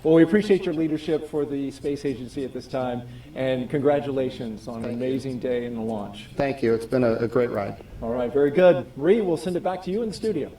Well, we appreciate your leadership for the space agency at this time, and congratulations on an amazing day in the launch. Thank you. It's been a great ride. All right, very good. Marie, we'll send it back to you in the studio.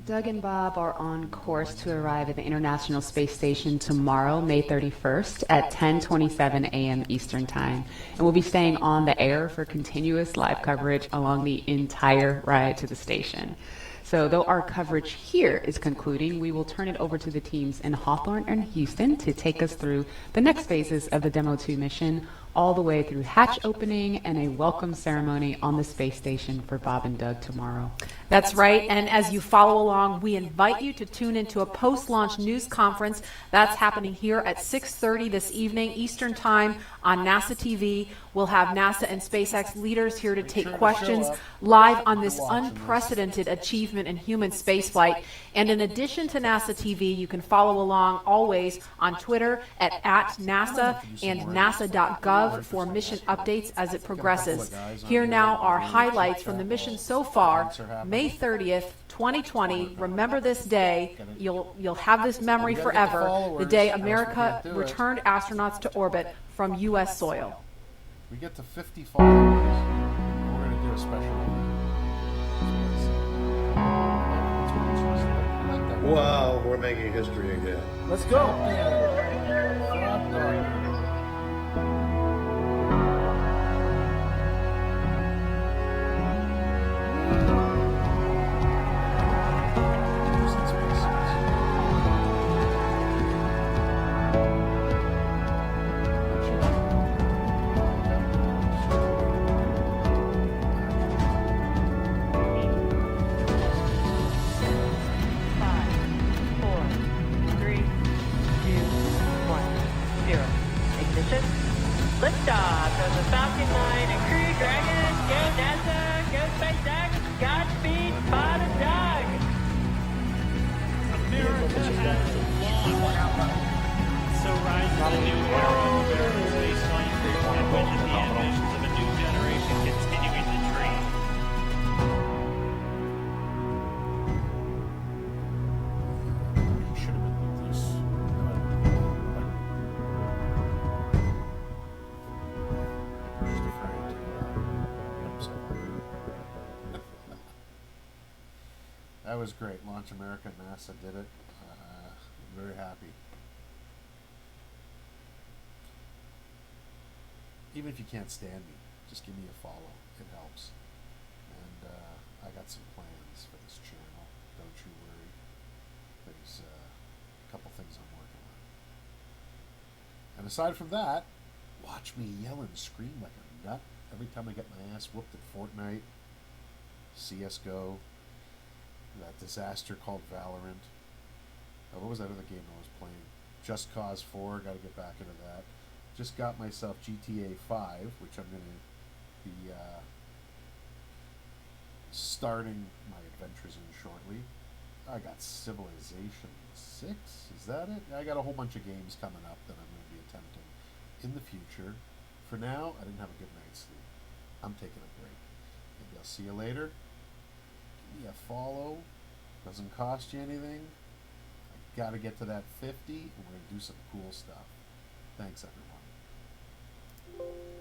Doug and Bob are on course to arrive at the International Space Station tomorrow, May 31st at 10:27 a.m. Eastern Time. And we'll be staying on the air for continuous live coverage along the entire ride to the station. So though our coverage here is concluding, we will turn it over to the teams in Hawthorne and Houston to take us through the next phases of the Demo 2 mission, all the way through hatch opening and a welcome ceremony on the space station for Bob and Doug tomorrow. That's right. And as you follow along, we invite you to tune into a post-launch news conference that's happening here at 6:30 this evening Eastern Time on NASA TV. We'll have NASA and SpaceX leaders here to take questions live on this unprecedented achievement in human spaceflight. And in addition to NASA TV, you can follow along always on Twitter at NASA and NASA.gov for mission updates as it progresses. Here now are highlights from the mission so far. May 30th, 2020. Remember this day. You'll have this memory forever. The day America returned astronauts to orbit from U.S. soil. We get to 50 followers, and we're going to do a special event. Wow, we're making history again. Let's go. Liftoff of the Falcon 9 and Crew Dragon. Go NASA, go SpaceX, Godspeed, Bob and Doug. America has won. So rise to the new era of American spaceflight and witness the ambitions of a new generation continuing the dream was great. Launch America, NASA did it. I'm very happy. Even if you can't stand me, just give me a follow. It helps. And I got some plans for this channel. Don't you worry. There's a couple things I'm working on. And aside from that, watch me yell and scream like a nut every time I get my ass whooped at Fortnite, CSGO, that disaster called Valorant. What was that other game I was playing? Just Cause 4, got to get back into that. Just got myself GTA 5, which I'm going to be starting my adventures in shortly. I got Civilization 6, is that it? I got a whole bunch of games coming up that I'm going to be attempting in the future. For now, I didn't have a good night's sleep. I'm taking a break. Maybe I'll see you later. Give me a follow. Doesn't cost you anything. I got to get to that 50, and we're going to do some cool stuff. Thanks, everyone.